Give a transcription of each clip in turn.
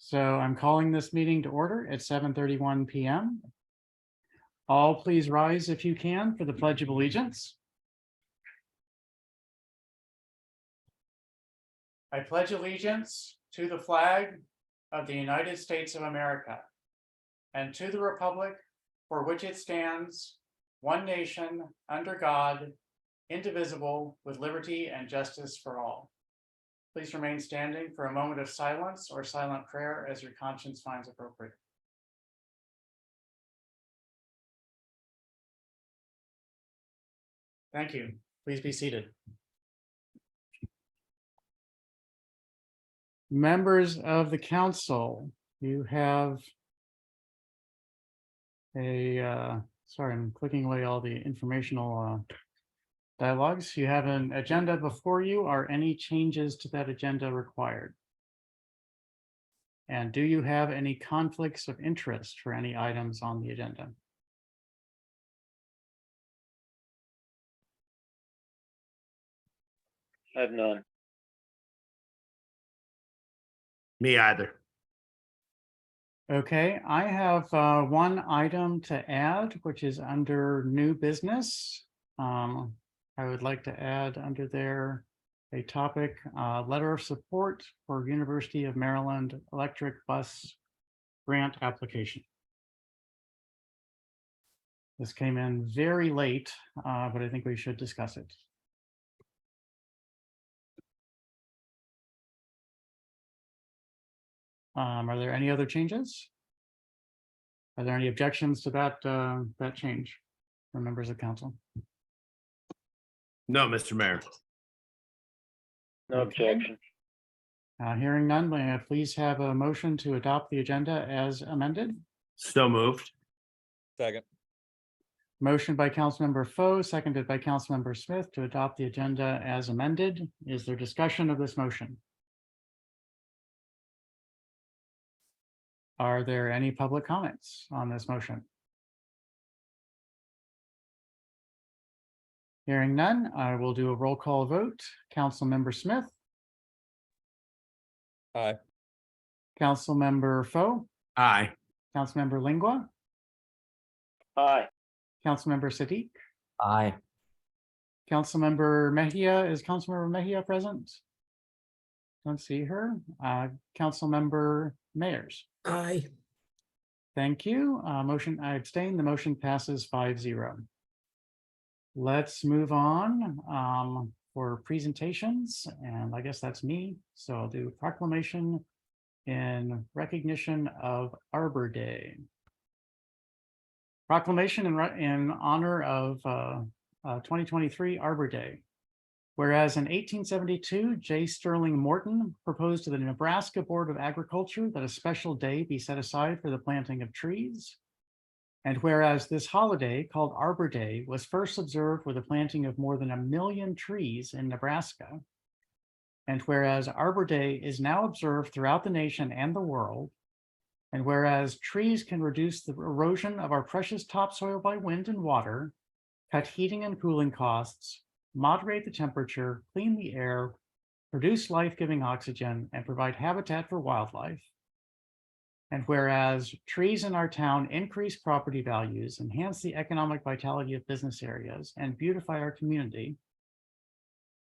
So I'm calling this meeting to order at 7:31 p.m. All please rise if you can for the Pledge of Allegiance. I pledge allegiance to the flag of the United States of America and to the republic for which it stands, one nation, under God, indivisible, with liberty and justice for all. Please remain standing for a moment of silence or silent prayer as your conscience finds appropriate. Thank you. Please be seated. Members of the council, you have sorry, I'm clicking away all the informational dialogues. You have an agenda before you. Are any changes to that agenda required? And do you have any conflicts of interest for any items on the agenda? I have none. Me either. Okay, I have one item to add, which is under new business. I would like to add under there a topic, letter of support for University of Maryland electric bus grant application. This came in very late, but I think we should discuss it. Are there any other changes? Are there any objections to that change from members of council? No, Mr. Mayor. No objection. Hearing none, may I please have a motion to adopt the agenda as amended? So moved. Second. Motion by Councilmember Foe, seconded by Councilmember Smith to adopt the agenda as amended. Is there discussion of this motion? Are there any public comments on this motion? Hearing none, I will do a roll call vote. Councilmember Smith. Aye. Councilmember Foe, Aye. Councilmember Lingua, Aye. Councilmember Siddiq, Aye. Councilmember Mejia. Is Councilmember Mejia present? Don't see her. Councilmember Mayers. Aye. Thank you. I abstain. The motion passes 5-0. Let's move on for presentations, and I guess that's me. So I'll do proclamation in recognition of Arbor Day. Proclamation in honor of 2023 Arbor Day. Whereas in 1872, J. Sterling Morton proposed to the Nebraska Board of Agriculture that a special day be set aside for the planting of trees. And whereas this holiday, called Arbor Day, was first observed with the planting of more than 1 million trees in Nebraska. And whereas Arbor Day is now observed throughout the nation and the world. And whereas trees can reduce the erosion of our precious topsoil by wind and water, cut heating and cooling costs, moderate the temperature, clean the air, produce life-giving oxygen, and provide habitat for wildlife. And whereas trees in our town increase property values, enhance the economic vitality of business areas, and beautify our community.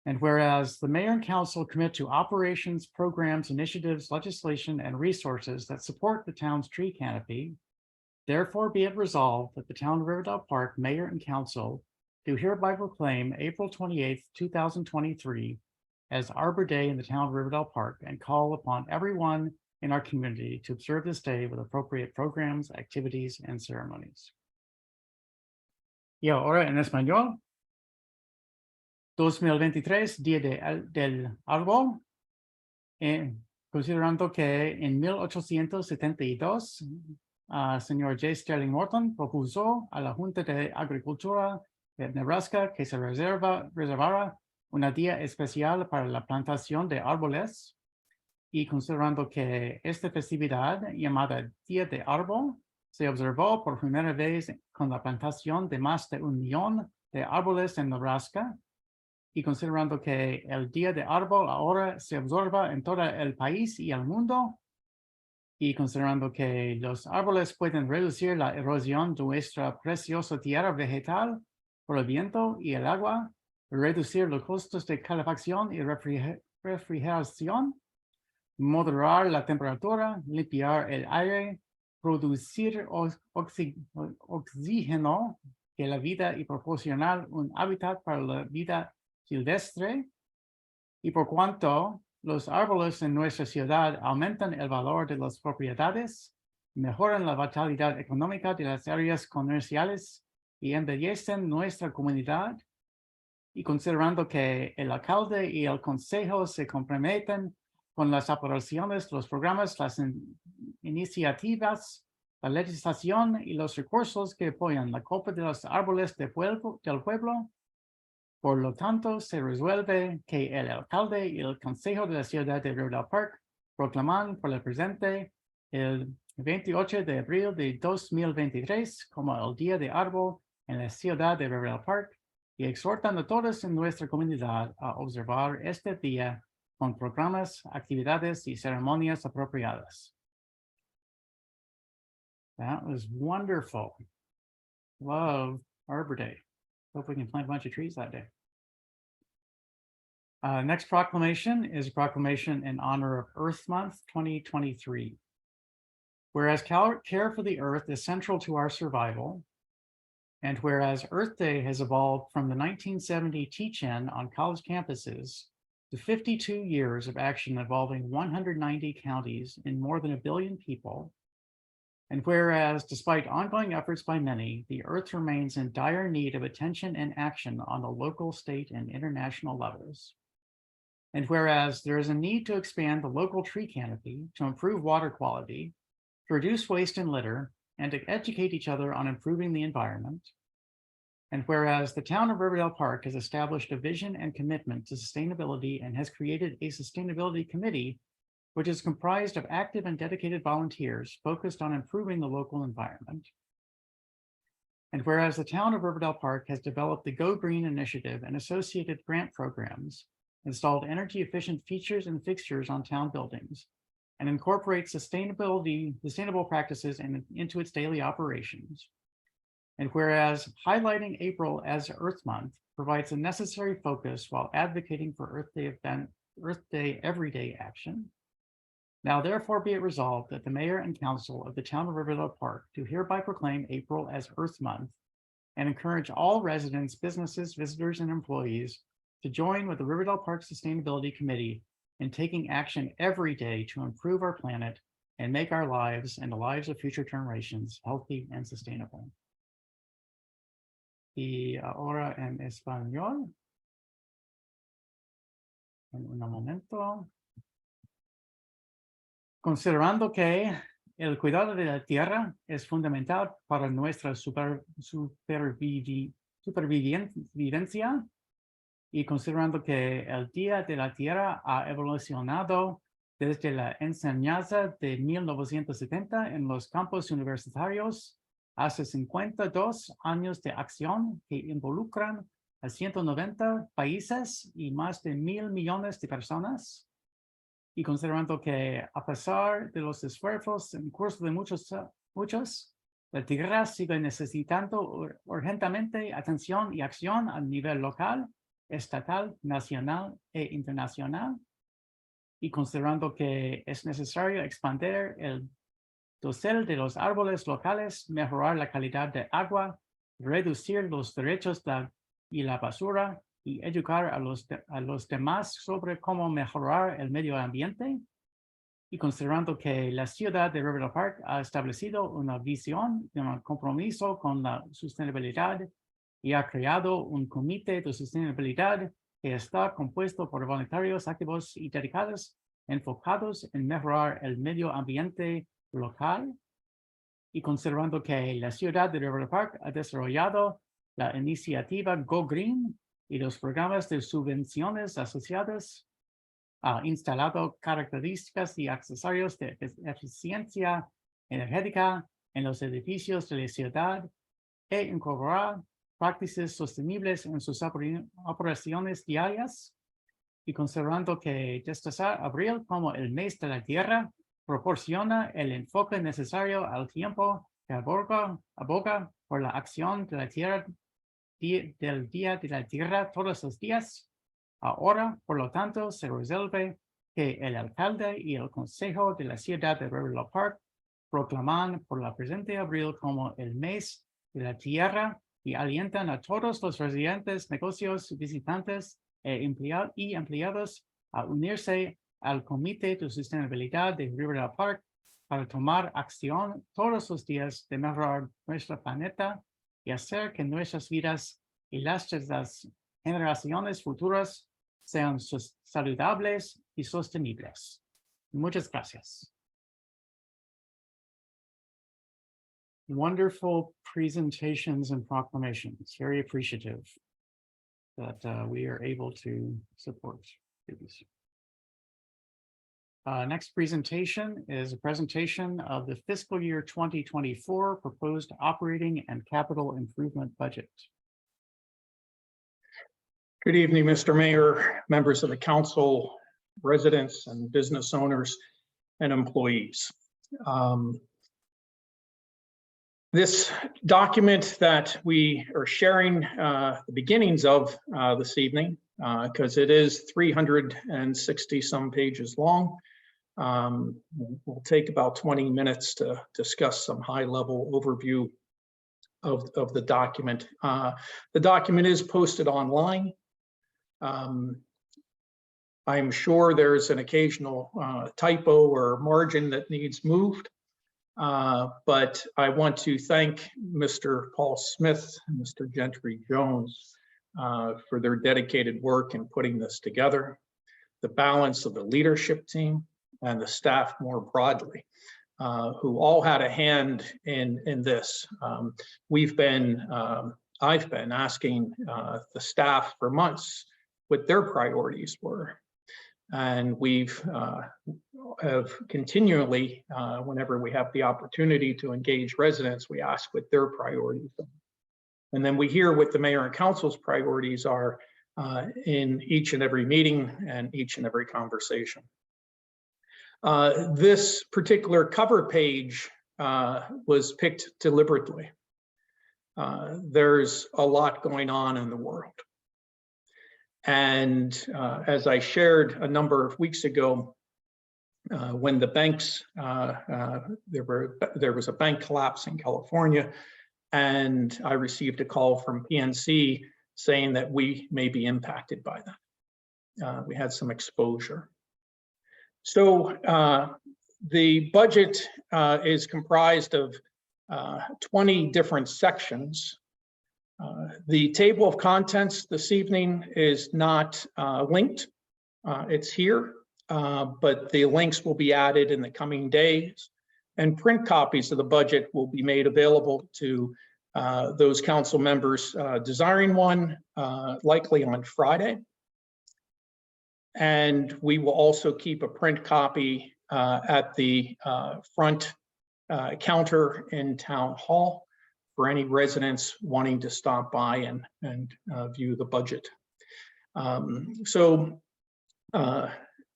And whereas the mayor and council commit to operations, programs, initiatives, legislation, and resources that support the town's tree canopy, therefore be it resolved that the town of Riverdale Park mayor and council do hereby proclaim April 28th, 2023 as Arbor Day in the town of Riverdale Park and call upon everyone in our community to observe this day with appropriate programs, activities, and ceremonies. Y ahora en español. 2023, Día del Árbol, considerando que en 1872, señor J. Sterling Morton propuso a la Junta de Agricultura de Nebraska que se reservara un día especial para la plantación de árboles, y considerando que esta festividad llamada Día de Árbol se observó por primera vez con la plantación de más de 1 millón de árboles en Nebraska, y considerando que el Día de Árbol ahora se observa en todo el país y el mundo, y considerando que los árboles pueden reducir la erosión de nuestra preciosa tierra vegetal por el viento y el agua, reducir los costos de calefacción y refrigeración, moderar la temperatura, limpiar el aire, producir oxígeno que la vida y proporcionar un hábitat para la vida silvestre. Y por cuanto los árboles en nuestra ciudad aumentan el valor de las propiedades, mejoran la vitalidad económica de las áreas comerciales y embellecen nuestra comunidad, y considerando que el alcalde y el consejo se comprometen con las operaciones, los programas, las iniciativas, la legislación y los recursos que apoyan la compra de los árboles del pueblo, por lo tanto, se resuelve que el alcalde y el consejo de la ciudad de Riverdale Park proclaman por el presente el 28 de abril de 2023 como el Día de Árbol en la ciudad de Riverdale Park, y exhortan a todos en nuestra comunidad a observar este día con programas, actividades y ceremonias apropiadas. That was wonderful. Love Arbor Day. Hope we can plant a bunch of trees that day. Next proclamation is a proclamation in honor of Earth Month 2023. Whereas care for the earth is central to our survival, and whereas Earth Day has evolved from the 1970 teach-in on college campuses to 52 years of action involving 190 counties and more than 1 billion people, and whereas despite ongoing efforts by many, the earth remains in dire need of attention and action on the local, state, and international levels. And whereas there is a need to expand the local tree canopy to improve water quality, to reduce waste and litter, and to educate each other on improving the environment. And whereas the town of Riverdale Park has established a vision and commitment to sustainability and has created a sustainability committee, which is comprised of active and dedicated volunteers focused on improving the local environment. And whereas the town of Riverdale Park has developed the Go Green initiative and associated grant programs, installed energy efficient features and fixtures on town buildings, and incorporates sustainable practices into its daily operations. And whereas highlighting April as Earth Month provides a necessary focus while advocating for Earth Day everyday action. Now therefore be it resolved that the mayor and council of the town of Riverdale Park do hereby proclaim April as Earth Month and encourage all residents, businesses, visitors, and employees to join with the Riverdale Park Sustainability Committee in taking action every day to improve our planet and make our lives and the lives of future generations healthy and sustainable. Y ahora en español. En un momento. Considerando que el cuidado de la tierra es fundamental para nuestra supervivencia, y considerando que el Día de la Tierra ha evolucionado desde la enseñanza de 1970 en los campus universitarios hace 52 años de acción que involucran a 190 países y más de 1,000 millones de personas. Y considerando que a pesar de los esfuerzos en curso de muchos, la tierra sigue necesitando urgentemente atención y acción a nivel local, estatal, nacional e internacional. Y considerando que es necesario expandir el dosel de los árboles locales, mejorar la calidad de agua, reducir los derechos y la basura, y educar a los demás sobre cómo mejorar el medio ambiente. Y considerando que la ciudad de Riverdale Park ha establecido una visión y un compromiso con la sostenibilidad y ha creado un comité de sostenibilidad que está compuesto por voluntarios activos y dedicados, enfocados en mejorar el medio ambiente local. Y considerando que la ciudad de Riverdale Park ha desarrollado la iniciativa Go Green y los programas de subvenciones asociadas, ha instalado características y accesorios de eficiencia energética en los edificios de la ciudad e incorporar prácticas sostenibles en sus operaciones diarias. Y considerando que destacar abril como el mes de la tierra proporciona el enfoque necesario al tiempo que aboga por la acción de la tierra del día de la tierra todos los días. Ahora, por lo tanto, se resuelve que el alcalde y el consejo de la ciudad de Riverview Park proclaman por la presente abril como el mes de la tierra y alientan a todos los residentes, negocios, visitantes y empleados a unirse al Comité de Sostenibilidad de Riverview Park para tomar acción todos los días de mejorar nuestro planeta y hacer que nuestras vidas y las de las generaciones futuras sean saludables y sostenibles. Muchas gracias. Wonderful presentations and proclamations. Very appreciative that we are able to support these. Next presentation is a presentation of the fiscal year 2024 proposed operating and capital improvement budget. Good evening, Mr. Mayor, members of the council, residents and business owners and employees. This document that we are sharing the beginnings of this evening, because it is 360 some pages long, will take about 20 minutes to discuss some high-level overview of the document. The document is posted online. I'm sure there's an occasional typo or margin that needs moved, but I want to thank Mr. Paul Smith and Mr. Gentry Jones for their dedicated work in putting this together, the balance of the leadership team and the staff more broadly, who all had a hand in this. I've been asking the staff for months what their priorities were. And we've have continually, whenever we have the opportunity to engage residents, we ask what their priorities are. And then we hear what the mayor and council's priorities are in each and every meeting and each and every conversation. This particular cover page was picked deliberately. There's a lot going on in the world. And as I shared a number of weeks ago, when the banks, there was a bank collapse in California, and I received a call from PNC saying that we may be impacted by that. We had some exposure. So the budget is comprised of 20 different sections. The table of contents this evening is not linked. It's here, but the links will be added in the coming days, and print copies of the budget will be made available to those council members desiring one, likely on Friday. And we will also keep a print copy at the front counter in Town Hall for any residents wanting to stop by and view the budget.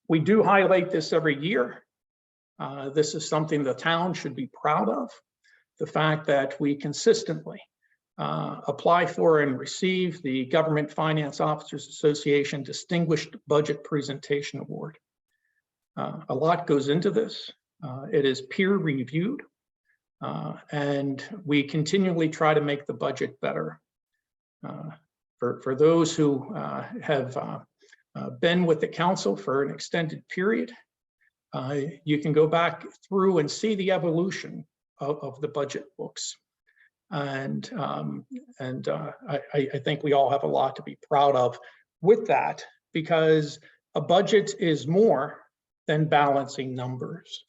We do highlight this every year. This is something the town should be proud of. The fact that we consistently apply for and receive the Government Finance Officers Association Distinguished Budget Presentation Award. A lot goes into this. It is peer reviewed. And we continually try to make the budget better. For those who have been with the council for an extended period, you can go back through and see the evolution of the budget books. And I think we all have a lot to be proud of with that, because a budget is more than balancing numbers.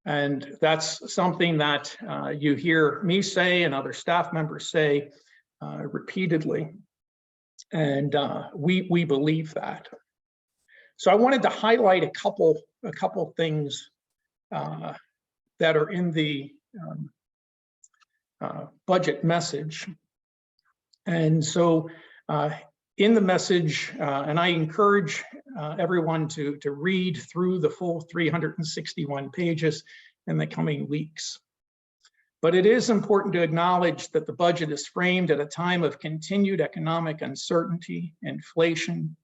And that's something that you hear me say and other staff members say repeatedly. And we believe that. So I wanted to highlight a couple things that are in the budget message. And so in the message, and I encourage everyone to read through the full 361 pages in the coming weeks. But it is important to acknowledge that the budget is framed at a time of continued economic uncertainty, inflation,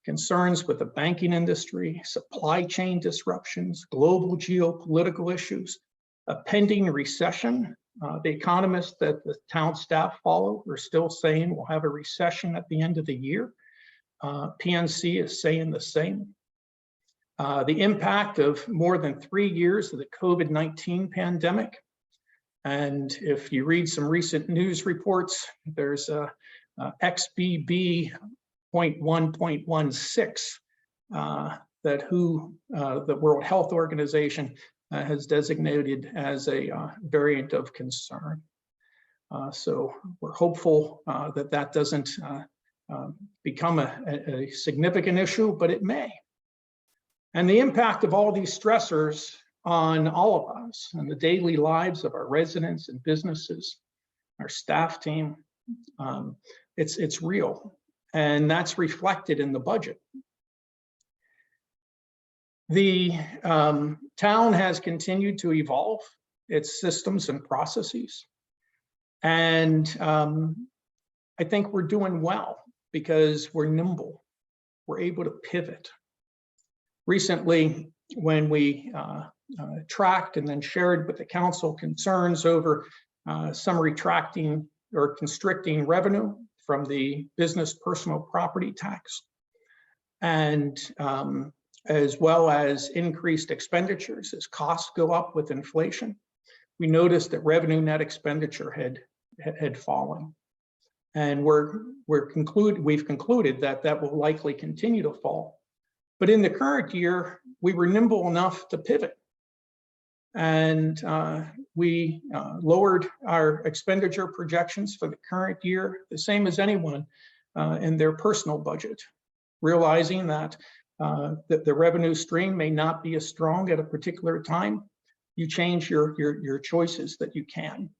concerns with the banking industry, supply chain disruptions, global geopolitical issues, a pending recession. The economists that the town staff follow are still saying we'll have a recession at the end of the year. PNC is saying the same. The impact of more than 3 years of the COVID-19 pandemic. And if you read some recent news reports, there's a XBB 0.1.16 that the World Health Organization has designated as a variant of concern. So we're hopeful that that doesn't become a significant issue, but it may. And the impact of all these stressors on all of us and the daily lives of our residents and businesses, our staff team, it's real. And that's reflected in the budget. The town has continued to evolve its systems and processes. And I think we're doing well because we're nimble. We're able to pivot. Recently, when we tracked and then shared with the council concerns over some retracting or constricting revenue from the business personal property tax, and as well as increased expenditures as costs go up with inflation, we noticed that revenue net expenditure had fallen. And we've concluded that that will likely continue to fall. But in the current year, we were nimble enough to pivot. And we lowered our expenditure projections for the current year, the same as anyone in their personal budget, realizing that the revenue stream may not be as strong at a particular time. You change your choices that you can.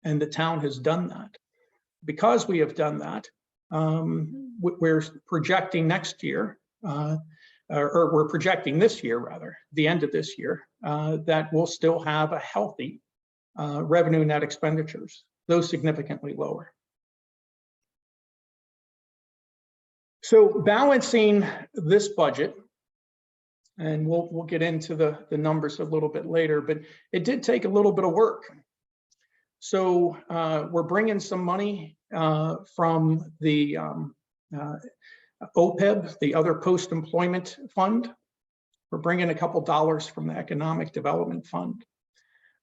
And the town has done that. Because we have done that, we're projecting next year, or we're projecting this year rather, the end of this year, that we'll still have a healthy revenue net expenditures, though significantly lower. So balancing this budget, and we'll get into the numbers a little bit later, but it did take a little bit of work. So we're bringing some money from the OPEB, the Other Post-Employment Fund. We're bringing a couple dollars from the Economic Development Fund,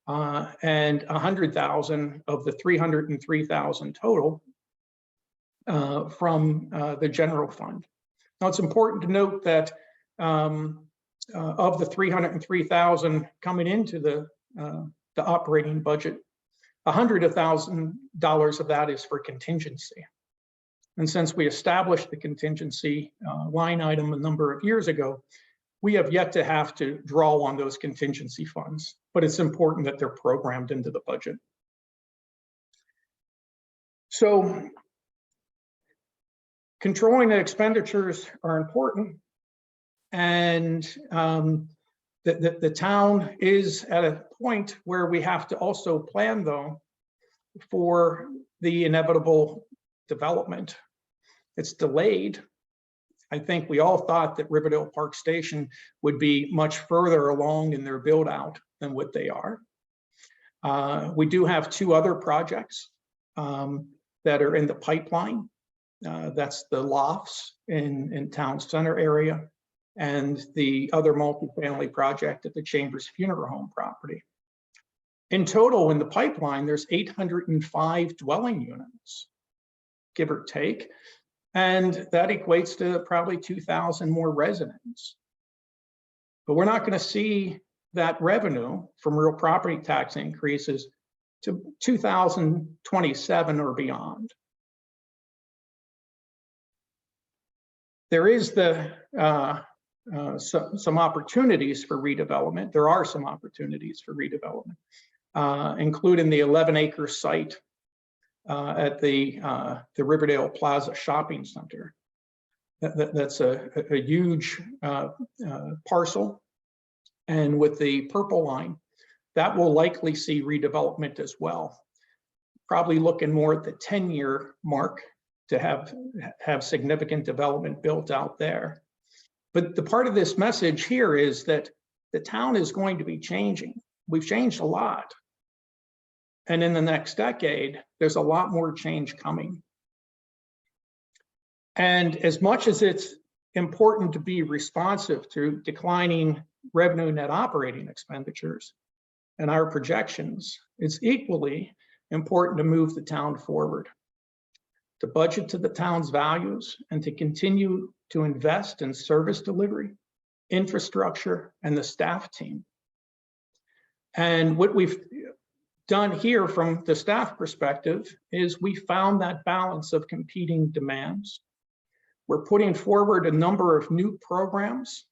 and 100,000 of the 303,000 total from the general fund. Now it's important to note that of the 303,000 coming into the operating budget, $100,000 of that is for contingency. And since we established the contingency line item a number of years ago, we have yet to have to draw on those contingency funds, but it's important that they're programmed into the budget. So controlling the expenditures are important, and the town is at a point where we have to also plan, though, for the inevitable development. It's delayed. I think we all thought that Riverdale Park Station would be much further along in their build out than what they are. We do have two other projects that are in the pipeline. That's the lofts in town center area, and the other multifamily project at the Chambers Funeral Home property. In total, in the pipeline, there's 805 dwelling units, give or take, and that equates to probably 2,000 more residents. But we're not going to see that revenue from real property tax increases to 2027 or beyond. There is some opportunities for redevelopment. There are some opportunities for redevelopment, including the 11-acre site at the Riverdale Plaza Shopping Center. That's a huge parcel. And with the purple line, that will likely see redevelopment as well. Probably looking more at the 10-year mark to have significant development built out there. But the part of this message here is that the town is going to be changing. We've changed a lot. And in the next decade, there's a lot more change coming. And as much as it's important to be responsive to declining revenue net operating expenditures and our projections, it's equally important to move the town forward, to budget to the town's values, and to continue to invest in service delivery, infrastructure, and the staff team. And what we've done here from the staff perspective is we found that balance of competing demands. We're putting forward a number of new programs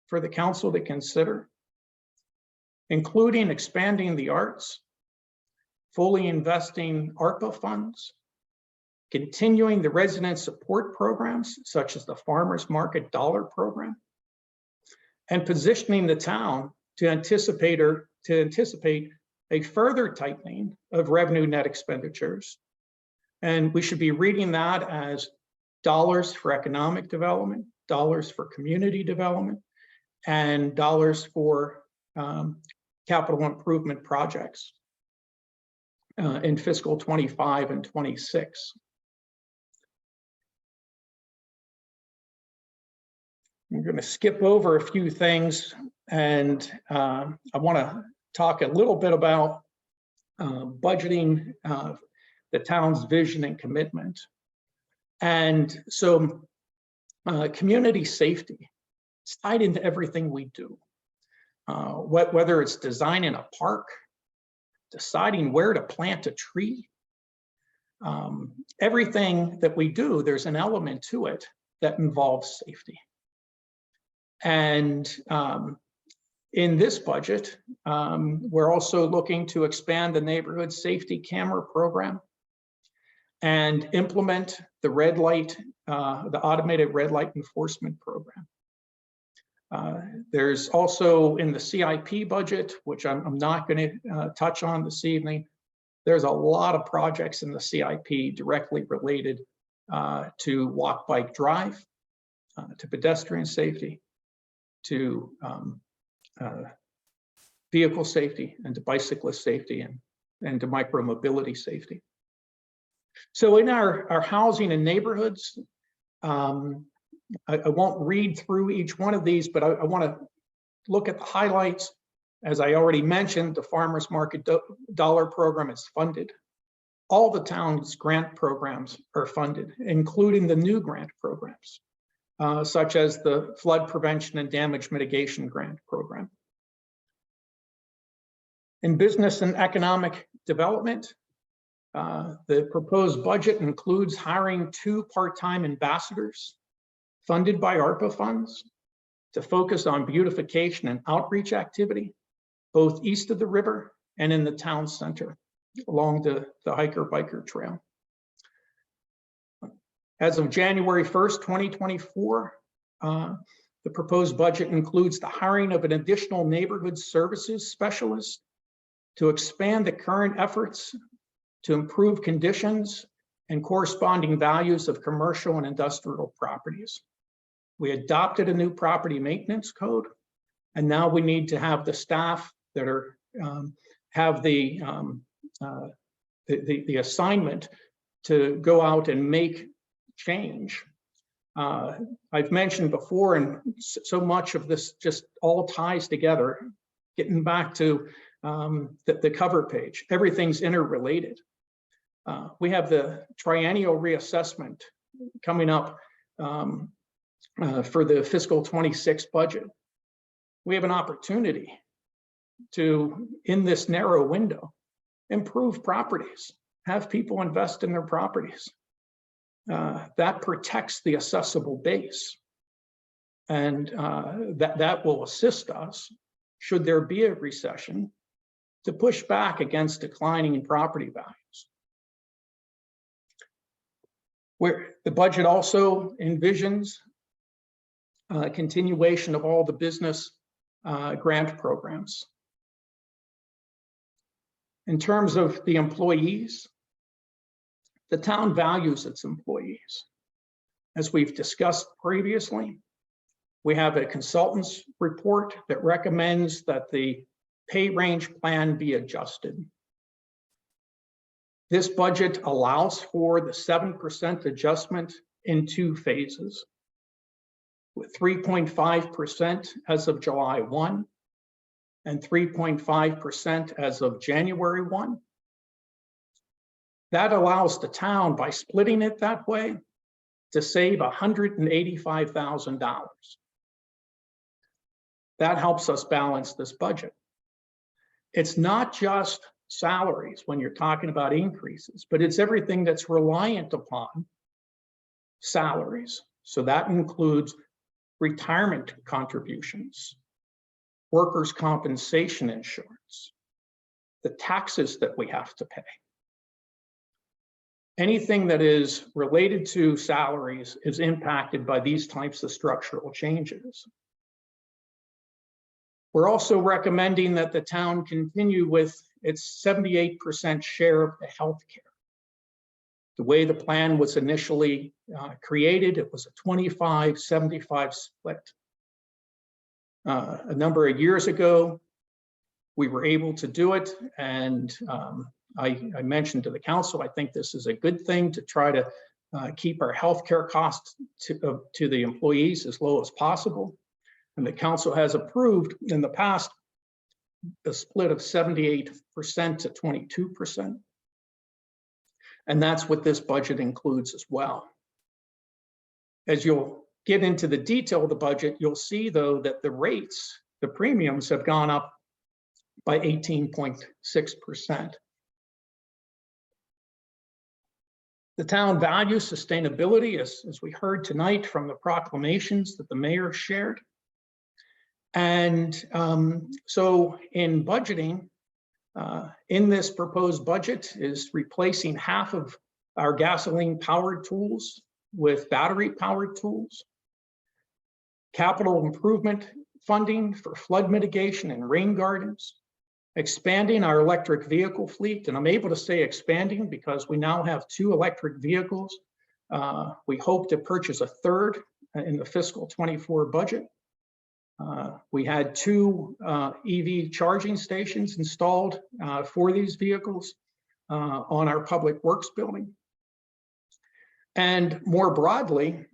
for the council to consider, including expanding the arts, fully investing ARPA funds, continuing the resident support programs, such as the Farmers Market Dollar Program, and positioning the town to anticipate a further tightening of revenue net expenditures. And we should be reading that as dollars for economic development, dollars for community development, and dollars for capital improvement projects in fiscal 25 and 26. I'm going to skip over a few things, and I want to talk a little bit about budgeting the town's vision and commitment. And so community safety, it's tied into everything we do. Whether it's designing a park, deciding where to plant a tree, everything that we do, there's an element to it that involves safety. And in this budget, we're also looking to expand the neighborhood safety camera program and implement the red light, the automated red light enforcement program. There's also in the CIP budget, which I'm not going to touch on this evening, there's a lot of projects in the CIP directly related to walk, bike, drive, to pedestrian safety, to vehicle safety, and to bicyclist safety, and to micromobility safety. So in our housing and neighborhoods, I won't read through each one of these, but I want to look at the highlights. As I already mentioned, the Farmers Market Dollar Program is funded. All the town's grant programs are funded, including the new grant programs, such as the Flood Prevention and Damage Mitigation Grant Program. In business and economic development, the proposed budget includes hiring 2 part-time ambassadors funded by ARPA funds to focus on beautification and outreach activity, both east of the river and in the town center along the hiker-biker trail. As of January 1st, 2024, the proposed budget includes the hiring of an additional neighborhood services specialist to expand the current efforts to improve conditions and corresponding values of commercial and industrial properties. We adopted a new property maintenance code, and now we need to have the staff that are have the assignment to go out and make change. I've mentioned before, and so much of this just all ties together, getting back to the cover page, everything's interrelated. We have the triennial reassessment coming up for the fiscal 26 budget. We have an opportunity to, in this narrow window, improve properties, have people invest in their properties. That protects the assessable base. And that will assist us, should there be a recession, to push back against declining property values. Where the budget also envisions continuation of all the business grant programs. In terms of the employees, the town values its employees. As we've discussed previously, we have a consultant's report that recommends that the pay range plan be adjusted. This budget allows for the 7% adjustment in 2 phases, with 3.5% as of July 1 and 3.5% as of January 1. That allows the town, by splitting it that way, to save $185,000. That helps us balance this budget. It's not just salaries when you're talking about increases, but it's everything that's reliant upon salaries. So that includes retirement contributions, workers' compensation insurance, the taxes that we have to pay. Anything that is related to salaries is impacted by these types of structural changes. We're also recommending that the town continue with its 78% share of the healthcare. The way the plan was initially created, it was a 25-75 split. A number of years ago, we were able to do it, and I mentioned to the council, I think this is a good thing to try to keep our healthcare costs to the employees as low as possible. And the council has approved in the past a split of 78% to 22%. And that's what this budget includes as well. As you'll get into the detail of the budget, you'll see though that the rates, the premiums have gone up by 18.6%. The town values sustainability, as we heard tonight from the proclamations that the mayor shared. And so in budgeting, in this proposed budget is replacing half of our gasoline powered tools with battery powered tools. Capital improvement funding for flood mitigation and rain gardens. Expanding our electric vehicle fleet, and I'm able to say expanding because we now have 2 electric vehicles. We hope to purchase a 3rd in the fiscal 24 budget. We had 2 EV charging stations installed for these vehicles on our public works building. And more broadly,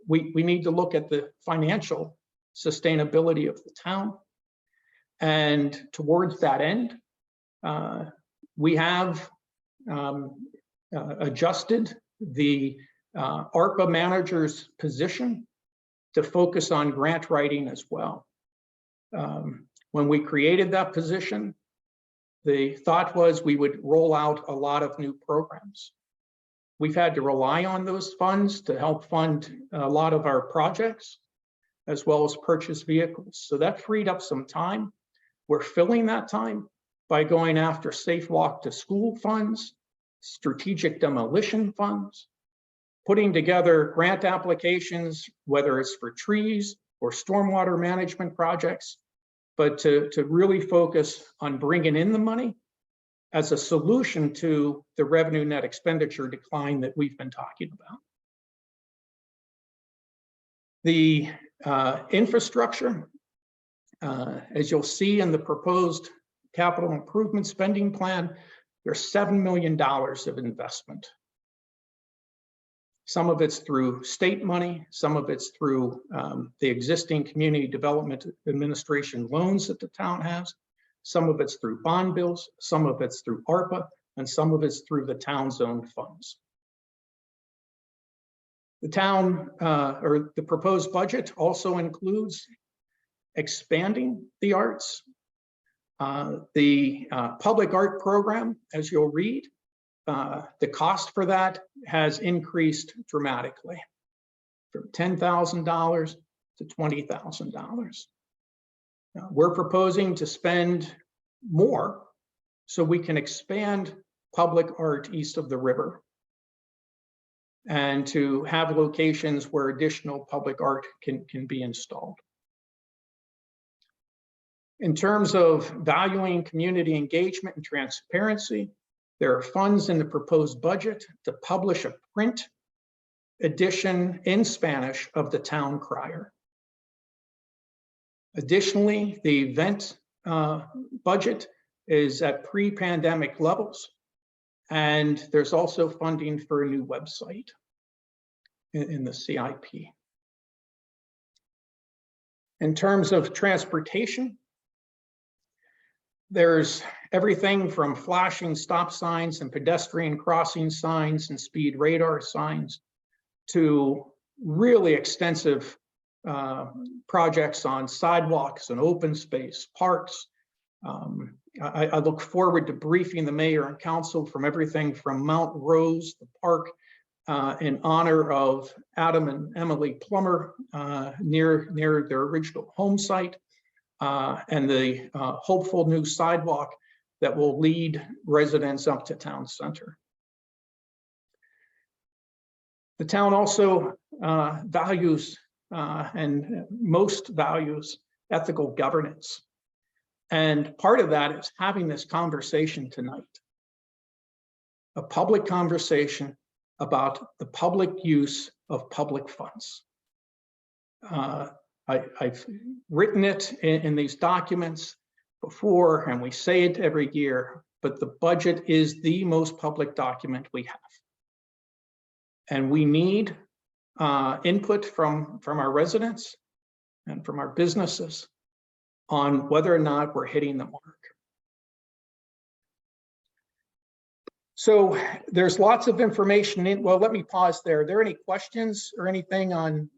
we need to look at the financial sustainability of the town. And towards that end, we have adjusted the ARPA manager's position to focus on grant writing as well. When we created that position, the thought was we would roll out a lot of new programs. We've had to rely on those funds to help fund a lot of our projects, as well as purchase vehicles. So that freed up some time. We're filling that time by going after Safe Walk to School funds, strategic demolition funds, putting together grant applications, whether it's for trees or stormwater management projects, but to really focus on bringing in the money as a solution to the revenue net expenditure decline that we've been talking about. The infrastructure, as you'll see in the proposed capital improvement spending plan, there's $7 million of investment. Some of it's through state money, some of it's through the existing Community Development Administration loans that the town has, some of it's through bond bills, some of it's through ARPA, and some of it's through the town's own funds. The town, or the proposed budget also includes expanding the arts. The public art program, as you'll read, the cost for that has increased dramatically from $10,000 to $20,000. We're proposing to spend more so we can expand public art east of the river. and to have locations where additional public art can be installed. In terms of valuing community engagement and transparency, there are funds in the proposed budget to publish a print edition in Spanish of the town crier. Additionally, the event budget is at pre-pandemic levels, and there's also funding for a new website in the CIP. In terms of transportation, there's everything from flashing stop signs and pedestrian crossing signs and speed radar signs to really extensive projects on sidewalks and open space, parks. I look forward to briefing the mayor and council from everything from Mount Rose, the park, in honor of Adam and Emily Plummer near their original home site, and the hopeful new sidewalk that will lead residents up to town center. The town also values and most values ethical governance. And part of that is having this conversation tonight, a public conversation about the public use of public funds. I've written it in these documents before, and we say it every year, but the budget is the most public document we have. And we need input from our residents and from our businesses on whether or not we're hitting the mark. So there's lots of information in, well, let me pause there. Are there any questions or anything on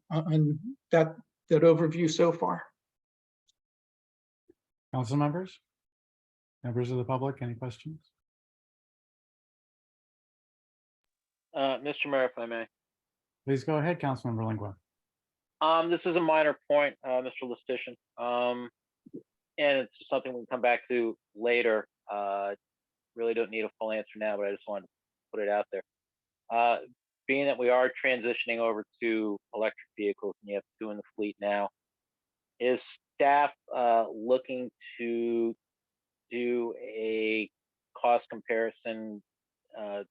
that overview so far? Council members? Members of the public, any questions? Mr. Mayor, if I may. Please go ahead, Councilmember Lingua. This is a minor point, Mr. Lustician. And it's something we can come back to later. Really don't need a full answer now, but I just wanted to put it out there. Being that we are transitioning over to electric vehicles, and you have 2 in the fleet now, is staff looking to do a cost comparison in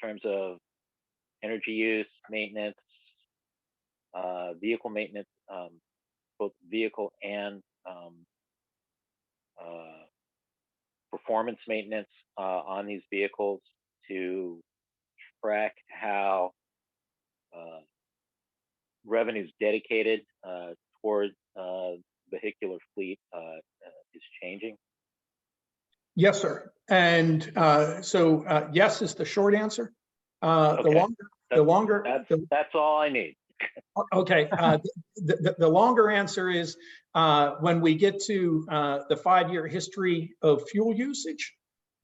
terms of energy use, maintenance, vehicle maintenance, both vehicle and performance maintenance on these vehicles, to track how revenues dedicated towards vehicular fleet is changing? Yes, sir. And so yes is the short answer. Okay. That's all I need. Okay. The longer answer is when we get to the 5-year history of fuel usage,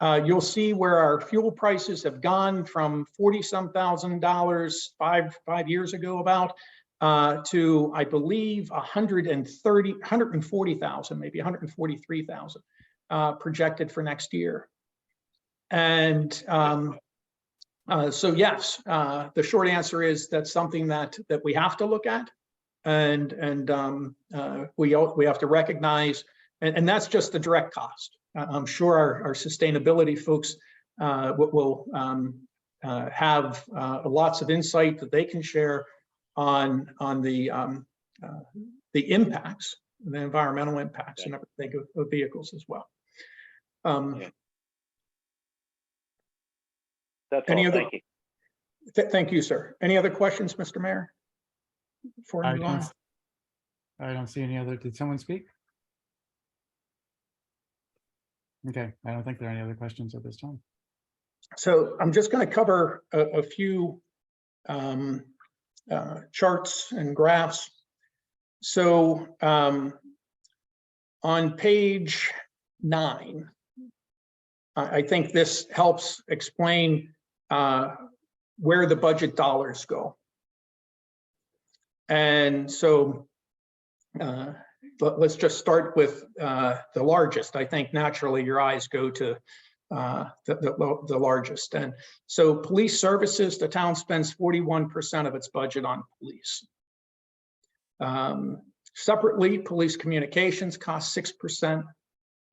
you'll see where our fuel prices have gone from $40-some thousand five years ago about to, I believe, 140,000, maybe 143,000 projected for next year. And so yes, the short answer is that's something that we have to look at, and we have to recognize, and that's just the direct cost. I'm sure our sustainability folks will have lots of insight that they can share on the impacts, the environmental impacts, and everything of vehicles as well. That's Any all. other? Thank you. Thank you, sir. Any other questions, Mr. Mayor? Before we move on? I don't see any other. Did someone speak? Okay, I don't think there are any other questions at this time. So I'm just going to cover a few charts and graphs. So on page 9, I think this helps explain where the budget dollars go. And so let's just start with the largest. I think naturally your eyes go to the largest. And so police services, the town spends 41% of its budget on police. Separately, police communications costs 6%,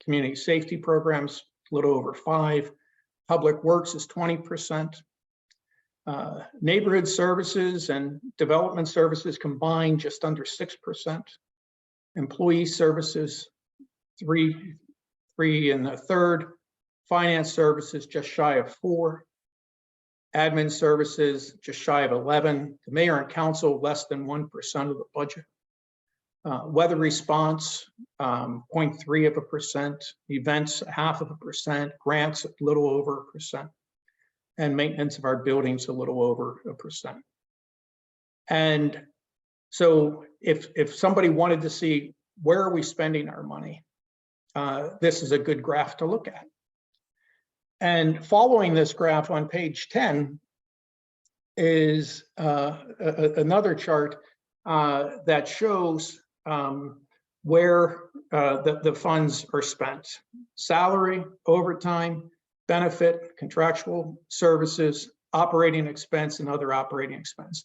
community safety programs, a little over 5%, public works is 20%. Neighborhood services and development services combined just under 6%. Employee services, 3 1/3. Finance services just shy of 4. Admin services just shy of 11. The mayor and council less than 1% of the budget. Weather response, 0.3%. Events, 0.5%. Grants, a little over 1%. And maintenance of our buildings, a little over 1%. And so if somebody wanted to see where are we spending our money, this is a good graph to look at. And following this graph on page 10 is another chart that shows where the funds are spent. Salary, overtime, benefit, contractual services, operating expense, and other operating expense.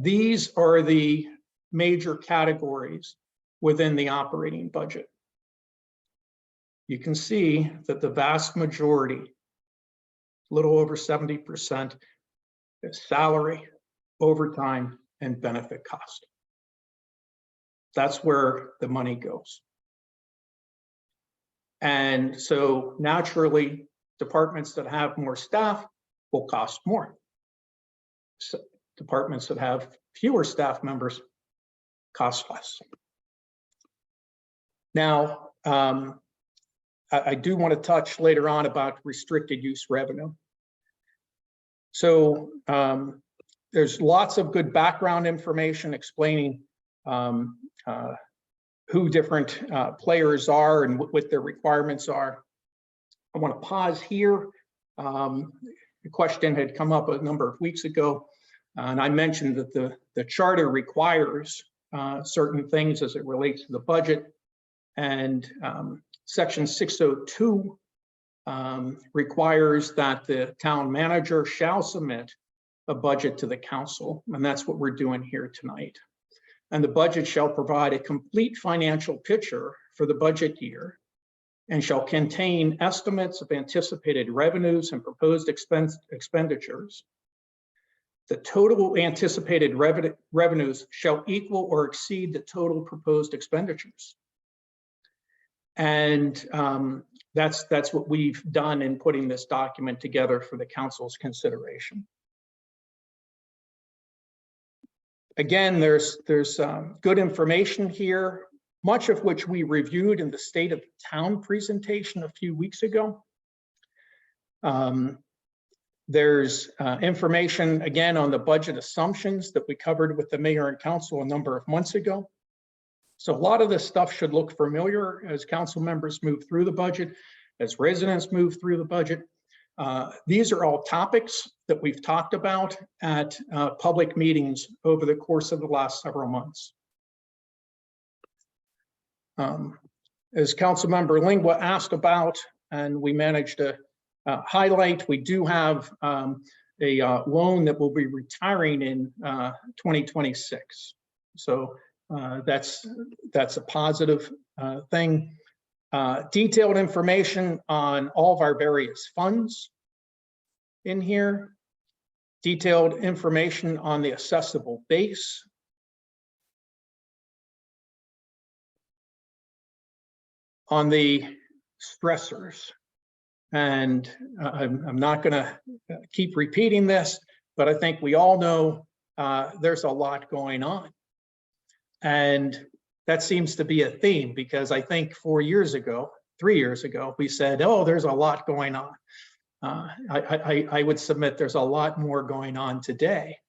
These are the major categories within the operating budget. You can see that the vast majority, a little over 70%, is salary, overtime, and benefit cost. That's where the money goes. And so naturally, departments that have more staff will cost more. So departments that have fewer staff members cost less. Now, I do want to touch later on about restricted use revenue. So there's lots of good background information explaining who different players are and what their requirements are. I want to pause here. The question had come up a number of weeks ago, and I mentioned that the charter requires certain things as it relates to the budget. And Section 602 requires that the town manager shall submit a budget to the council, and that's what we're doing here tonight. And the budget shall provide a complete financial picture for the budget year and shall contain estimates of anticipated revenues and proposed expenditures. The total anticipated revenues shall equal or exceed the total proposed expenditures. And that's what we've done in putting this document together for the council's consideration. Again, there's good information here, much of which we reviewed in the State of the Town presentation a few weeks ago. There's information, again, on the budget assumptions that we covered with the mayor and council a number of months ago. So a lot of this stuff should look familiar as council members move through the budget, as residents move through the budget. These are all topics that we've talked about at public meetings over the course of the last several months. As Councilmember Lingua asked about, and we managed to highlight, we do have a loan that will be retiring in 2026. So that's a positive thing. Detailed information on all of our various funds in here. Detailed information on the assessable base. On the stressors. And I'm not going to keep repeating this, but I think we all know there's a lot going on. And that seems to be a theme, because I think 3 years ago, we said, oh, there's a lot going on. I would submit there's a lot more going on today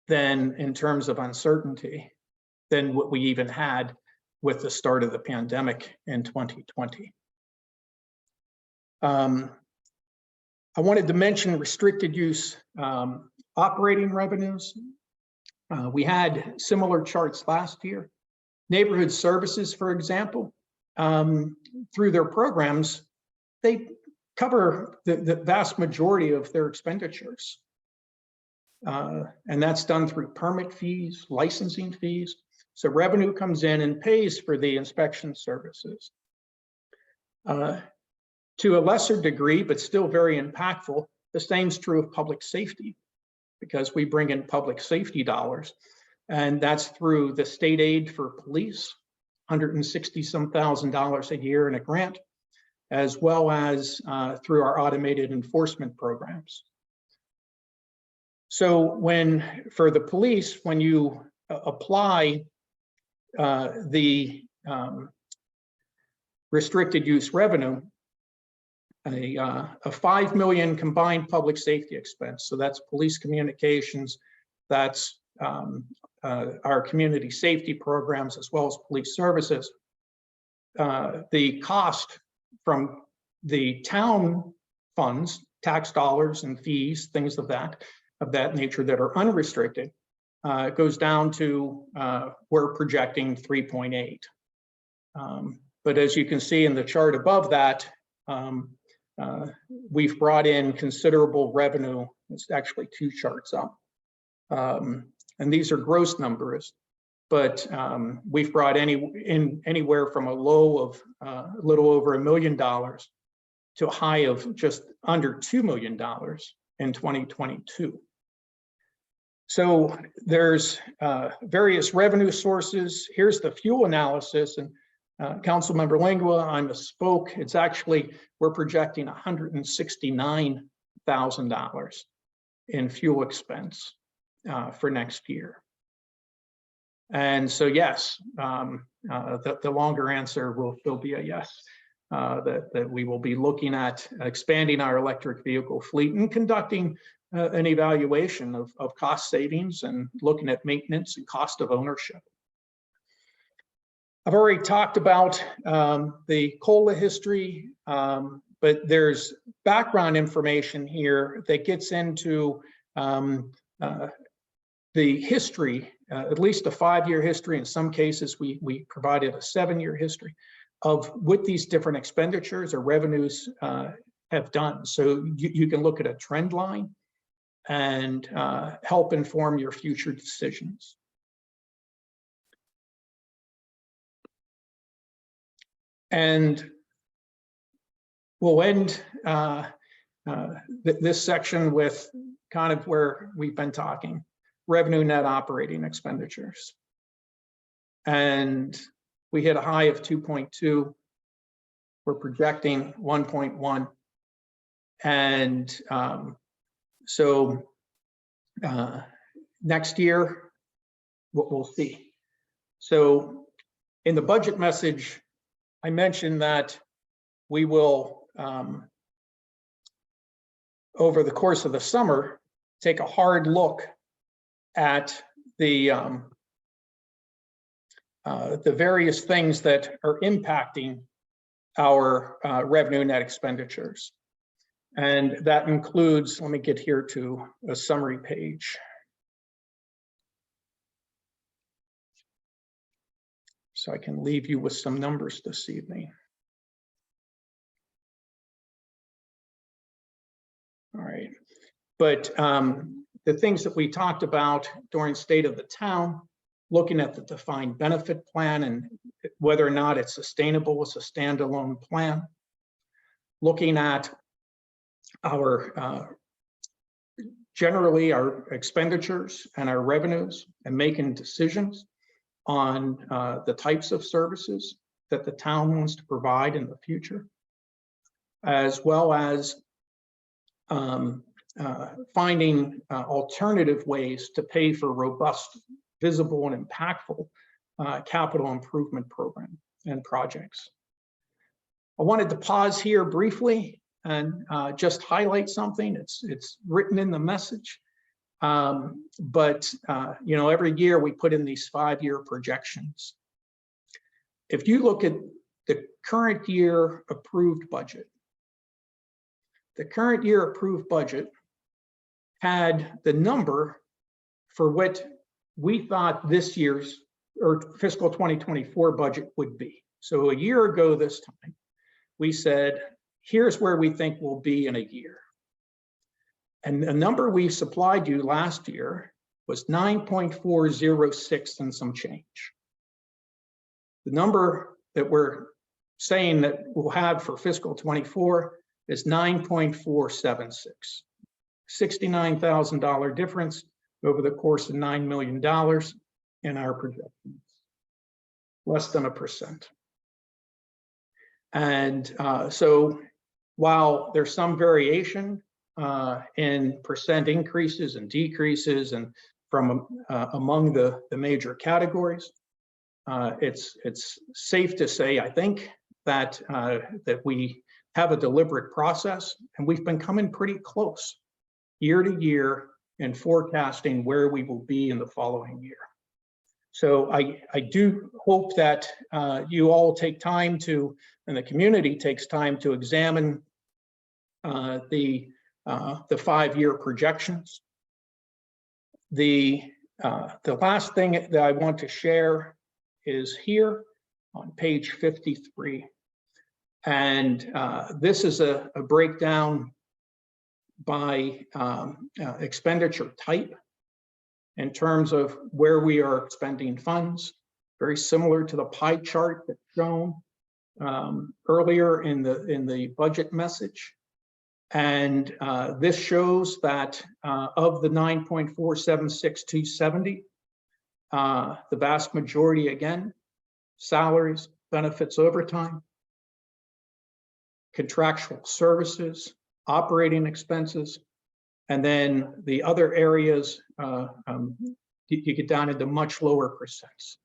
than in terms of uncertainty than what we even had with the start of the pandemic in 2020. I wanted to mention restricted use operating revenues. We had similar charts last year. Neighborhood services, for example, through their programs, they cover the vast majority of their expenditures. And that's done through permit fees, licensing fees. So revenue comes in and pays for the inspection services. To a lesser degree, but still very impactful, the same is true of public safety, because we bring in public safety dollars, and that's through the state aid for police, $160-some thousand a year in a grant, as well as through our automated enforcement programs. So for the police, when you apply the restricted use revenue, a 5 million combined public safety expense. So that's police communications, that's our community safety programs, as well as police services. The cost from the town funds, tax dollars and fees, things of that nature that are unrestricted, goes down to we're projecting 3.8. But as you can see in the chart above that, we've brought in considerable revenue. It's actually 2 charts up. And these are gross numbers, but we've brought anywhere from a low of a little over $1 million to a high of just under $2 million in 2022. So there's various revenue sources. Here's the fuel analysis, and Councilmember Langua, I misspoke. It's actually, we're projecting $169,000 in fuel expense for next year. And so, yes, the longer answer will still be a yes, that we will be looking at expanding our electric vehicle fleet and conducting an evaluation of cost savings and looking at maintenance and cost of ownership. I've already talked about the COLA history, but there's background information here that gets into the history, at least a 5-year history. In some cases, we provided a 7-year history of what these different expenditures or revenues have done. So you can look at a trend line and help inform your future decisions. And we'll end this section with kind of where we've been talking, revenue net operating expenditures. And we hit a high of 2.2. We're projecting 1.1. And so next year, we'll see. So in the budget message, I mentioned that we will, over the course of the summer, take a hard look at the various things that are impacting our revenue net expenditures. And that includes, let me get here to a summary page. So I can leave you with some numbers this evening. All right, but the things that we talked about during State of the Town, looking at the defined benefit plan and whether or not it's sustainable as a standalone plan, looking at our generally our expenditures and our revenues and making decisions on the types of services that the town wants to provide in the future, as well as finding alternative ways to pay for robust, visible, and impactful capital improvement program and projects. I wanted to pause here briefly and just highlight something. It's written in the message. But you know, every year we put in these 5-year projections. If you look at the current year approved budget, the current year approved budget had the number for what we thought this year's or fiscal 2024 budget would be. So a year ago this time, we said, here's where we think we'll be in a year. And the number we supplied you last year was 9.406 and some change. The number that we're saying that we'll have for fiscal 24 is 9.476, $69,000 difference over the course of $9 million in our projections, less than 1%. And so while there's some variation in percent increases and decreases and from among the major categories, it's safe to say, I think, that that we have a deliberate process, and we've been coming pretty close year to year in forecasting where we will be in the following year. So I do hope that you all take time to, and the community takes time to examine the 5-year projections. The last thing that I want to share is here on page 53. And this is a breakdown by expenditure type in terms of where we are spending funds, very similar to the pie chart that's shown earlier in the budget message. And this shows that of the 9.476270, the vast majority, again, salaries, benefits, overtime, contractual services, operating expenses, and then the other areas, you get down into much lower percents.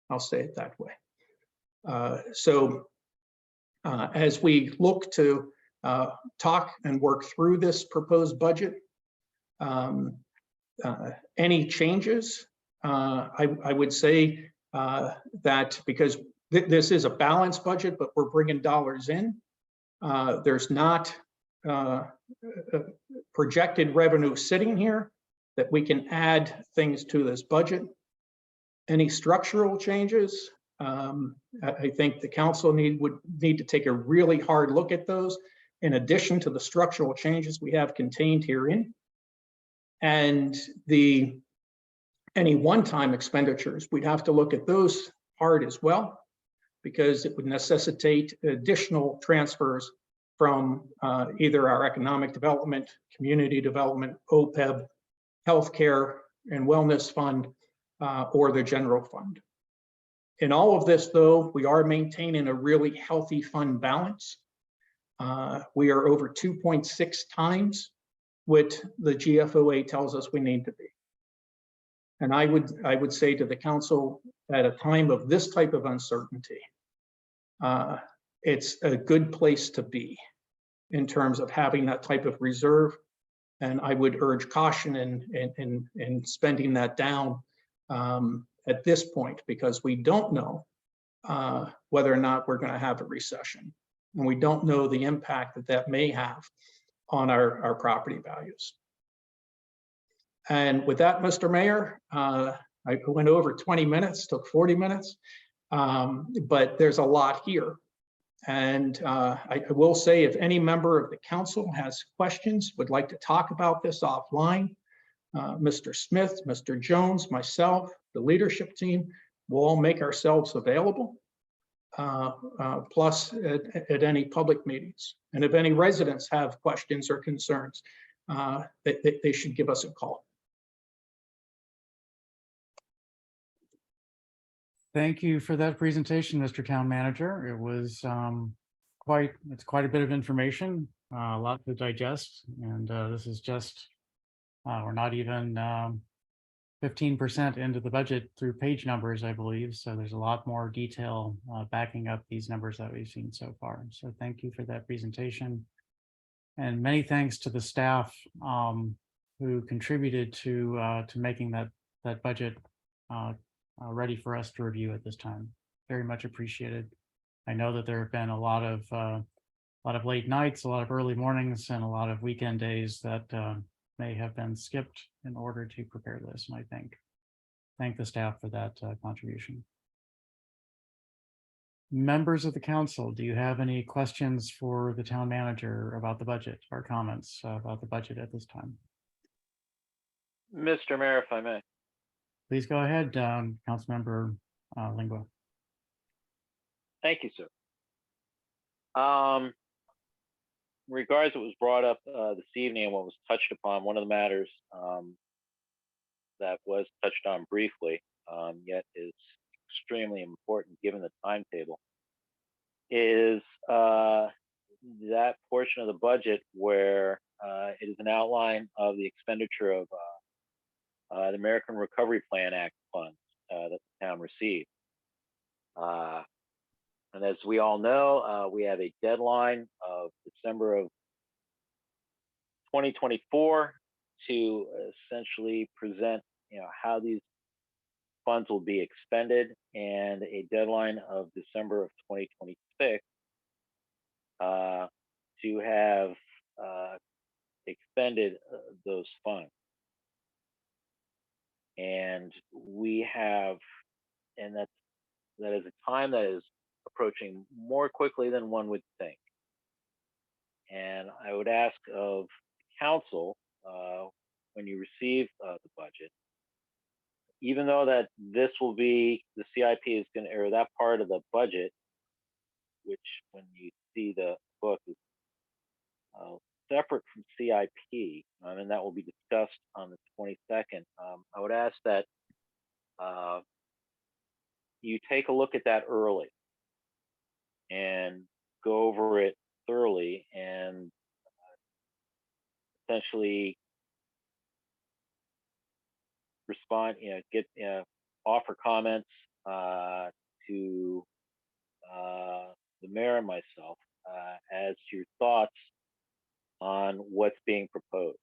I'll say it that way. So as we look to talk and work through this proposed budget, any changes, I would say that because this is a balanced budget, but we're bringing dollars in, there's not projected revenue sitting here that we can add things to this budget. Any structural changes, I think the council would need to take a really hard look at those in addition to the structural changes we have contained herein. And any one-time expenditures, we'd have to look at those hard as well, because it would necessitate additional transfers from either our economic development, community development, OPEB, healthcare and wellness fund, or the general fund. In all of this, though, we are maintaining a really healthy fund balance. We are over 2.6 times what the GFOA tells us we need to be. And I would say to the council, at a time of this type of uncertainty, it's a good place to be in terms of having that type of reserve. And I would urge caution in spending that down at this point, because we don't know whether or not we're going to have a recession. And we don't know the impact that that may have on our property values. And with that, Mr. Mayor, I went over 20 minutes, took 40 minutes, but there's a lot here. And I will say, if any member of the council has questions, would like to talk about this offline, Mr. Smith, Mr. Jones, myself, the leadership team will all make ourselves available, plus at any public meetings. And if any residents have questions or concerns, they should give us a call. Thank you for that presentation, Mr. Town Manager. It was quite a bit of information, a lot to digest, and this is just we're not even 15% into the budget through page numbers, I believe. So there's a lot more detail backing up these numbers that we've seen so far. So thank you for that presentation, and many thanks to the staff who contributed to making that budget ready for us to review at this time. Very much appreciated. I know that there have been a lot of late nights, a lot of early mornings, and a lot of weekend days that may have been skipped in order to prepare this. And I thank the staff for that contribution. Members of the council, do you have any questions for the town manager about the budget or comments about the budget at this time? Mr. Mayor, if I may. Please go ahead, Councilmember Lingua. Thank you, sir. In regards to what was brought up this evening and what was touched upon, one of the matters that was touched on briefly, yet is extremely important given the timetable, is that portion of the budget where it is an outline of the expenditure of the American Recovery Plan Act funds that the town received. And as we all know, we have a deadline of December of 2024 to essentially present, how these funds will be expended, and a deadline of December of 2026 to have expended those funds. And we have, and that is a time that is approaching more quickly than one would think. And I would ask of council, when you receive the budget, even though that this will be, the CIP is going to, or that part of the budget, which when you see the book is separate from CIP, and that will be discussed on the 22nd, I would ask that you take a look at that early and go over it thoroughly and essentially respond, get, offer comments to the mayor and myself as to your thoughts on what's being proposed.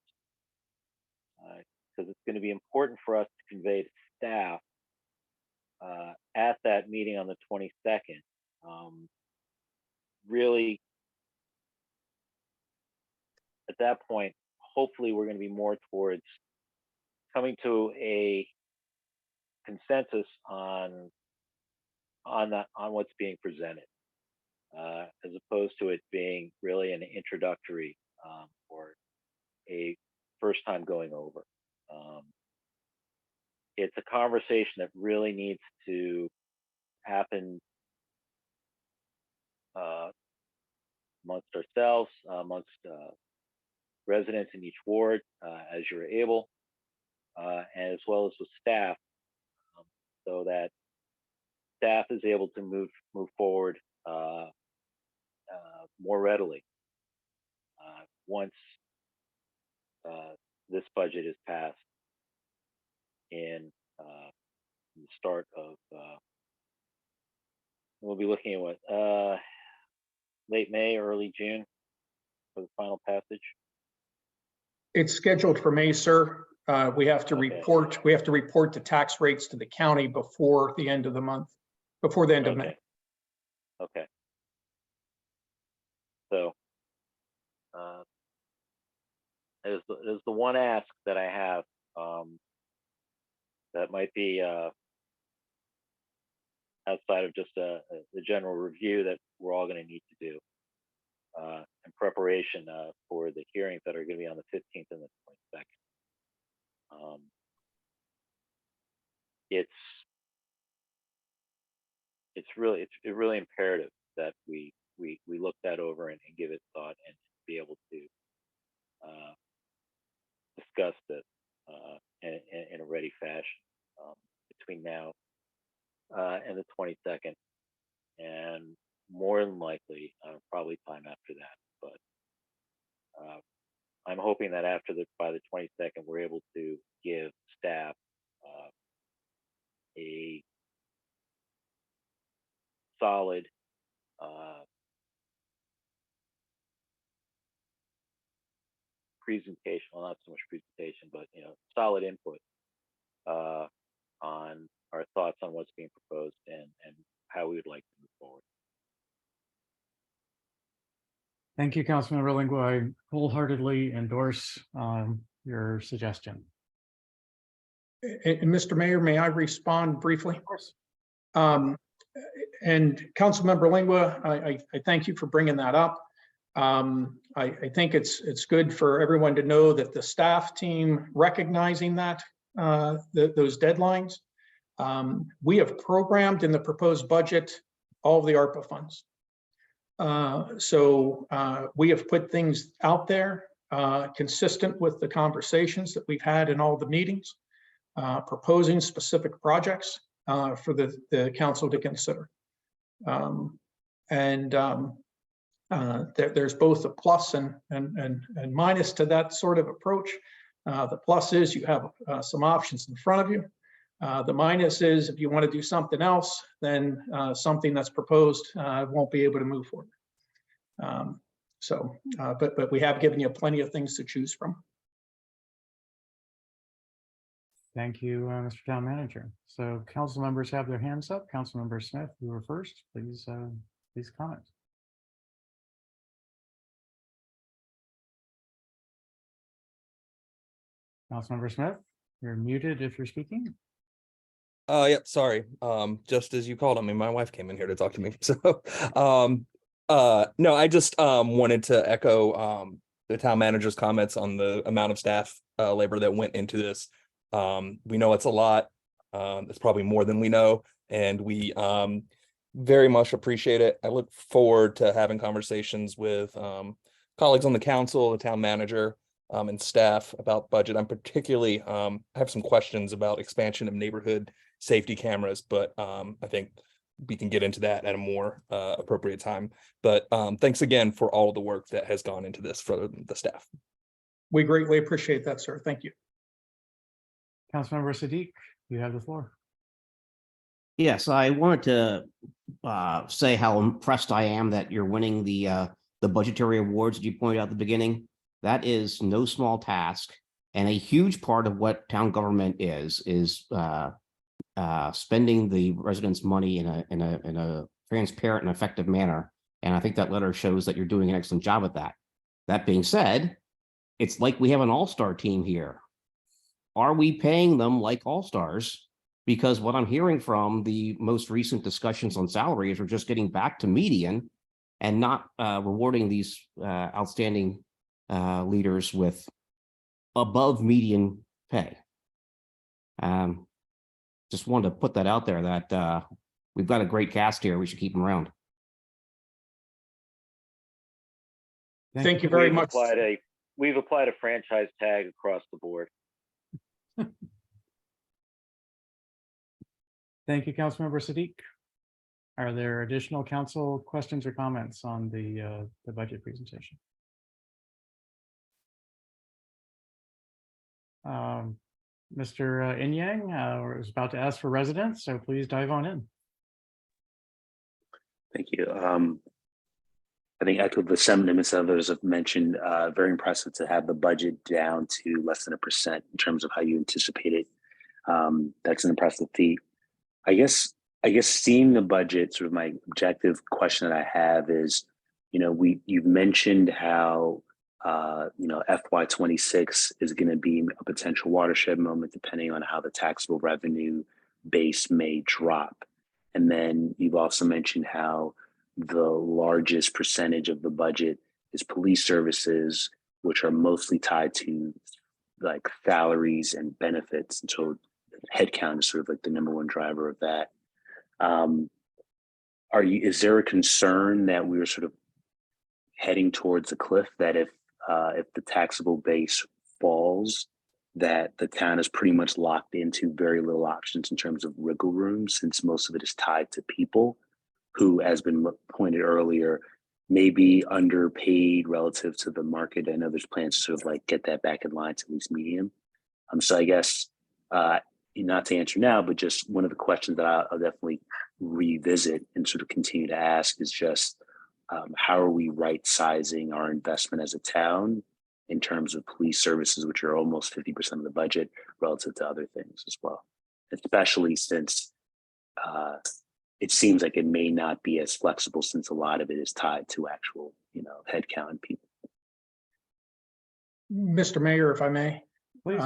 Because it's going to be important for us to convey to staff at that meeting on the 22nd. Really, at that point, hopefully we're going to be more towards coming to a consensus on what's being presented, as opposed to it being really an introductory or a first time going over. It's a conversation that really needs to happen amongst ourselves, amongst residents in each ward, as you're able, and as well as with staff, so that staff is able to move forward more readily once this budget is passed in the start of. We'll be looking at what, late May, early June for the final passage. It's scheduled for May, sir. We have to Okay. report, the tax rates to the county before the end of the month, before the end of May. Okay. So, is the one ask that I have that might be outside of just the general review that we're all going to need to do in preparation for the hearings that are going to be on the 15th and the 22nd. It's really imperative that we look that over and give it thought and be able to discuss this in a ready fashion between now and the 22nd, and more than likely probably time after that. But I'm hoping that by the 22nd we're able to give staff a solid presentation, well, not so much presentation, but solid input on our thoughts on what's being proposed and how we would like to move forward. Thank you, Councilmember Lingua. I wholeheartedly endorse your suggestion. And Mr. Mayor, may I respond briefly? Of course. And Councilmember Lingua, I thank you for bringing that up. I think it's good for everyone to know that the staff team recognizing that, those deadlines. We have programmed in the proposed budget all of the ARPA funds. So we have put things out there consistent with the conversations that we've had in all the meetings, proposing specific projects for the council to consider. There's both a plus and minus to that sort of approach. The plus is you have some options in front of you. The minus is if you want to do something else, then something that's proposed won't be able to move forward. But we have given you plenty of things to choose from. Thank you, Mr. Town Manager. So council members have their hands up. Councilmember Smith, you were first. Please comment. Councilmember Smith, you're muted if you're speaking. Yep, sorry. Just as you called on me, my wife came in here to talk to me. So no, I just wanted to echo the town manager's comments on the amount of staff labor that went into this. We know it's a lot. It's probably more than we know, and we very much appreciate it. I look forward to having conversations with colleagues on the council, the town manager, and staff about budget. I'm particularly I have some questions about expansion of neighborhood safety cameras, but I think we can get into that at a more appropriate time. But thanks again for all of the work that has gone into this for the staff. We greatly appreciate that, sir. Thank you. Councilmember Siddiq, you have the floor. Yes, I wanted to say how impressed I am that you're winning the budgetary awards that you pointed out at the beginning. That is no small task, and a huge part of what town government is spending the residents' money in a transparent and effective manner. And I think that letter shows that you're doing an excellent job at that. That being said, it's like we have an all-star team here. Are we paying them like all-stars? Because what I'm hearing from the most recent discussions on salaries are just getting back to median and not rewarding these outstanding leaders with above median pay. Just wanted to put that out there that we've got a great cast here. We should keep them around. Thank you very much. We've applied a franchise tag across the board. Thank you, Councilmember Siddiq. Are there additional council questions or comments on the budget presentation? Mr. Inyang was about to ask for residents, so please dive on in. Thank you. I think echo the sentiments others have mentioned. Very impressive to have the budget down to less than 1% in terms of how you anticipate it. That's an impressive feat. I guess seeing the budget, sort of my objective question that I have is, you've mentioned how FY26 is going to be a potential watershed moment depending on how the taxable revenue base may drop. And then you've also mentioned how the largest percentage of the budget is police services, which are mostly tied to like salaries and benefits. And so headcount is sort of like the number one driver of that. Is there a concern that we were sort of heading towards a cliff, that if the taxable base falls, that the town is pretty much locked into very little options in terms of wiggle room, since most of it is tied to people who, as been pointed earlier, may be underpaid relative to the market? I know there's plans to sort of like get that back in line to at least medium. So I guess not to answer now, but just one of the questions that I'll definitely revisit and sort of continue to ask is just how are we right sizing our investment as a town in terms of police services, which are almost 50% of the budget, relative to other things as well, especially since it seems like it may not be as flexible, since a lot of it is tied to actual, headcount and people. Mr. Mayor, if I may. Please.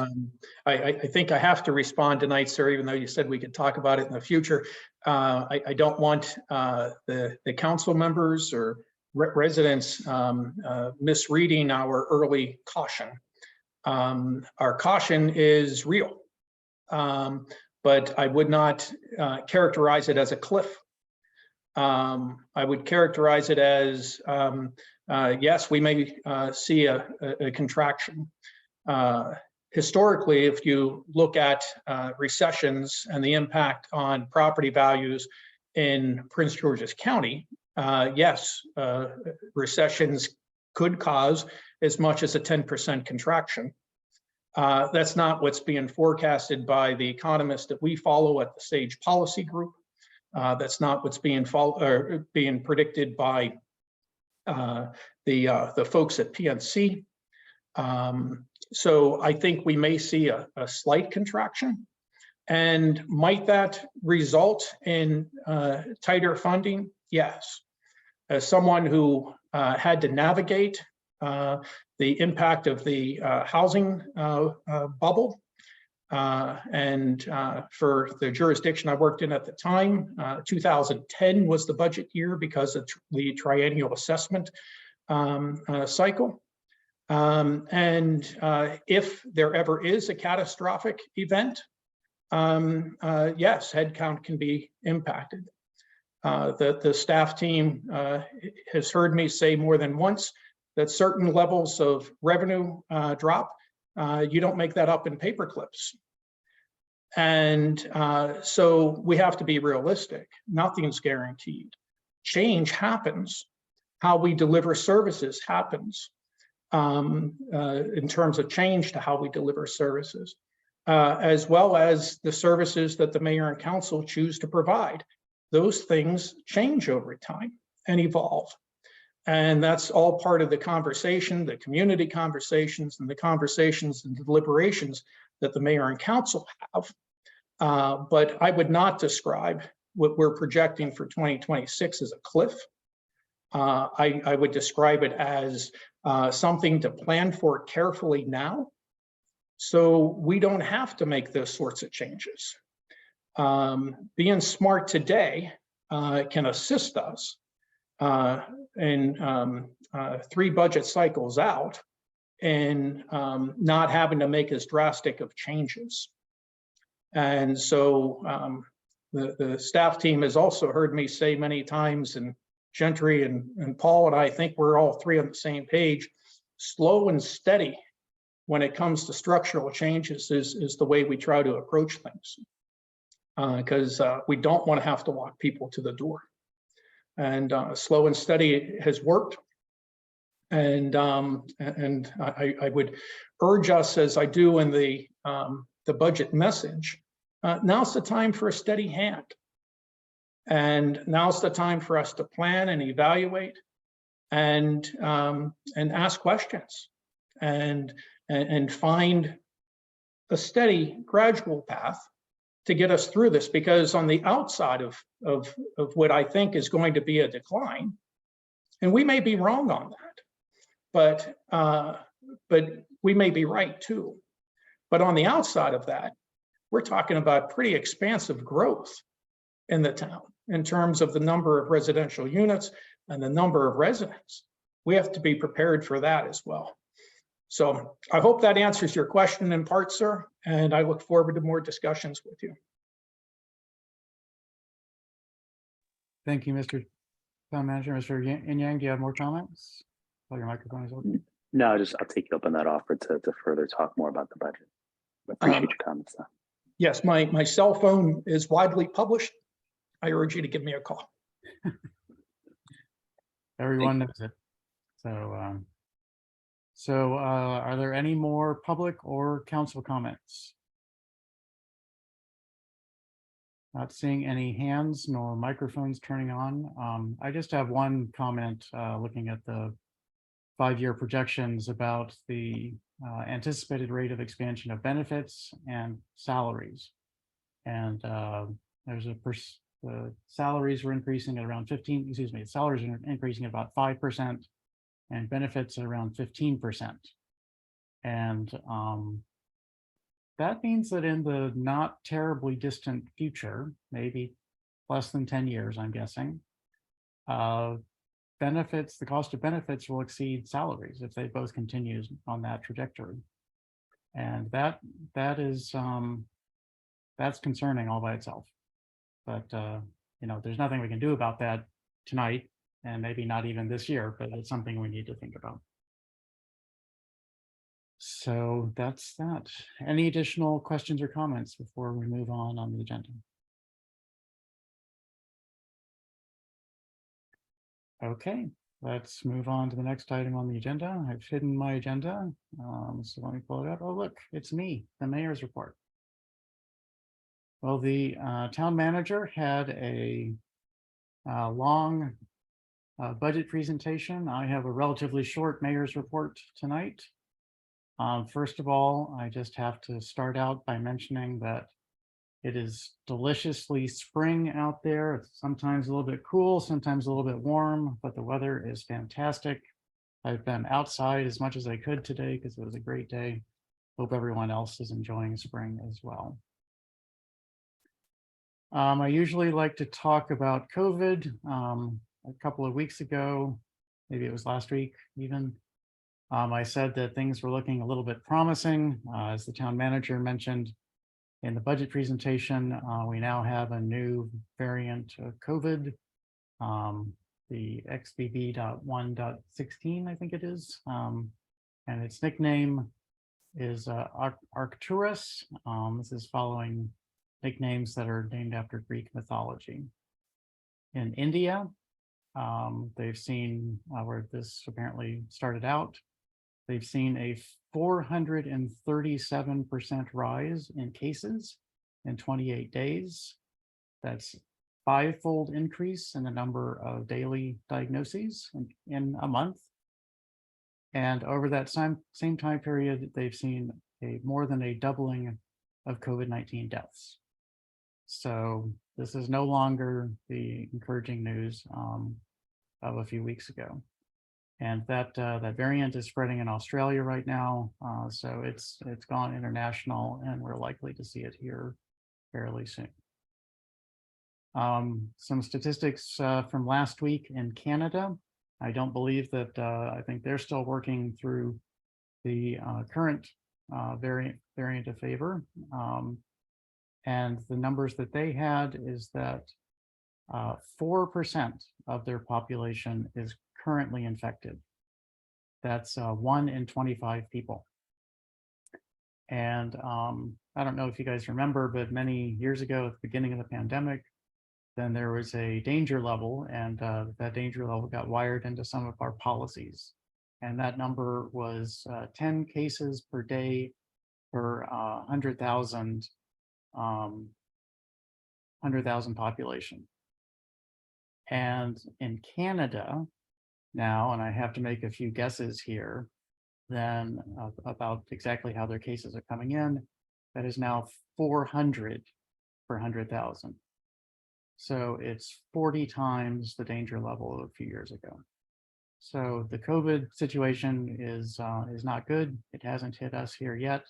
I think I have to respond tonight, sir, even though you said we could talk about it in the future. I don't want the council members or residents misreading our early caution. Our caution is real, but I would not characterize it as a cliff. I would characterize it as, yes, we may see a contraction. Historically, if you look at recessions and the impact on property values in Prince George's County, yes, recessions could cause as much as a 10% contraction. That's not what's being forecasted by the economists that we follow at the Sage Policy Group. That's not what's being predicted by the folks at PNC. So I think we may see a slight contraction. And might that result in tighter funding? Yes. As someone who had to navigate the impact of the housing bubble, and for the jurisdiction I worked in at the time, 2010 was the budget year because of the triennial assessment cycle. If there ever is a catastrophic event, yes, headcount can be impacted. The staff team has heard me say more than once that certain levels of revenue drop. You don't make that up in paper clips. And so we have to be realistic. Nothing's guaranteed. Change happens. How we deliver services happens. In terms of change to how we deliver services, as well as the services that the mayor and council choose to provide. Those things change over time and evolve. And that's all part of the conversation, the community conversations and the conversations and deliberations that the mayor and council have. But I would not describe what we're projecting for 2026 as a cliff. I would describe it as something to plan for carefully now, so we don't have to make those sorts of changes. Being smart today can assist us in 3 budget cycles out and not having to make as drastic of changes. And so the staff team has also heard me say many times, and Gentry and Paul and I think we're all 3 on the same page, slow and steady when it comes to structural changes is the way we try to approach things. Because we don't want to have to walk people to the door. And slow and steady has worked. And I would urge us, as I do in the budget message, now's the time for a steady hand. And now's the time for us to plan and evaluate and ask questions and find a steady, gradual path to get us through this. Because on the outside of what I think is going to be a decline, and we may be wrong on that, but we may be right too. But on the outside of that, we're talking about pretty expansive growth in the town in terms of the number of residential units and the number of residents. We have to be prepared for that as well. So I hope that answers your question in part, sir, and I look forward to more discussions with you. Thank you, Mr. Town Manager. Mr. Yang, do you have more comments? Oh, your microphone is open. No, I'll take you up on that offer to further talk more about the budget. Appreciate your comments though. Yes, my cell phone is widely published. I urge you to give me a call. Everyone knows it. So, are there any more public or council comments? Not seeing any hands nor microphones turning on. I just have one comment looking at the 5-year projections about the anticipated rate of expansion of benefits and salaries. And there's the salaries were increasing at around salaries are increasing at about 5% and benefits at around 15%. And that means that in the not terribly distant future, maybe less than 10 years, I'm guessing, benefits, the cost of benefits will exceed salaries if they both continue on that trajectory. And that is that's concerning all by itself. But you know, there's nothing we can do about that tonight, and maybe not even this year, but it's something we need to think about. So that's that. Any additional questions or comments before we move on the agenda? Okay, let's move on to the next item on the agenda. I've hidden my agenda. So let me pull it up. Oh, look, it's me, the mayor's report. Well, the town manager had a long budget presentation. I have a relatively short mayor's report tonight. First of all, I just have to start out by mentioning that it is deliciously spring out there. It's sometimes a little bit cool, sometimes a little bit warm, but the weather is fantastic. I've been outside as much as I could today because it was a great day. Hope everyone else is enjoying spring as well. I usually like to talk about COVID. A couple of weeks ago, maybe it was last week even, I said that things were looking a little bit promising. As the town manager mentioned in the budget presentation, we now have a new variant of COVID, the XBB.1.16, I think it is. And its nickname is Arcturus. This is following nicknames that are named after Greek mythology. In India, they've seen where this apparently started out. They've seen a 437% rise in cases in 28 days. That's five-fold increase in the number of daily diagnoses in a month. And over that same time period, they've seen more than a doubling of COVID-19 deaths. So this is no longer the encouraging news of a few weeks ago. And that variant is spreading in Australia right now. So it's gone international, and we're likely to see it here fairly soon. Some statistics from last week in Canada. I don't believe that, I think they're still working through the current variant of favor. And the numbers that they had is that 4% of their population is currently infected. That's 1 in 25 people. And I don't know if you guys remember, but many years ago at the beginning of the pandemic, then there was a danger level, and that danger level got wired into some of our policies. And that number was 10 cases per day per 100,000 population. And in Canada now, and I have to make a few guesses here, then about exactly how their cases are coming in, that is now 400 per 100,000. So it's 40 times the danger level of a few years ago. So the COVID situation is not good. It hasn't hit us here yet,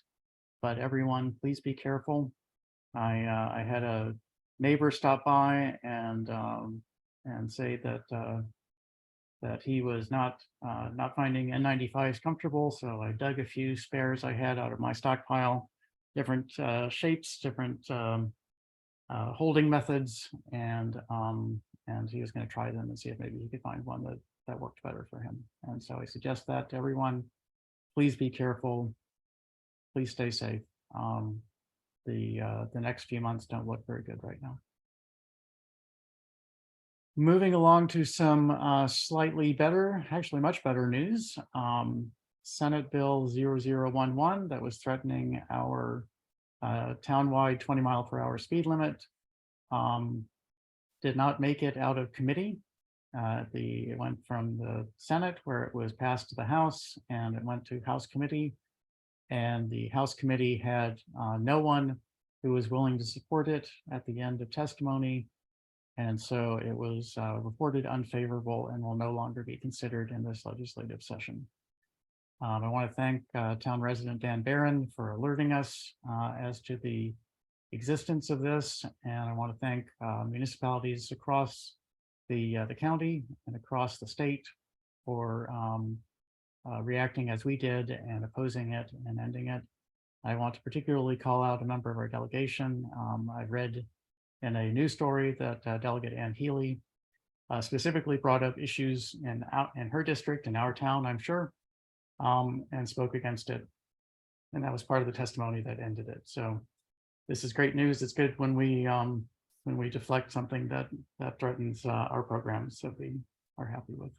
but everyone, please be careful. I had a neighbor stop by and say that that he was not finding N95s comfortable. So I dug a few spares I had out of my stockpile, different shapes, different holding methods, and he was going to try them and see if maybe he could find one that worked better for him. And so I suggest that to everyone. Please be careful. Please stay safe. The next few months don't look very good right now. Moving along to some slightly better, actually much better news. Senate Bill 0011 that was threatening our townwide 20-mile-per-hour speed limit did not make it out of committee. It went from the Senate, where it was passed to the House, and it went to House Committee. And the House Committee had no one who was willing to support it at the end of testimony. And so it was reported unfavorable and will no longer be considered in this legislative session. I want to thank town resident Dan Barron for alerting us as to the existence of this. And I want to thank municipalities across the county and across the state for reacting as we did and opposing it and ending it. I want to particularly call out a member of our delegation. I read in a news story that Delegate Ann Healy specifically brought up issues in her district, in our town, I'm sure, and spoke against it. And that was part of the testimony that ended it. So this is great news. It's good when we deflect something that threatens our programs that we are happy with.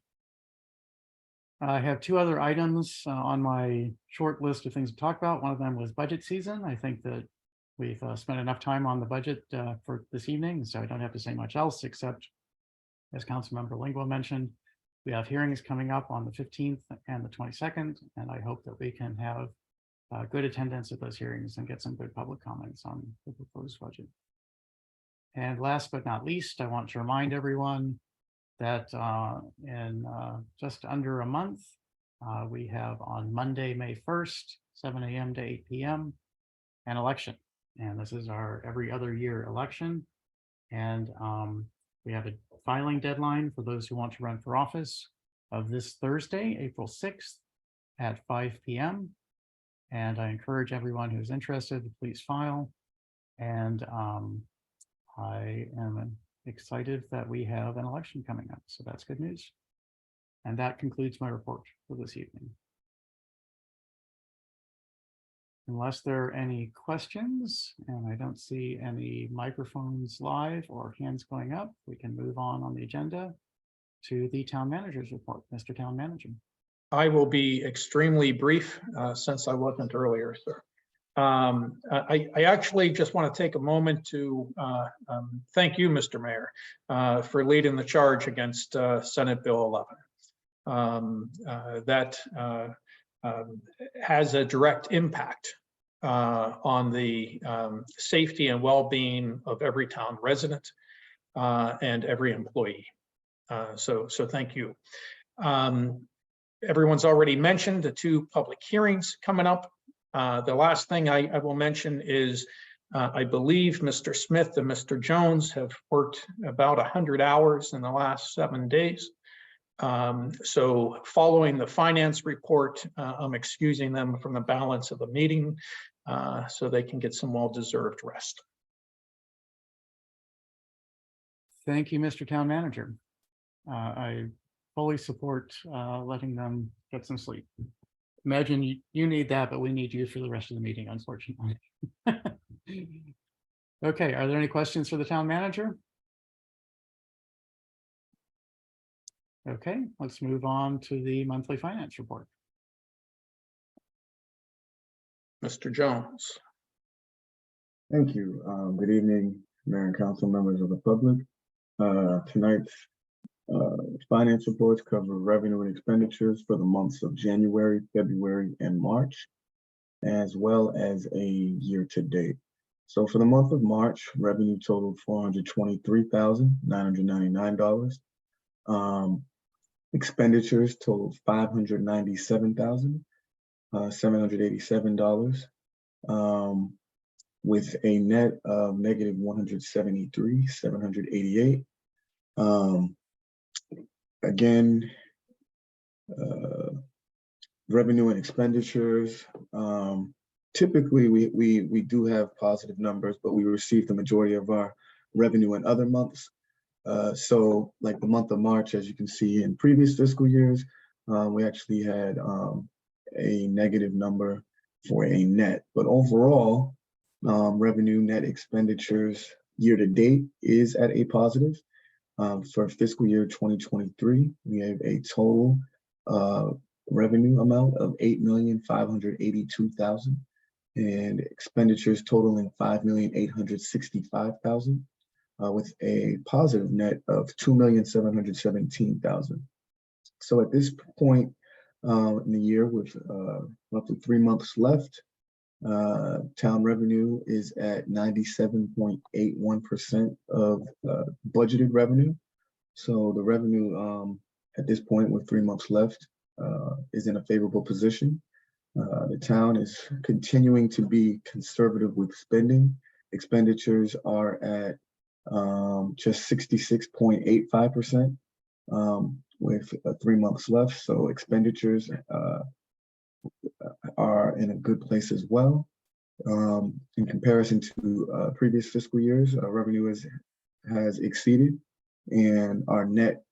I have two other items on my short list of things to talk about. One of them was budget season. I think that we've spent enough time on the budget for this evening, so I don't have to say much else, except as Councilmember Lingua mentioned, we have hearings coming up on the 15th and the 22nd, and I hope that we can have good attendance at those hearings and get some good public comments on the proposed budget. And last but not least, I want to remind everyone that in just under a month, we have on Monday, May 1st, 7 a.m. to 8 p.m. an election. And this is our every other year election. And we have a filing deadline for those who want to run for office of this Thursday, April 6th at 5 p.m. And I encourage everyone who's interested to please file. And I am excited that we have an election coming up. So that's good news. And that concludes my report for this evening. Unless there are any questions, and I don't see any microphones live or hands going up, we can move on the agenda to the town manager's report. Mr. Town Manager. I will be extremely brief since I wasn't earlier, sir. I actually just want to take a moment to thank you, Mr. Mayor, for leading the charge against Senate Bill 11. That has a direct impact on the safety and well-being of every town resident and every employee. So thank you. Everyone's already mentioned the two public hearings coming up. The last thing I will mention is I believe Mr. Smith and Mr. Jones have worked about 100 hours in the last 7 days. So following the finance report, I'm excusing them from the balance of the meeting so they can get some well-deserved rest. Thank you, Mr. Town Manager. I fully support letting them get some sleep. Imagine you need that, but we need you for the rest of the meeting, unfortunately. Okay, are there any questions for the town manager? Okay, let's move on to the monthly finance report. Mr. Jones. Thank you. Good evening, Mayor and Council members of the public. Tonight's finance reports cover revenue and expenditures for the months of January, February, and March, as well as a year to date. So for the month of March, revenue totaled $423,999. Expenditures totaled $597,787, with a net of negative $173,788. Again, revenue and expenditures. Typically, we do have positive numbers, but we receive the majority of our revenue in other months. So like the month of March, as you can see in previous fiscal years, we actually had a negative number for a net. But overall, revenue, net expenditures year to date is at a positive. For fiscal year 2023, we have a total revenue amount of $8,582,000 and expenditures totaling $5,865,000, with a positive net of $2,717,000. So at this point in the year, with roughly 3 months left, town revenue is at 97.81% of budgeted revenue. So the revenue at this point with 3 months left is in a favorable position. The town is continuing to be conservative with spending. Expenditures are at just 66.85%, with 3 months left. So expenditures are in a good place as well. In comparison to previous fiscal years, revenue has exceeded, and our net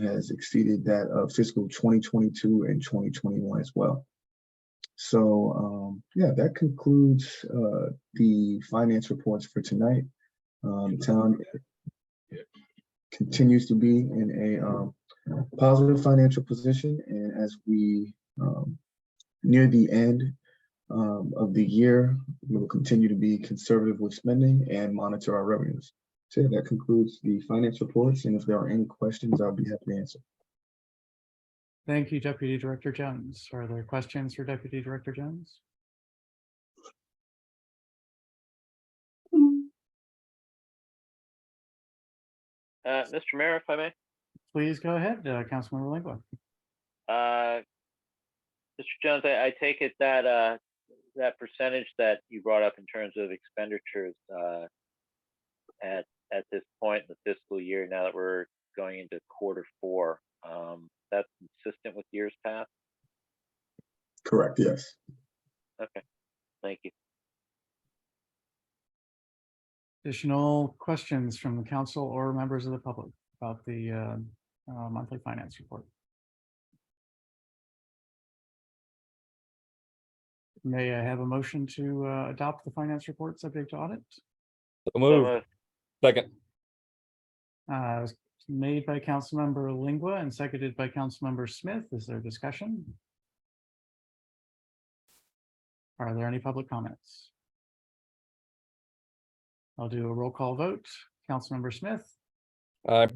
has exceeded that of fiscal 2022 and 2021 as well. So yeah, that concludes the finance reports for tonight. The town continues to be in a positive financial position, and as we near the end of the year, we will continue to be conservative with spending and monitor our revenues. So that concludes the finance reports, and if there are any questions, I'll be happy to answer. Thank you, Deputy Director Jones. Are there questions for Deputy Director Jones? Mr. Mayor, if I may. Please go ahead, Councilmember Lingua. Mr. Jones, I take it that that percentage that you brought up in terms of expenditures at this point in the fiscal year, now that we're going into Q4, that's consistent with years past? Correct, yes. Okay, thank you. Additional questions from the council or members of the public about the monthly finance report? May I have a motion to adopt the finance report subject to audit? So So moved. moved. Second. It was made by Councilmember Lingua and seconded by Councilmember Smith. Is there discussion? Are there any public comments? I'll do a roll call vote. Councilmember Smith, Aye.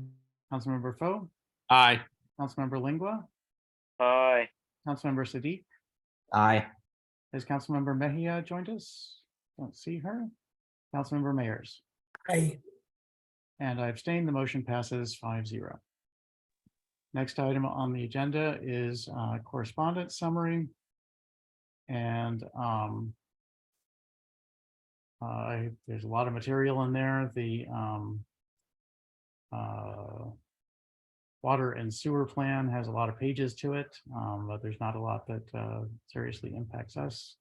Councilmember Foe, Aye. Councilmember Lingua, Aye. Councilmember Siddiq. Aye. Has Councilmember Mejia joined us? Don't see her. Councilmember Mayers. Aye. And I abstain. The motion passes 5-0. Next item on the agenda is correspondence summary. And there's a lot of material in there. The water and sewer plan has a lot of pages to it, but there's not a lot that seriously impacts us.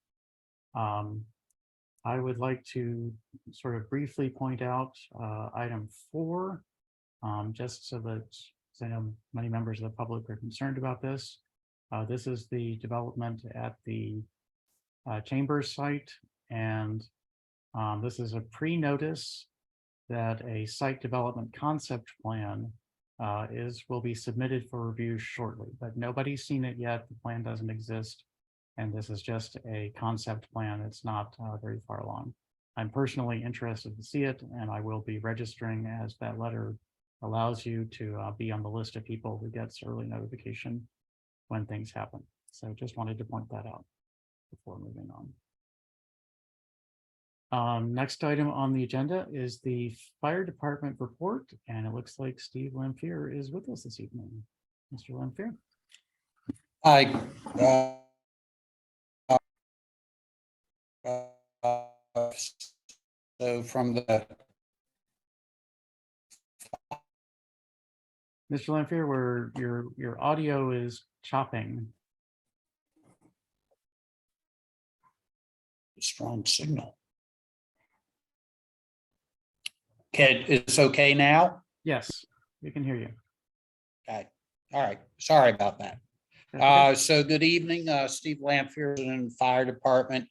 I would like to sort of briefly point out item 4, just so that I know many members of the public are concerned about this. This is the development at the Chambers site, and this is a pre-notice that a site development concept plan will be submitted for review shortly, but nobody's seen it yet. The plan doesn't exist. And this is just a concept plan. It's not very far along. I'm personally interested to see it, and I will be registering, as that letter allows you to be on the list of people who gets early notification when things happen. So just wanted to point that out before moving on. Next item on the agenda is the fire department report, and it looks like Steve Lampier is with us this evening. Mr. Lampier. Hi. So from the Mr. Lampier, where your audio is chopping. strong signal. Okay, it's okay now? Yes, we can hear you. Okay, all right, sorry about that. That's okay. So good evening, Steve Lampier in the Fire Department.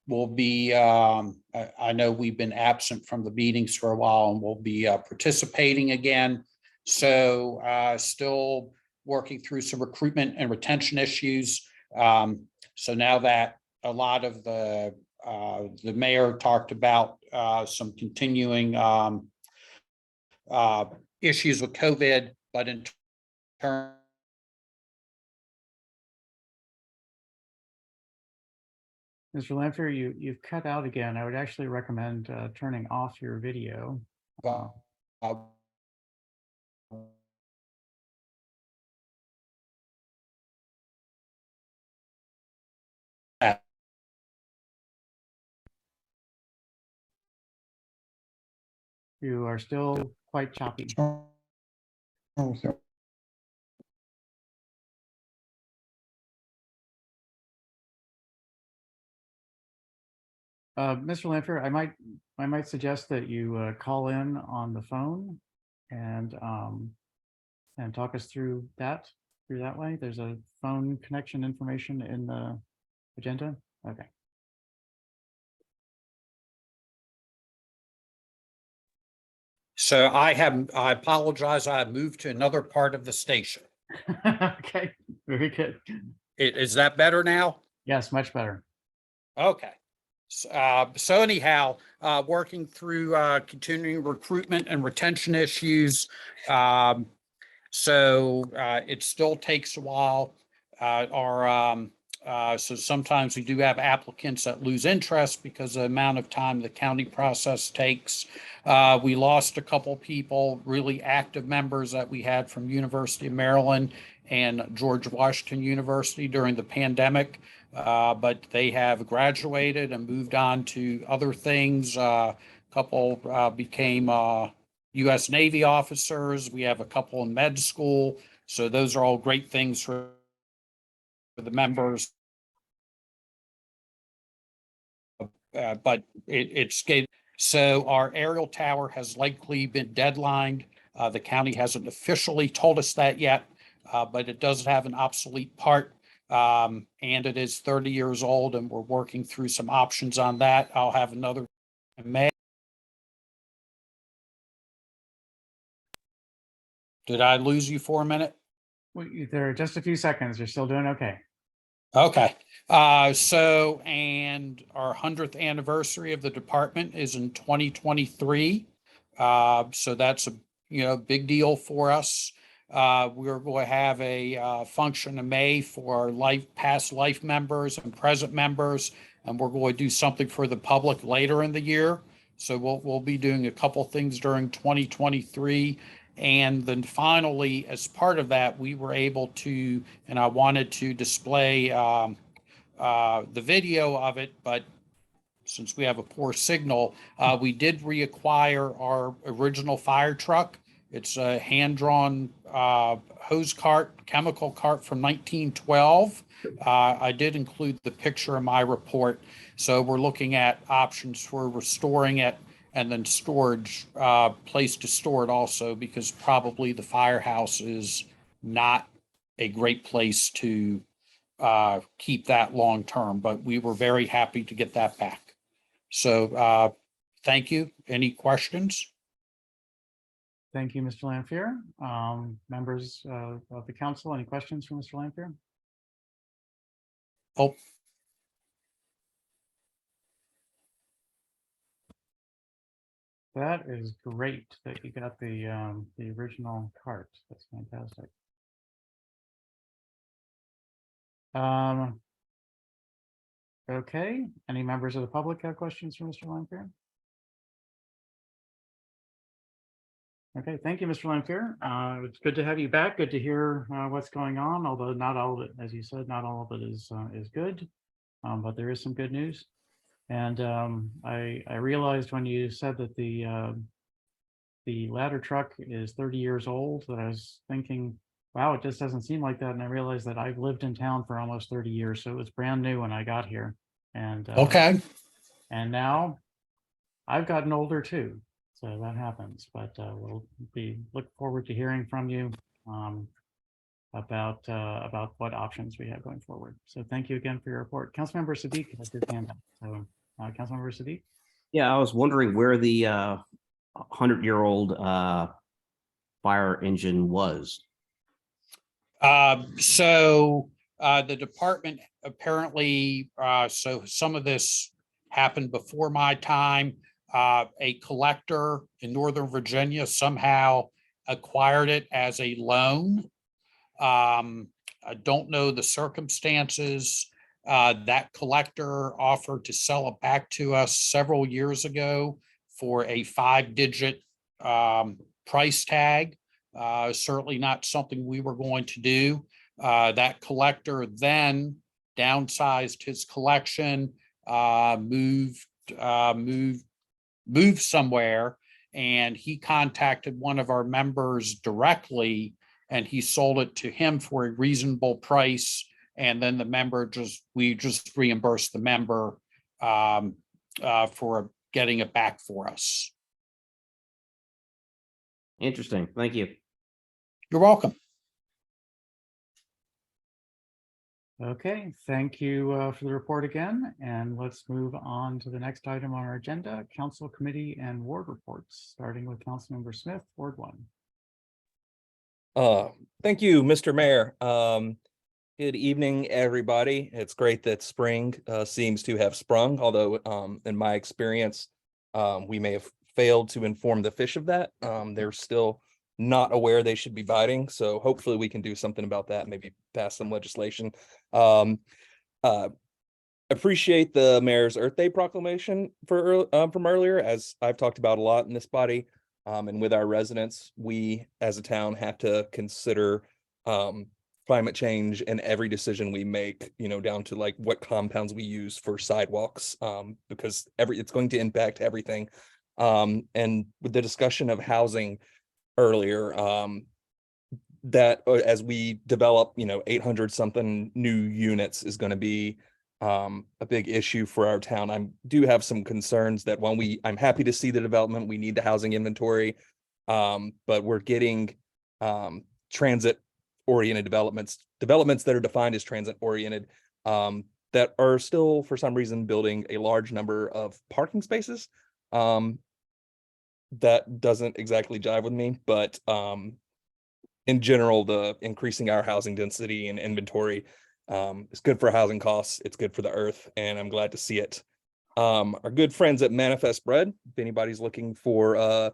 We'll be, I know we've been absent from the meetings for a while, and we'll be participating again. So still working through some recruitment and retention issues. So now that a lot of the mayor talked about some continuing issues with COVID, but in turn, Mr. Lampier, you've cut out again. I would actually recommend turning off your video. You are still quite choppy. Mr. Lanfear, I might suggest that you call in on the phone and talk us through that way. There's a phone connection information in the agenda. Okay. So I apologize. I moved to another part of the station. Okay, very good. Is that better now? Yes, much better. Okay. So anyhow, working through continuing recruitment and retention issues. So it still takes a while. So sometimes we do have applicants that lose interest because of the amount of time the county process takes. We lost a couple people, really active members that we had from University of Maryland and George Washington University during the pandemic. But they have graduated and moved on to other things. A couple became U.S. Navy officers. We have a couple in med school. So those are all great things for the members. But it's good. So our aerial tower has likely been deadlined. The county hasn't officially told us that yet, but it does have an obsolete part. And it is 30 years old, and we're working through some options on that. I'll have another in May. Did I lose you for a minute? There are just a few seconds. You're still doing okay. Okay. So, and our 100th anniversary of the department is in 2023. So that's a big deal for us. We're going to have a function in May for our past life members and present members, and we're going to do something for the public later in the year. So we'll be doing a couple things during 2023. And then finally, as part of that, we were able to, and I wanted to display the video of it, but since we have a poor signal, we did reacquire our original fire truck. It's a hand-drawn hose cart, chemical cart from 1912. I did include the picture in my report. So we're looking at options for restoring it and then storage, place to store it also, because probably the firehouse is not a great place to keep that long term, but we were very happy to get that back. So thank you. Any questions? Thank you, Mr. Lanfear. Members of the council, any questions for Mr. Lanfear? Oh, That is great that you got the original cart. That's fantastic. Okay, any members of the public have questions for Mr. Lanfear? Okay, thank you, Mr. Lanfear. It's good to have you back. Good to hear what's going on, although not all of it, as you said, not all of it is good, but there is some good news. And I realized when you said that the ladder truck is 30 years old that I was thinking, wow, it just doesn't seem like that. And I realized that I've lived in town for almost 30 years, so it was brand new when I got here. And okay. And now I've gotten older too, so that happens. But we'll look forward to hearing from you about what options we have going forward. So thank you again for your report. Councilmember Sadiq has his hand up. So Councilmember Sadiq. Yeah, I was wondering where the 100-year-old fire engine was. So the department apparently, so some of this happened before my time. A collector in Northern Virginia somehow acquired it as a loan. I don't know the circumstances. That collector offered to sell it back to us several years ago for a 5-digit price tag. Certainly not something we were going to do. That collector then downsized his collection, moved somewhere, and he contacted one of our members directly, and he sold it to him for a reasonable price. And then the member we just reimbursed the member for getting it back for us. Interesting. Thank you. You're welcome. Okay, thank you for the report again, and let's move on to the next item on our agenda, council committee and ward reports, starting with Councilmember Smith, Ward 1. Thank you, Mr. Mayor. Good evening, everybody. It's great that spring seems to have sprung, although in my experience, we may have failed to inform the fish of that. They're still not aware they should be biting, so hopefully we can do something about that, maybe pass some legislation. Appreciate the mayor's Earth Day proclamation from earlier, as I've talked about a lot in this body. And with our residents, we as a town have to consider climate change in every decision we make, down to like what compounds we use for sidewalks, because it's going to impact everything. And with the discussion of housing earlier, that as we develop, 800 something new units is going to be a big issue for our town. I do have some concerns that I'm happy to see the development, we need the housing inventory, but we're getting transit oriented developments that are defined as transit oriented, that are still for some reason building a large number of parking spaces. That doesn't exactly jive with me, but in general, the increasing our housing density and inventory is good for housing costs. It's good for the earth, and I'm glad to see it. Our good friends at Manifest Bread, if anybody's looking for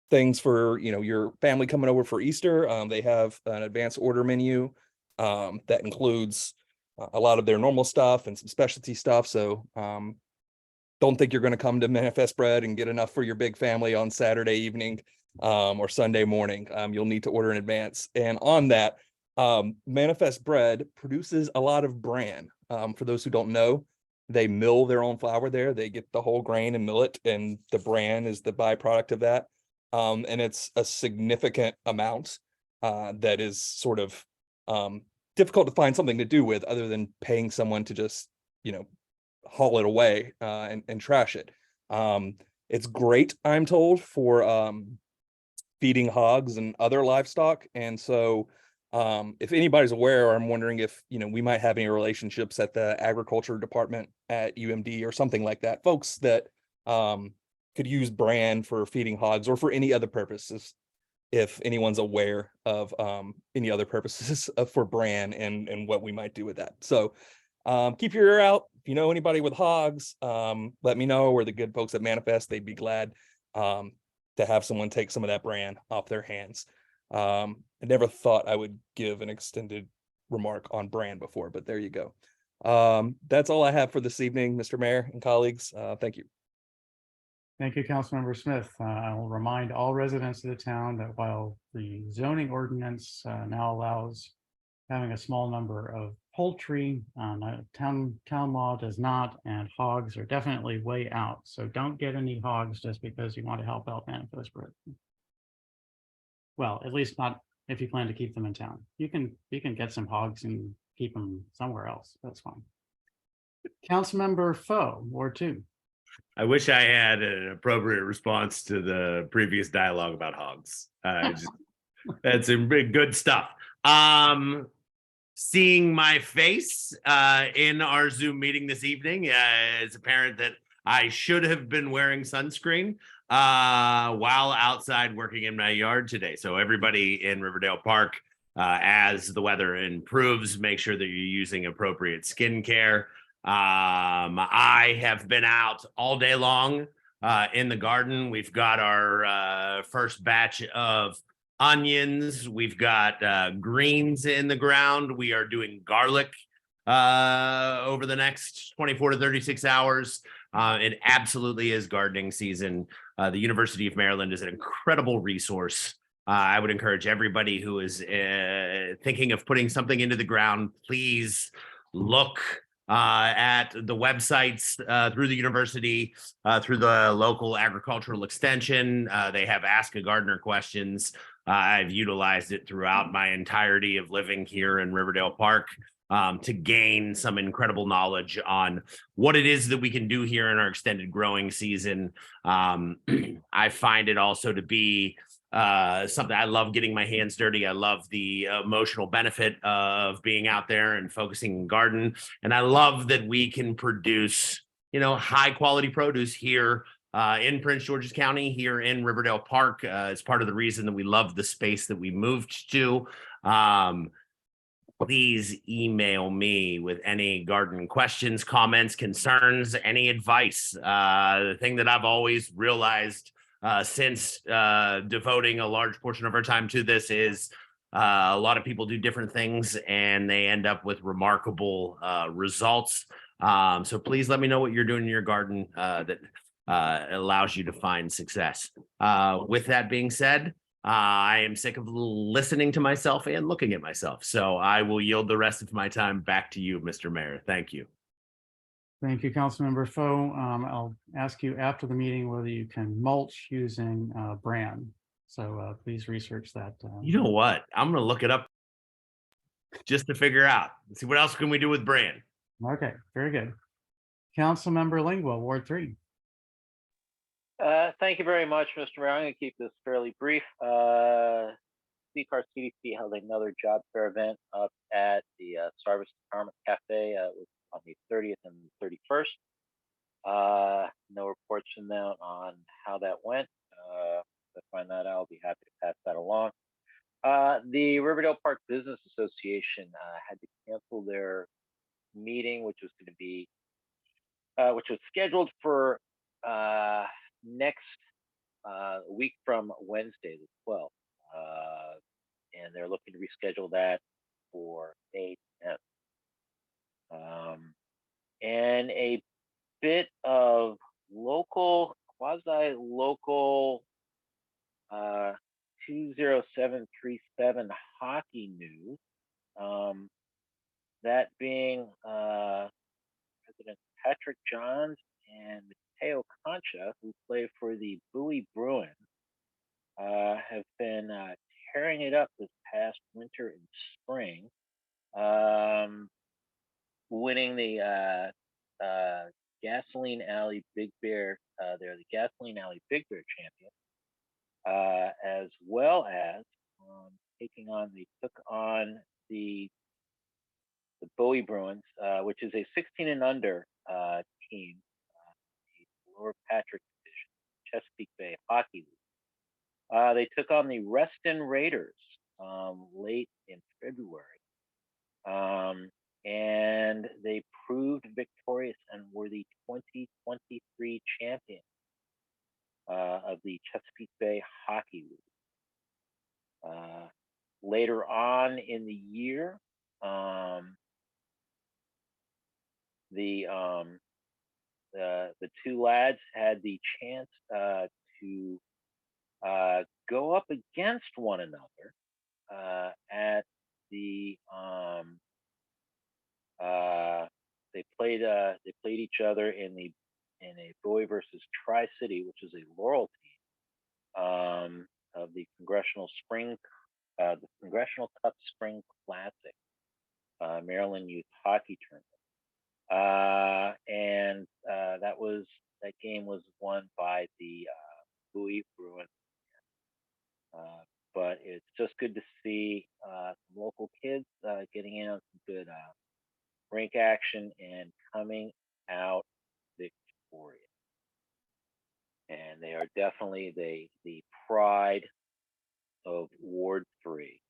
things for your family coming over for Easter, they have an advanced order menu that includes a lot of their normal stuff and some specialty stuff. So don't think you're going to come to Manifest Bread and get enough for your big family on Saturday evening or Sunday morning. You'll need to order in advance. And on that, Manifest Bread produces a lot of bran. For those who don't know, they mill their own flour there. They get the whole grain and mill it, and the bran is the byproduct of that. And it's a significant amount that is sort of difficult to find something to do with other than paying someone to just, haul it away and trash it. It's great, I'm told, for feeding hogs and other livestock. And so if anybody's aware, or I'm wondering if we might have any relationships at the agriculture department at UMD or something like that, folks that could use bran for feeding hogs or for any other purposes, if anyone's aware of any other purposes for bran and what we might do with that. So keep your ear out. If you know anybody with hogs, let me know, or the good folks at Manifest, they'd be glad to have someone take some of that bran off their hands. I never thought I would give an extended remark on bran before, but there you go. That's all I have for this evening, Mr. Mayor and colleagues. Thank you. Thank you, Councilmember Smith. I will remind all residents of the town that while the zoning ordinance now allows having a small number of poultry, town law does not, and hogs are definitely way out. So don't get any hogs just because you want to help out Manifest Bread. Well, at least not if you plan to keep them in town. You can get some hogs and keep them somewhere else. That's fine. Councilmember Foe, Ward 2. I wish I had an appropriate response to the previous dialogue about hogs. That's some big good stuff. Seeing my face in our Zoom meeting this evening, it's apparent that I should have been wearing sunscreen while outside working in my yard today. So everybody in Riverdale Park, as the weather improves, make sure that you're using appropriate skincare. I have been out all day long in the garden. We've got our first batch of onions. We've got greens in the ground. We are doing garlic over the next 24 to 36 hours. It absolutely is gardening season. The University of Maryland is an incredible resource. I would encourage everybody who is thinking of putting something into the ground, please look at the websites through the university, through the local agricultural extension. They have Ask a Gardener questions. I've utilized it throughout my entirety of living here in Riverdale Park to gain some incredible knowledge on what it is that we can do here in our extended growing season. I find it also to be something I love getting my hands dirty. I love the emotional benefit of being out there and focusing in garden. And I love that we can produce, high quality produce here in Prince George's County, here in Riverdale Park. It's part of the reason that we love the space that we moved to. Please email me with any garden questions, comments, concerns, any advice. The thing that I've always realized since devoting a large portion of our time to this is a lot of people do different things and they end up with remarkable results. So please let me know what you're doing in your garden that allows you to find success. With that being said, I am sick of listening to myself and looking at myself. So I will yield the rest of my time back to you, Mr. Mayor. Thank you. Thank you, Councilmember Foe. I'll ask you after the meeting whether you can mulch using bran. So please research that. You know what? I'm going to look it up just to figure out. Let's see what else can we do with bran. Okay, very good. Councilmember Lingwell, Ward 3. Thank you very much, Mr. Mayor. I'm going to keep this fairly brief. CCAR CDC held another job fair event up at the Service Department Cafe on the 30th and 31st. No reports from them on how that went. To find that out, I'll be happy to pass that along. The Riverdale Park Business Association had to cancel their meeting, which was going to be, which was scheduled for next week from Wednesday, the 12th. And they're looking to reschedule that for May 10th. And a bit of local, quasi-local 20737 hockey news. That being President Patrick Johns and Mateo Concha, who play for the Bowie Bruins, have been tearing it up this past winter and spring, winning the Gasoline Alley Big Bear. They're the Gasoline Alley Big Bear champion, as well as they took on the Bowie Bruins, which is a 16 and under team, the Lower Patrick Division, Chesapeake Bay Hockey League. They took on the Reston Raiders late in February, and they proved victorious and were the 2023 champion of the Chesapeake Bay Hockey League. Later on in the year, the two lads had the chance to go up against one another at the they played each other in a Bowie versus Tri-City, which is a Laurel team of the Congressional Cup Spring Classic, Maryland Youth Hockey Tournament, and that game was won by the Bowie Bruins. But it's just good to see some local kids getting in on some good rink action and coming out victorious. And they are definitely the pride of Ward 3,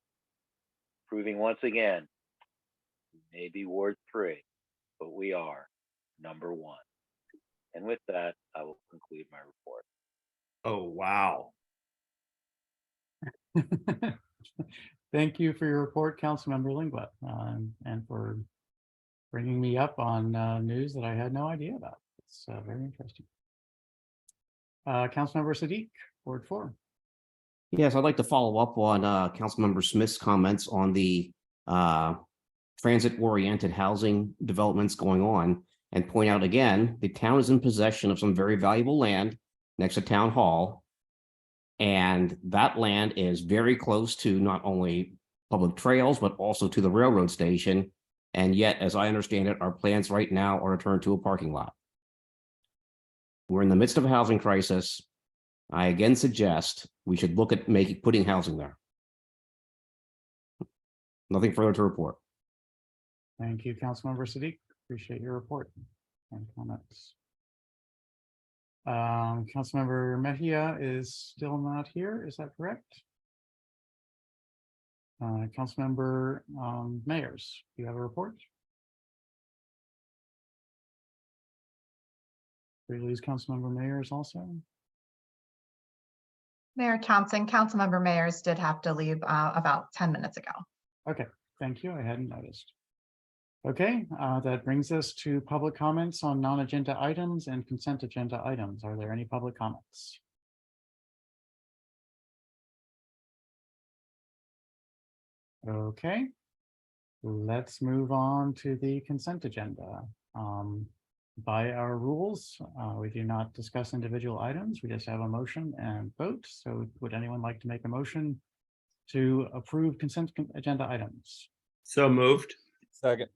proving once again, we may be Ward 3, but we are number 1. And with that, I will conclude my report. Oh, wow. Thank you for your report, Councilmember Lingwell, and for bringing me up on news that I had no idea about. It's very interesting. Councilmember Sadiq, Ward 4. Yes, I'd like to follow up on Councilmember Smith's comments on the transit-oriented housing developments going on, and point out again, the town is in possession of some very valuable land next to Town Hall. And that land is very close to not only public trails, but also to the railroad station. And yet, as I understand it, our plans right now are to turn to a parking lot. We're in the midst of a housing crisis. I again suggest we should look at putting housing there. Nothing further to report. Thank you, Councilmember Siddiq. Appreciate your report and comments. Councilmember Mejia is still not here. Is that correct? Councilmember Mayers, do you have a report? Did we lose Councilmember Mayers also? Mayor Thompson, Councilmember Mayers did have to leave about 10 minutes ago. Okay, thank you. I hadn't noticed. Okay, that brings us to public comments on non-agenda items and consent agenda items. Are there any public comments? Okay, let's move on to the consent agenda. By our rules, we do not discuss individual items. We just have a motion and vote. So would anyone like to make a motion to approve consent agenda items? So moved. Second.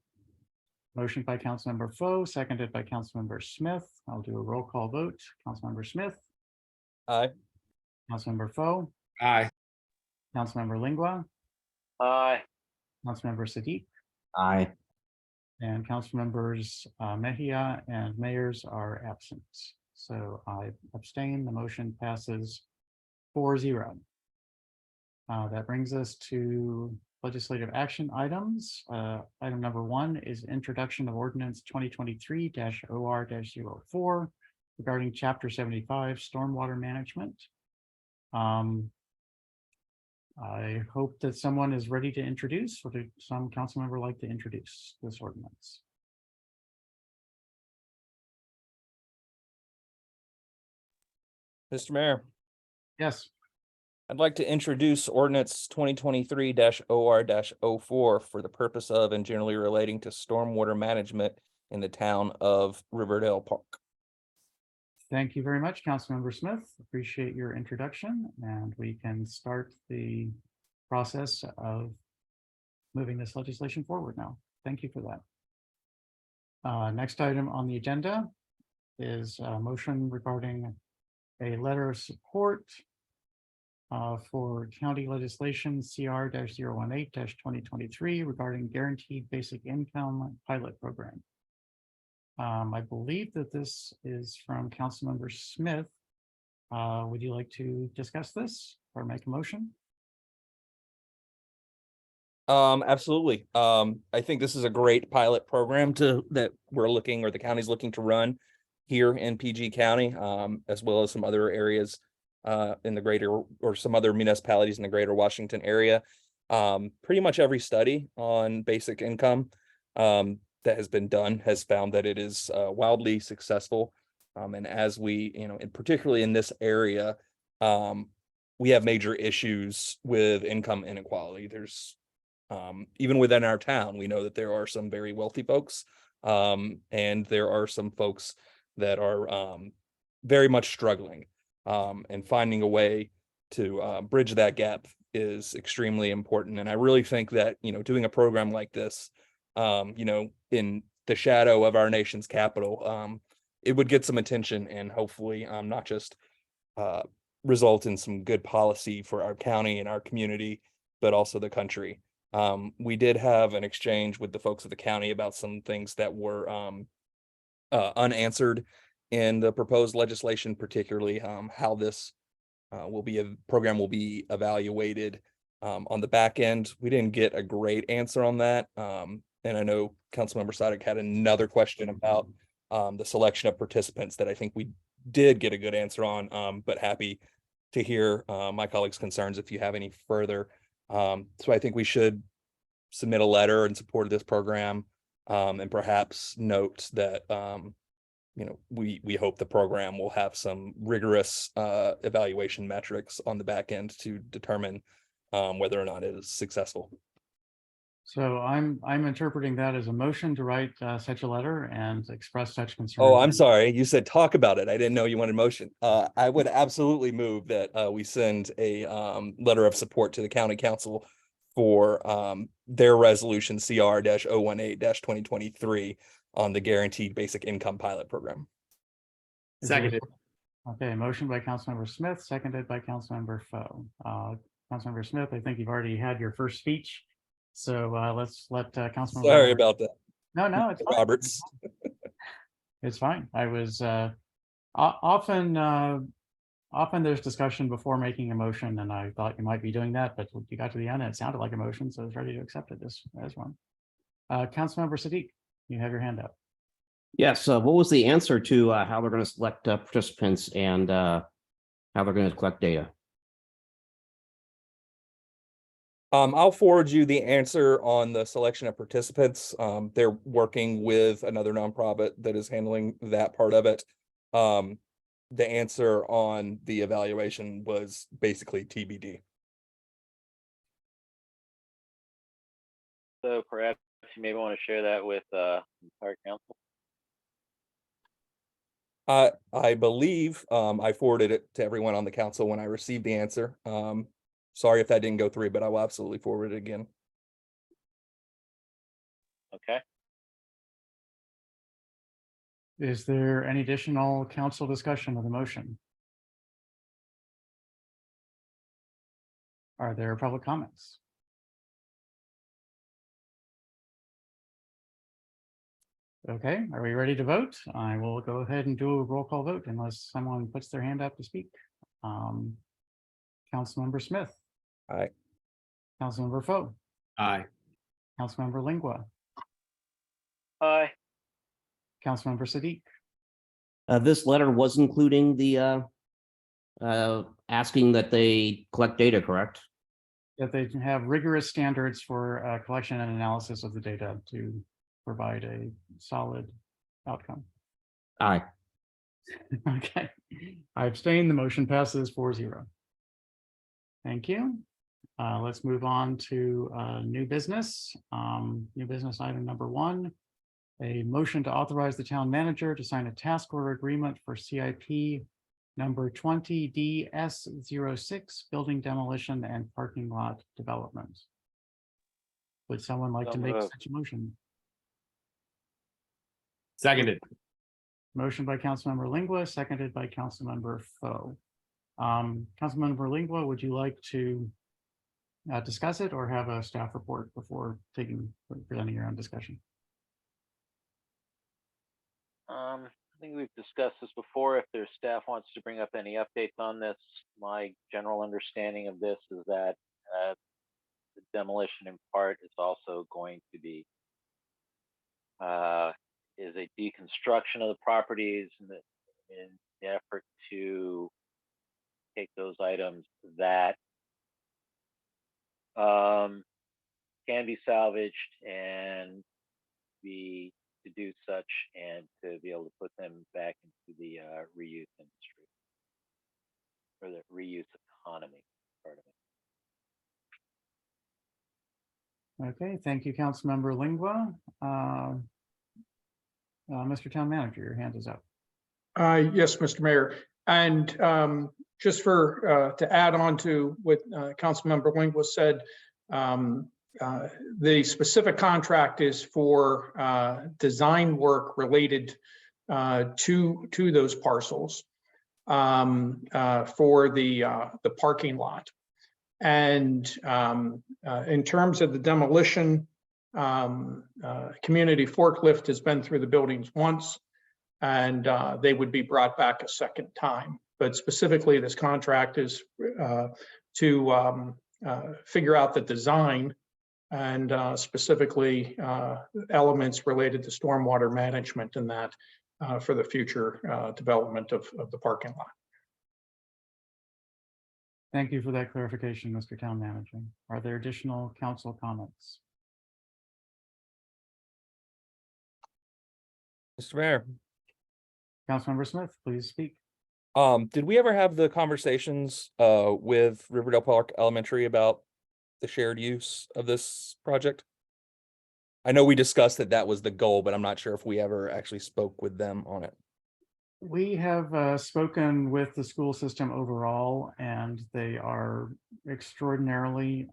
Motion by Councilmember Foe, seconded by Councilmember Smith. I'll do a roll call vote. Councilmember Smith, Aye. Councilmember Foe, Aye. Councilmember Lingua, Aye. Councilmember Siddiq, Aye. and Councilmembers Mejia and Mayers are absent. So I abstain. The motion passes 4-0. That brings us to legislative action items. Item number 1 is introduction of ordinance 2023-OR-04 regarding Chapter 75 stormwater management. I hope that someone is ready to introduce, or do some council member like to introduce this ordinance? Mr. Mayor, Yes. I'd like to introduce ordinance 2023-OR-04 for the purpose of and generally relating to stormwater management in the town of Riverdale Park. Thank you very much, Councilmember Smith. Appreciate your introduction, and we can start the process of moving this legislation forward now. Thank you for that. Next item on the agenda is a motion regarding a letter of support for county legislation CR-018-2023 regarding guaranteed basic income pilot program. I believe that this is from Councilmember Smith. Would you like to discuss this or make a motion? Absolutely. I think this is a great pilot program that we're looking, or the county's looking to run here in PG County, as well as some other areas in the greater, or some other municipalities in the greater Washington area. Pretty much every study on basic income that has been done has found that it is wildly successful. And as we, and particularly in this area, we have major issues with income inequality. There's even within our town, we know that there are some very wealthy folks, and there are some folks that are very much struggling. And finding a way to bridge that gap is extremely important. And I really think that, doing a program like this, in the shadow of our nation's capital, it would get some attention and hopefully not just result in some good policy for our county and our community, but also the country. We did have an exchange with the folks of the county about some things that were unanswered in the proposed legislation, particularly how this program will be evaluated on the back end. We didn't get a great answer on that. And I know Councilmember Sadek had another question about the selection of participants that I think we did get a good answer on, but happy to hear my colleagues' concerns if you have any further. So I think we should submit a letter in support of this program, and perhaps note that we hope the program will have some rigorous evaluation metrics on the back end to determine whether or not it is successful. So I'm interpreting that as a motion to write such a letter and express such concern. Oh, I'm sorry. You said talk about it. I didn't know you wanted motion. I would absolutely move that we send a letter of support to the county council for their resolution CR-018-2023 on the guaranteed basic income pilot program. Is there- Seconded. Okay, motion by Councilmember Smith, seconded by Councilmember Foe. Councilmember Smith, I think you've already had your first speech. So let's let Councilmember. Sorry about that, No, it's fine. Roberts. It's fine. I was often there's discussion before making a motion, and I thought you might be doing that, but you got to the end and it sounded like a motion, so I was ready to accept it as one. Councilmember Siddiq, you have your hand up. Yes, what was the answer to how they're going to select participants and how they're going to collect data? I'll forward you the answer on the selection of participants. They're working with another nonprofit that is handling that part of it. The answer on the evaluation was basically TBD. So perhaps you maybe want to share that with the entire council. I believe I forwarded it to everyone on the council when I received the answer. Sorry if that didn't go through, but I will absolutely forward it again. Okay. Is there any additional council discussion of the motion? Are there public comments? Okay, are we ready to vote? I will go ahead and do a roll call vote unless someone puts their hand up to speak. Councilmember Smith. Aye. Councilmember Foe. Aye. Councilmember Lingua. Aye. Councilmember Siddiq. This letter was including the asking that they collect data, correct? That they can have rigorous standards for collection and analysis of the data to provide a solid outcome. Aye. Okay, I abstain. The motion passes 4-0. Thank you. Let's move on to new business. New business item number 1, a motion to authorize the town manager to sign a task order agreement for CIP number 20DS06, building demolition and parking lot development. Would someone like to So make moved. such a motion? Seconded. Motion by Councilmember Lingua, seconded by Councilmember Foe. Councilmember Lingua, would you like to discuss it or have a staff report before presenting your own discussion? I think we've discussed this before. If their staff wants to bring up any updates on this, my general understanding of this is that the demolition in part is also going to be is a deconstruction of the properties in the effort to take those items that can be salvaged and to do such and to be able to put them back into the reuse industry or the reuse economy part of it. Okay, thank you, Councilmember Lingua. Mr. Town Manager, your hand is up. Yes, Mr. Mayor. And just to add on to what Councilmember Lingua said, the specific contract is for design work related to those parcels for the parking lot. And in terms of the demolition, Community Forklift has been through the buildings once, and they would be brought back a second time. But specifically, this contract is to figure out the design and specifically elements related to stormwater management and that for the future development of the parking lot. Thank you for that clarification, Mr. Town Manager. Are there additional council comments? Mr. Mayor, Councilmember Smith, please speak. did we ever have the conversations with Riverdale Park Elementary about the shared use of this project? I know we discussed that that was the goal, but I'm not sure if we ever actually spoke with them on it. We have spoken with the school system overall, and they are extraordinarily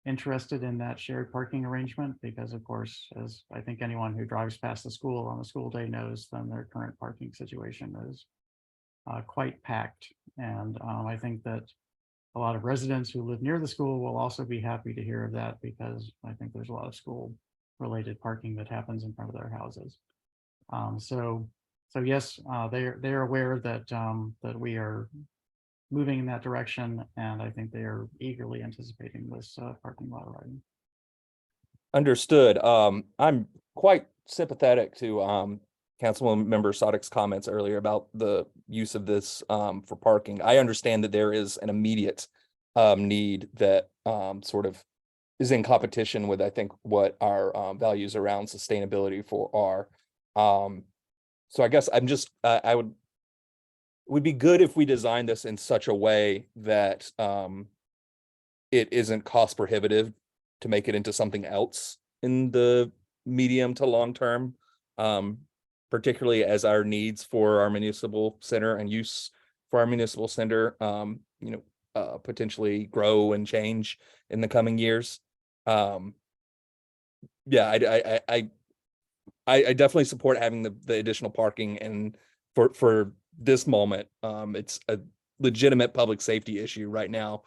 interested in that shared parking arrangement because, of course, as I think anyone who drives past the school on a school day knows, then their current parking situation is quite packed. And I think that a lot of residents who live near the school will also be happy to hear of that because I think there's a lot of school-related parking that happens in front of their houses. So yes, they're aware that that we are moving in that direction, and I think they are eagerly anticipating this parking lot riding. Understood. I'm quite sympathetic to Councilwoman Member Sadek's comments earlier about the use of this for parking. I understand that there is an immediate need that sort of is in competition with, I think, what our values around sustainability for are. So I guess I'm just it would be good if we design this in such a way that it isn't cost prohibitive to make it into something else in the medium to long term, particularly as our needs for our municipal center and use for our municipal center, potentially grow and change in the coming years. Yeah, I definitely support having the additional parking, and for this moment, it's a legitimate public safety issue right now,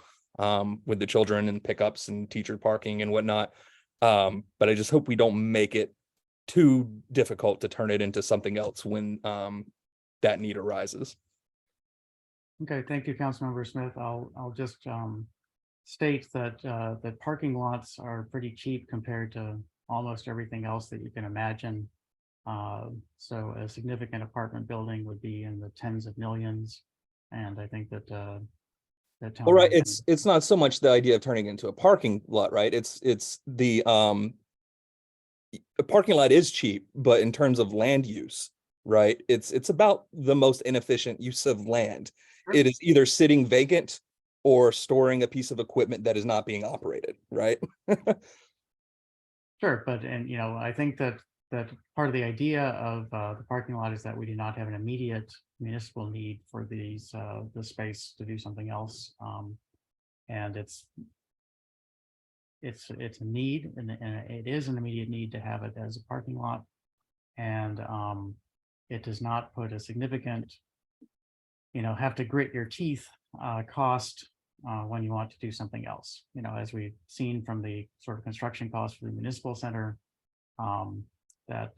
with the children and pickups and teacher parking and whatnot. But I just hope we don't make it too difficult to turn it into something else when that need arises. Okay, thank you, Councilmember Smith. I'll just state that that parking lots are pretty cheap compared to almost everything else that you can imagine. So a significant apartment building would be in the tens of millions, and I think that that. All right, it's not so much the idea of turning it into a parking lot, right? It's the a parking lot is cheap, but in terms of land use, right? It's about the most inefficient use of land. It is either sitting vacant or storing a piece of equipment that is not being operated, right? Sure, but I think that part of the idea of the parking lot is that we do not have an immediate municipal need for the space to do something else, and it's a need, and it is an immediate need to have it as a parking lot, and it does not put a significant, have to grit your teeth cost when you want to do something else. As we've seen from the sort of construction costs for the municipal center, that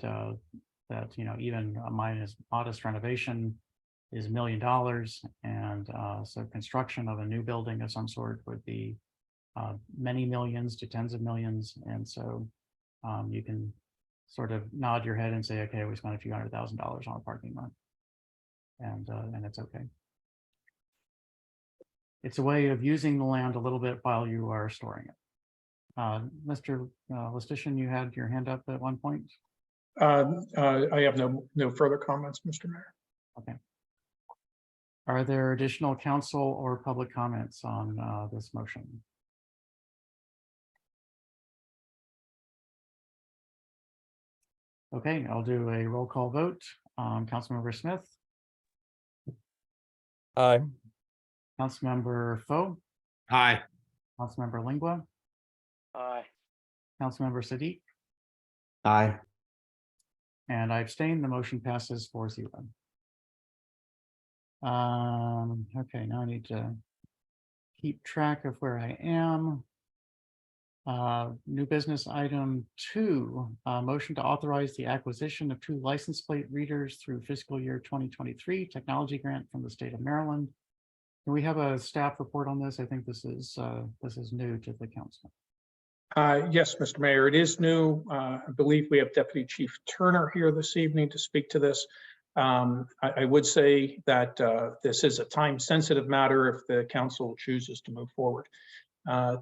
even a modest renovation is $1 million, and so construction of a new building of some sort would be many millions to tens of millions, and so you can sort of nod your head and say, okay, we spent a few $100,000 on a parking lot, and it's okay. It's a way of using the land a little bit while you are storing it. Mr. Listician, you had your hand up at one point. I have no further comments, Mr. Mayor. Okay. Are there additional council or public comments on this motion? Okay, I'll do a roll call vote. Councilmember Smith, Aye. Councilmember Foe, Hi. Councilmember Lingua, Aye. Councilmember Siddiq, Aye. and I abstain. The motion passes 4-0. Okay, now I need to keep track of where I am. New business item 2, motion to authorize the acquisition of 2 license plate readers through fiscal year 2023 technology grant from the state of Maryland. Can we have a staff report on this? I think this is new to the council. Yes, Mr. Mayor, it is new. I believe we have Deputy Chief Turner here this evening to speak to this. I would say that this is a time-sensitive matter if the council chooses to move forward.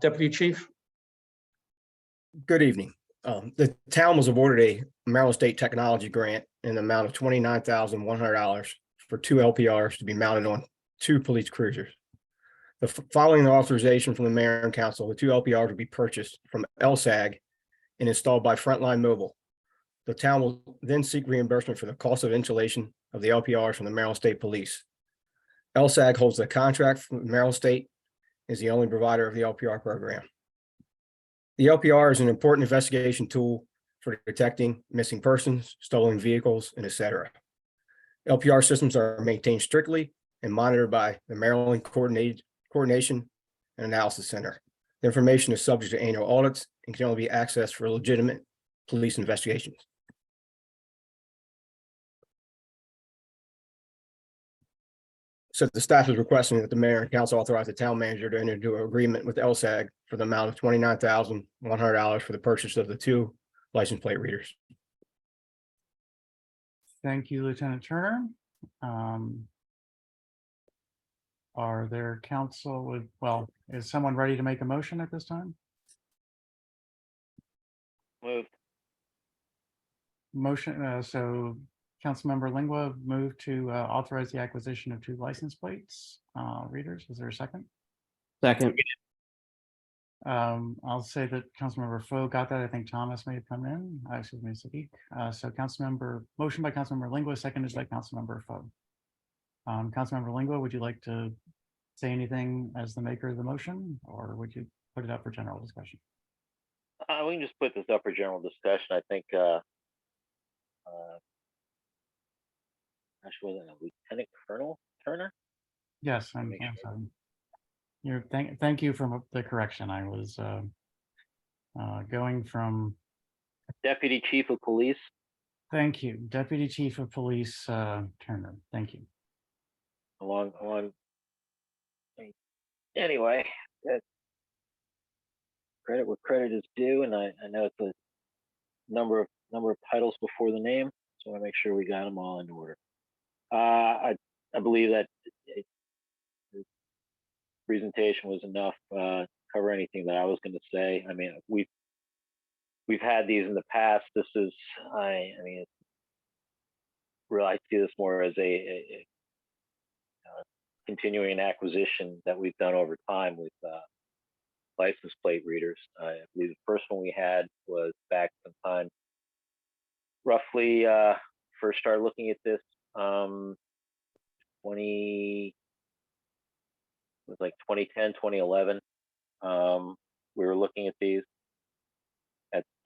Deputy Chief? Good evening. The town was awarded a Maryland State Technology Grant in the amount of $29,100 for 2 LPRs to be mounted on 2 police cruisers. Following the authorization from the mayor and council, the 2 LPRs will be purchased from LSAG and installed by Frontline Mobile. The town will then seek reimbursement for the cost of installation of the LPRs from the Maryland State Police. LSAG holds the contract from Maryland State, is the only provider of the LPR program. The LPR is an important investigation tool for detecting missing persons, stolen vehicles, and etc. LPR systems are maintained strictly and monitored by the Maryland Coordination and Analysis Center. The information is subject to annual audits and can only be accessed for legitimate police investigations. So the staff is requesting that the mayor and council authorize the town manager to enter into an agreement with LSAG for the amount of $29,100 for the purchase of the 2 license plate readers. Thank you, Lieutenant Turner. Are there council would, well, is someone ready to make a motion at this time? Moved. Motion, so Councilmember Lingua moved to authorize the acquisition of 2 license plates readers. Is there a second? Second. I'll say that Councilmember Foe got that. I think Thomas may have come in. Excuse me, Sadiq. So motion by Councilmember Lingua, seconded by Councilmember Foe. Councilmember Lingua, would you like to say anything as the maker of the motion, or would you put it up for general discussion? We can just put this up for general discussion. I think, actually, was it Lieutenant Colonel Turner? Yes, I'm sorry. Thank you for the correction. I was going from, Deputy Chief of Police. thank you, Deputy Chief of Police Turner. Thank you. Along. Anyway, credit where credit is due, and I know it's a number of titles before the name, so I want to make sure we got them all in order. I believe that the presentation was enough to cover anything that I was going to say. I mean, we've had these in the past. This is, I mean, really, I see this more as a continuing acquisition that we've done over time with license plate readers. I believe the first one we had was back sometime, roughly first started looking at this 2010, 2011. We were looking at these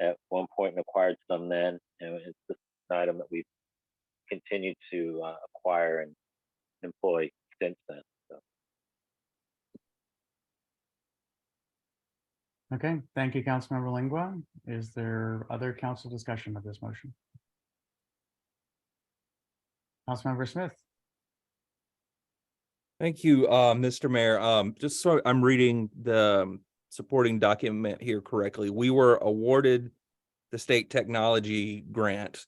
at one point and acquired some then, and it's just an item that we've continued to acquire and employ since then. So. Okay, thank you, Councilmember Lingua. Is there other council discussion of this motion? Councilmember Smith. Thank you, Mr. Mayor. Just so I'm reading the supporting document here correctly, we were awarded the state technology grant,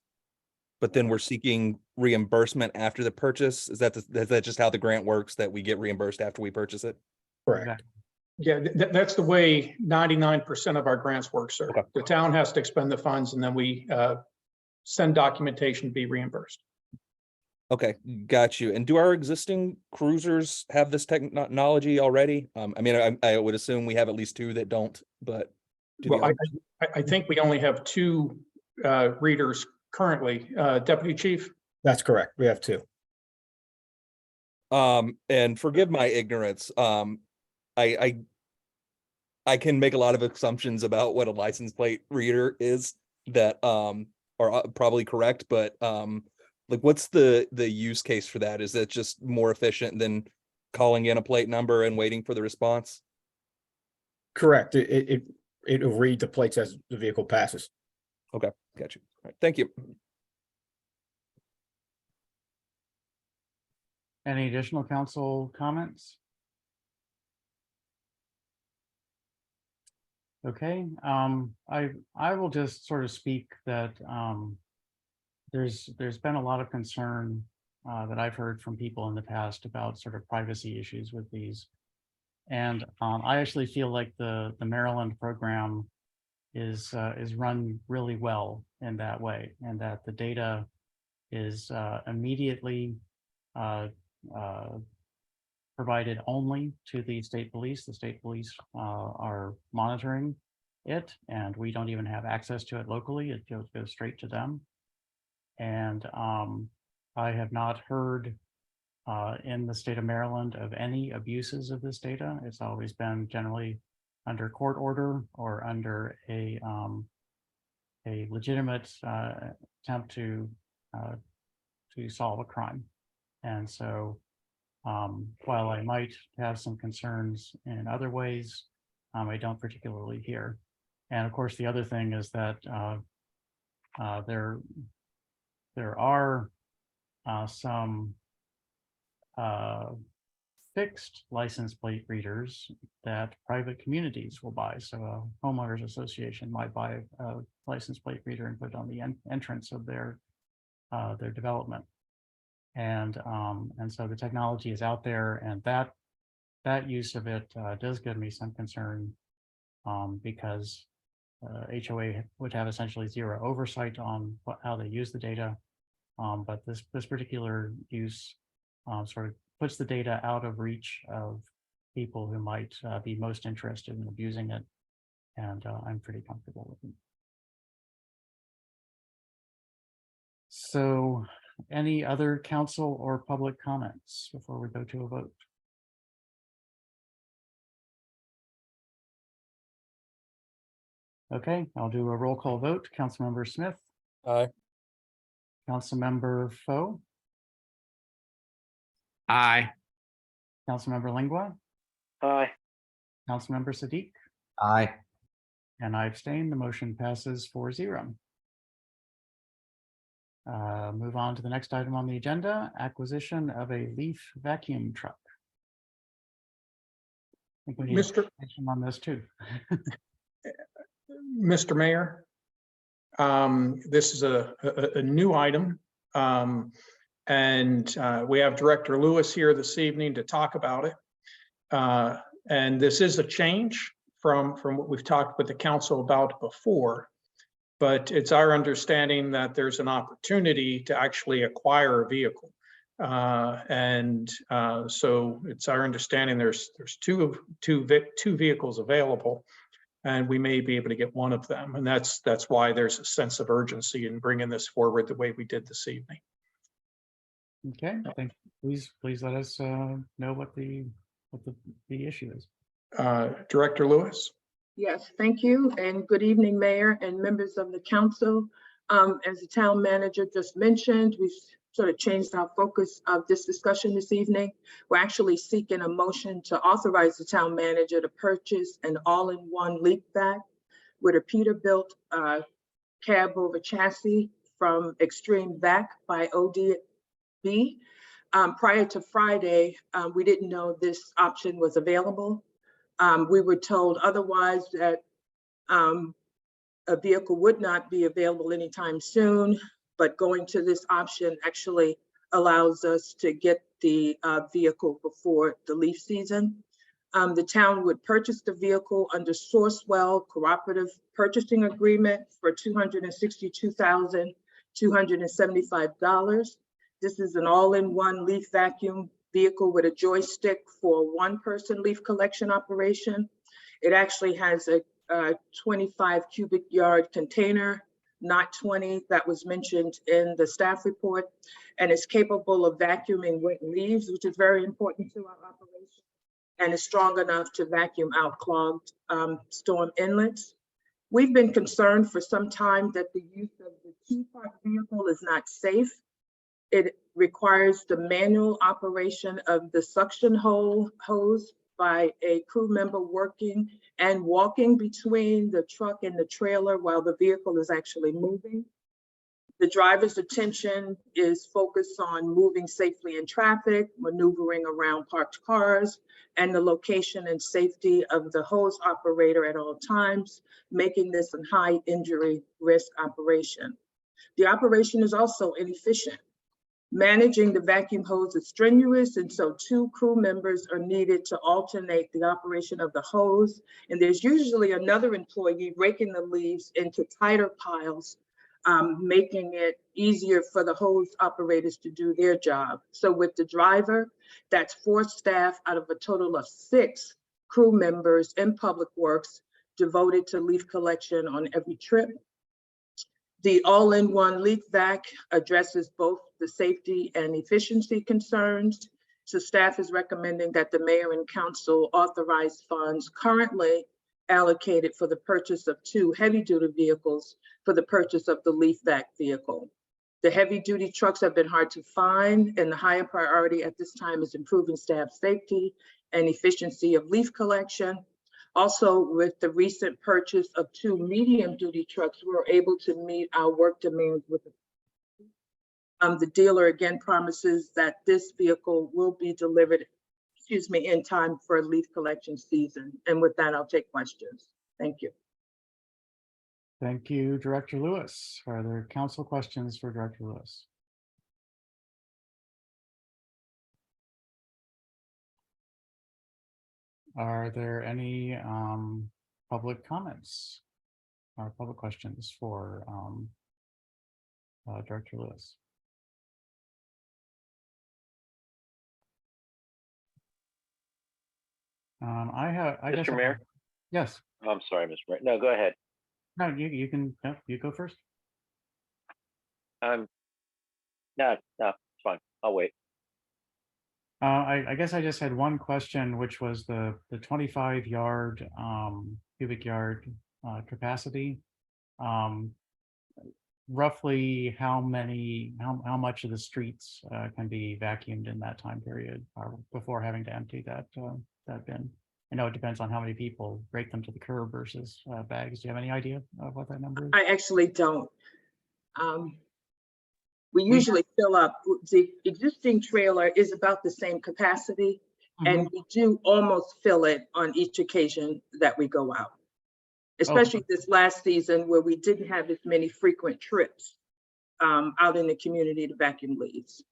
but then we're seeking reimbursement after the purchase. Is that just how the grant works, that we get reimbursed after we purchase it? Correct. Yeah, that's the way 99% of our grants work, sir. Okay. The town has to expend the funds and then we send documentation to be reimbursed. Okay, got you. And do our existing cruisers have this technology already? I mean, I would assume we have at least 2 that don't, but. Well, I think we only have 2 readers currently. Deputy Chief? That's correct. We have 2. And forgive my ignorance. I can make a lot of assumptions about what a license plate reader is that are probably correct, but like, what's the use case for that? Is it just more efficient than calling in a plate number and waiting for the response? Correct. It'll read the plates as the vehicle passes. Okay, got you. All right, thank you. Any additional council comments? Okay, I will just sort of speak that there's been a lot of concern that I've heard from people in the past about sort of privacy issues with these. And I actually feel like the Maryland program is run really well in that way, and that the data is immediately provided only to the state police. The state police are monitoring it, and we don't even have access to it locally. It goes straight to them. And I have not heard in the state of Maryland of any abuses of this data. It's always been generally under court order or under a legitimate attempt to solve a crime. And so while I might have some concerns in other ways, I don't particularly here. And of course, the other thing is that there are some fixed license plate readers that private communities will buy. So a homeowners association might buy a license plate reader and put it on the entrance of their development. And so the technology is out there, and that use of it does give me some concern because HOA would have essentially zero oversight on how they use the data. But this particular use sort of puts the data out of reach of people who might be most interested in abusing it. And I'm pretty comfortable with it. So any other council or public comments before we go to a vote? Okay, I'll do a roll call vote. Councilmember Smith. Aye. Councilmember Foe. Aye. Councilmember Lingua. Aye. Councilmember Siddiq. Aye. And I abstain. The motion passes 4-0. Move on to the next item on the agenda, acquisition of a leaf vacuum truck. I think we need Mr. action on this too. Mr. Mayor, this is a new item. And we have Director Lewis here this evening to talk about it. And this is a change from what we've talked with the council about before. But it's our understanding that there's an opportunity to actually acquire a vehicle. So it's our understanding there's two vehicles available, and we may be able to get one of them. And that's why there's a sense of urgency in bringing this forward the way we did this evening. Okay, thank you. Please let us know what the issue is. Director Lewis. Yes, thank you, and good evening, Mayor and members of the council. As the town manager just mentioned, we've sort of changed our focus of this discussion this evening. We're actually seeking a motion to authorize the town manager to purchase an all-in-one leak vac with a Peterbilt cab over chassis from Extreme Vac by ODB. Prior to Friday, we didn't know this option was available. We were told otherwise, that a vehicle would not be available anytime soon, but going to this option actually allows us to get the vehicle before the leaf season. The town would purchase the vehicle under Sourcewell Cooperative Purchasing Agreement for $262,275. This is an all-in-one leaf vacuum vehicle with a joystick for one-person leaf collection operation. It actually has a 25 cubic yard container, not 20, that was mentioned in the staff report, and is capable of vacuuming wet leaves, which is very important to our operation, and is strong enough to vacuum out clogged storm inlets. We've been concerned for some time that the use of the two-part vehicle is not safe. It requires the manual operation of the suction hose by a crew member working and walking between the truck and the trailer while the vehicle is actually moving. The driver's attention is focused on moving safely in traffic, maneuvering around parked cars, and the location and safety of the hose operator at all times, making this a high injury risk operation. The operation is also inefficient. Managing the vacuum hose is strenuous, and so two crew members are needed to alternate the operation of the hose. And there's usually another employee raking the leaves into tighter piles, making it easier for the hose operators to do their job. So with the driver, that's 4 staff out of a total of 6 crew members in Public Works devoted to leaf collection on every trip. The all-in-one leaf vac addresses both the safety and efficiency concerns. So staff is recommending that the mayor and council authorize funds currently allocated for the purchase of 2 heavy-duty vehicles for the purchase of the leaf vac vehicle. The heavy-duty trucks have been hard to find, and the higher priority at this time is improving staff safety and efficiency of leaf collection. Also, with the recent purchase of 2 medium-duty trucks, we're able to meet our work demands with the dealer again promises that this vehicle will be delivered, in time for leaf collection season. And with that, I'll take questions. Thank you. Thank you, Director Lewis. Are there council questions for Director Lewis? Are there any public comments or public questions for Director Lewis? I guess. Mr. Mayor? Yes. I'm sorry, Mr. Mayor. No, go ahead. No, you can, no, you go first. No, it's fine. I'll wait. I guess I just had one question, which was the 25 yard cubic yard capacity. Roughly how much of the streets can be vacuumed in that time period before having to empty that bin? I know it depends on how many people break them to the curb versus bags. Do you have any idea of what that number is? I actually don't. We usually fill up, the existing trailer is about the same capacity, and we do almost fill it on each occasion that we go out. Especially this last season where we didn't have as many frequent trips out in the community to vacuum leaves.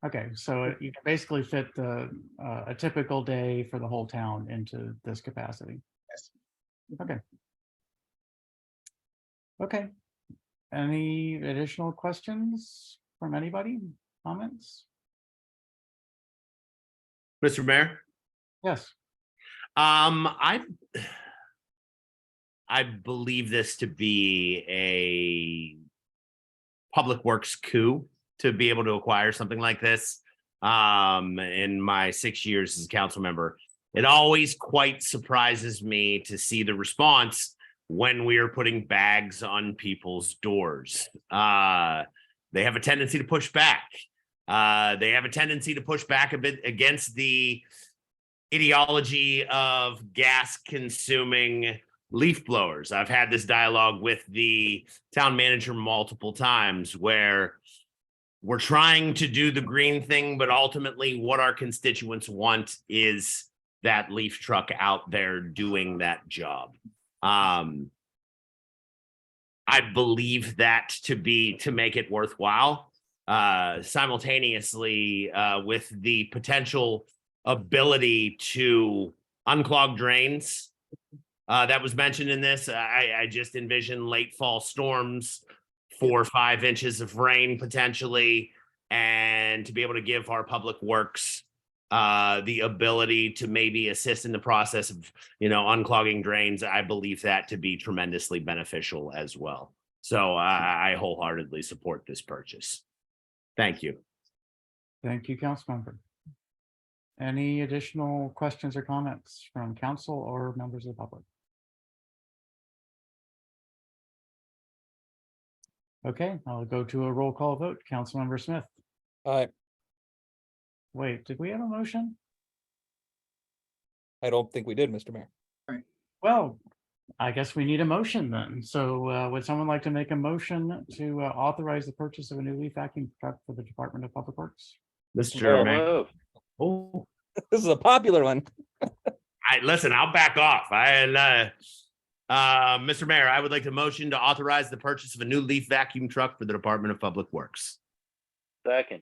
Okay, so you can basically fit a typical day for the whole town into this capacity. Yes. Okay. Okay. Any additional questions from anybody? Comments? Mr. Mayor? Yes. I believe this to be a public works coup to be able to acquire something like this. In my 6 years as a council member, it always quite surprises me to see the response when we are putting bags on people's doors. They have a tendency to push back. They have a tendency to push back a bit against the ideology of gas consuming leaf blowers. I've had this dialogue with the town manager multiple times where we're trying to do the green thing, but ultimately what our constituents want is that leaf truck out there doing that job. I believe that to make it worthwhile, simultaneously with the potential ability to unclog drains that was mentioned in this. I just envision late fall storms, 4 or 5 inches of rain potentially, and to be able to give our public works the ability to maybe assist in the process of, unclogging drains. I believe that to be tremendously beneficial as well. So I wholeheartedly support this purchase. Thank you. Thank you, Councilmember. Any additional questions or comments from council or members of the public? Okay, I'll go to a roll call vote. Councilmember Smith. Aye. Wait, did we have a motion? I don't think we did, Mr. Mayor. Well, I guess we need a motion then. So would someone like to make a motion to authorize the purchase of a new leaf vacuum truck for the Department of Public Works? Mr. Mayor. Move. Oh, This is a popular one. listen, I'll back off. Mr. Mayor, I would like to motion to authorize the purchase of a new leaf vacuum truck for the Department of Public Works. Second.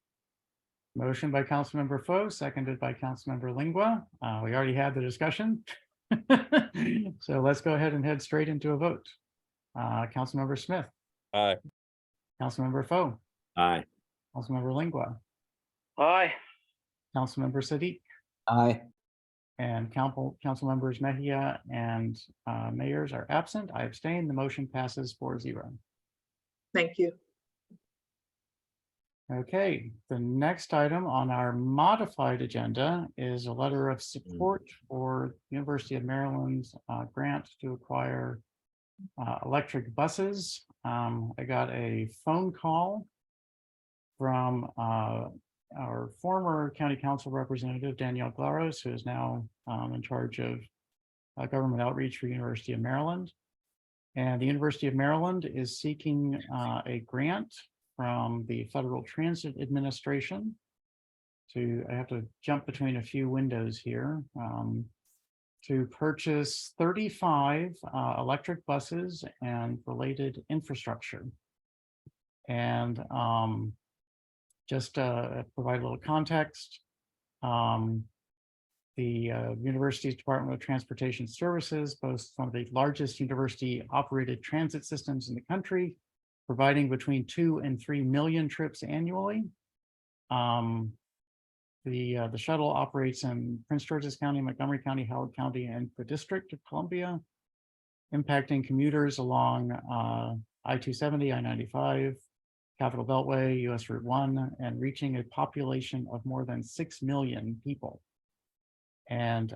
Motion by Councilmember Foe, seconded by Councilmember Lingua. We already had the discussion. So let's go ahead and head straight into a vote. Councilmember Smith. Aye. Councilmember Foe. Aye. Councilmember Lingua. Aye. Councilmember Siddiq. Aye. And council members Mejia and Mayers are absent. I abstain. The motion passes 4-0. Thank you. Okay, the next item on our modified agenda is a letter of support for University of Maryland's grant to acquire electric buses. I got a phone call from our former county council representative, Danielle Glaros, who is now in charge of government outreach for University of Maryland. And the University of Maryland is seeking a grant from the Federal Transit Administration I have to jump between a few windows here, to purchase 35 electric buses and related infrastructure. And just to provide a little context, the university's Department of Transportation Services boasts one of the largest university-operated transit systems in the country, providing between 2 and 3 million trips annually. The shuttle operates in Prince George's County, Montgomery County, Howard County, and the District of Columbia, impacting commuters along I-270, I-95, Capitol Beltway, US Route 1, and reaching a population of more than 6 million people. And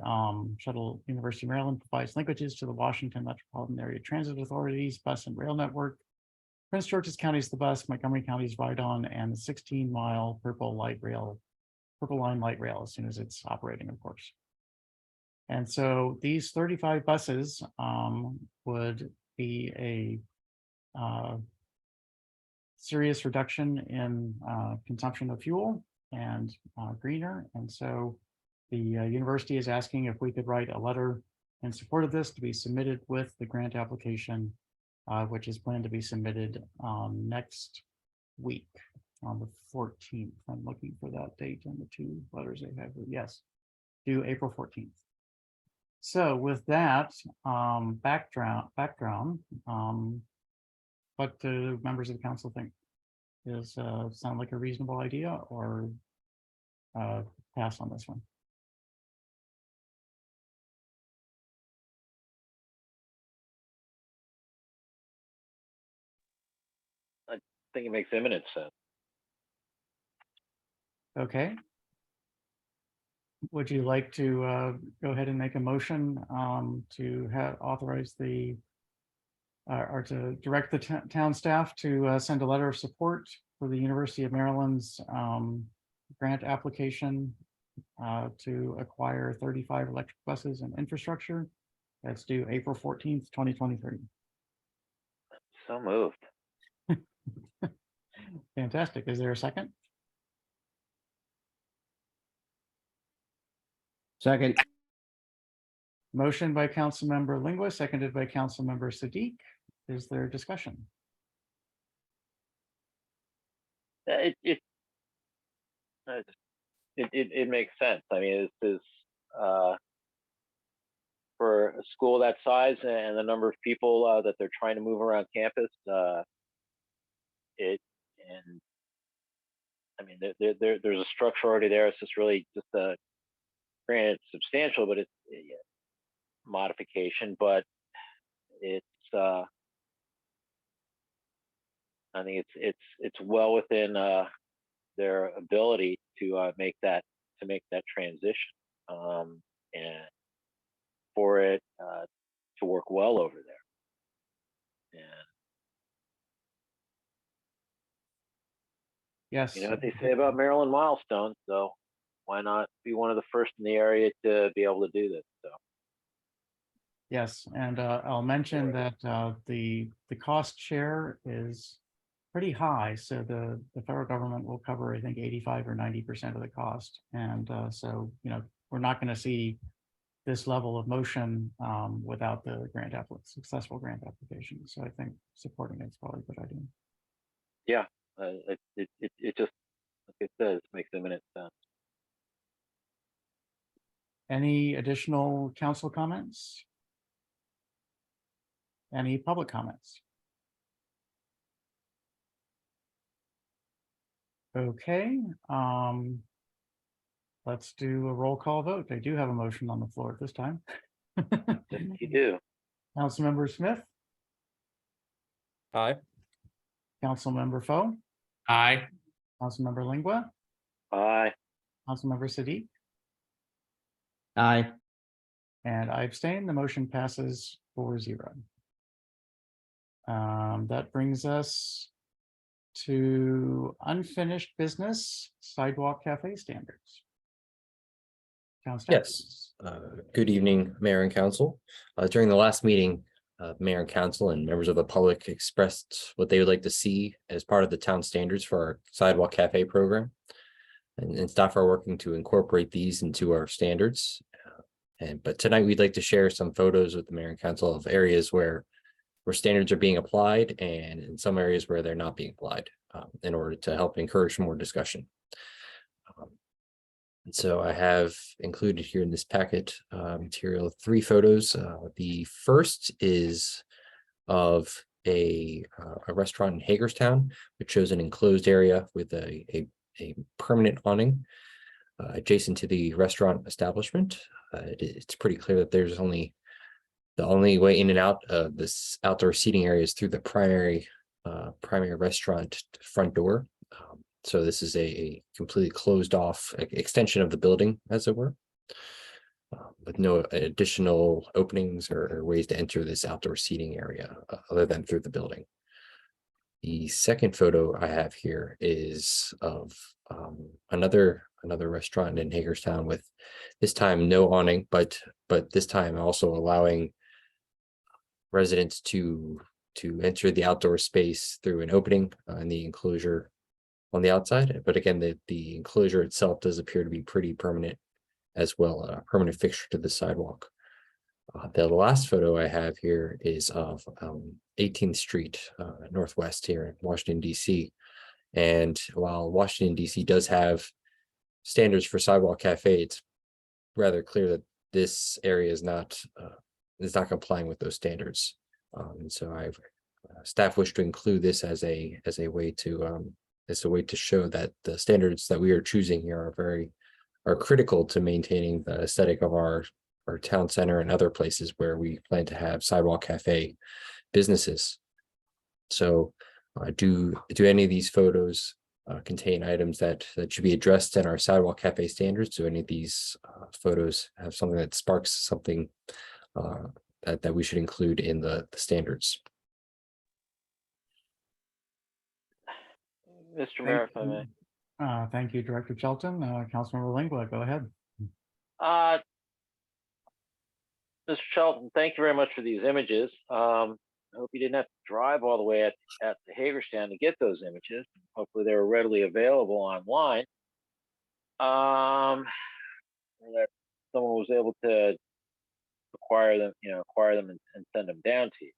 Shuttle University of Maryland provides linkages to the Washington Metropolitan Area Transit Authority's bus and rail network. Prince George's County is the bus, Montgomery County's Ride-On, and the 16-mile Purple Line light rail as soon as it's operating, of course. And so these 35 buses would be a serious reduction in consumption of fuel and greener. And so the university is asking if we could write a letter in support of this to be submitted with the grant application, which is planned to be submitted next week on the 14th. I'm looking for that date and the 2 letters they have. Yes, due April 14th. So with that background, what do members of the council think? Does sound like a reasonable idea, or pass on this one? I think it makes imminent sense. Okay. Would you like to go ahead and make a motion to authorize the or to direct the town staff to send a letter of support for the University of Maryland's grant application to acquire 35 electric buses and infrastructure that's due April 14th, 2023. So moved. Fantastic. Is there a second? Second. Motion by Councilmember Lingua, seconded by Councilmember Sadiq. Is there discussion? It makes sense. I mean, this is for a school that size and the number of people that they're trying to move around campus. I mean, there's a structure already there. It's just really just a, granted, it's substantial, but it's modification. But it's I think it's well within their ability to make that transition, and for it to work well over there. And Yes. you know what they say about Maryland milestones, so why not be one of the first in the area to be able to do this? So. Yes, and I'll mention that the cost share is pretty high. So the federal government will cover, I think, 85 or 90% of the cost. And so, you know, we're not going to see this level of motion without the successful grant application. So I think supporting it is probably a good idea. Yeah, it just, like it says, makes imminent sense. Any additional council comments? Any public comments? Okay. let's do a roll call vote. I do have a motion on the floor at this time. You do. Councilmember Smith, Aye. Councilmember Foe, Aye. Councilmember Lingua, Aye. Councilmember Siddiq, Aye. and I abstain. The motion passes 4-0. That brings us to unfinished business sidewalk cafe standards. Town staff. Yes. Good evening, Mayor and Council. During the last meeting, Mayor and Council and members of the public expressed what they would like to see as part of the town standards for our sidewalk cafe program. And staff are working to incorporate these into our standards. But tonight we'd like to share some photos with the Mayor and Council of areas where standards are being applied and in some areas where they're not being applied, in order to help encourage more discussion. And so I have included here in this packet material 3 photos. The first is of a restaurant in Hagerstown, which shows an enclosed area with a permanent awning adjacent to the restaurant establishment. It's pretty clear that there's the only way in and out of this outdoor seating area is through the primary restaurant front door. So this is a completely closed off extension of the building, as it were, with no additional openings or ways to enter this outdoor seating area other than through the building. The second photo I have here is of another restaurant in Hagerstown with this time no awning, but this time also allowing residents to enter the outdoor space through an opening in the enclosure on the outside. But again, the enclosure itself does appear to be pretty permanent as well, a permanent fixture to the sidewalk. The last photo I have here is of 18th Street Northwest here in Washington, D.C. And while Washington, D.C. does have standards for sidewalk cafe, it's rather clear that this area is not complying with those standards. And so staff wish to include this as a way to show that the standards that we are choosing here are critical to maintaining the aesthetic of our town center and other places where we plan to have sidewalk cafe businesses. So do any of these photos contain items that should be addressed in our sidewalk cafe standards? Do any of these photos have something that sparks something that we should include in the standards? Mr. Mayor, if I may. Thank you, Director Shelton. Councilmember Lingua, go ahead. Mr. Shelton, thank you very much for these images. I hope you didn't have to drive all the way at the Hagerstown to get those images. Hopefully they were readily available online. That someone was able to acquire them and send them down to you.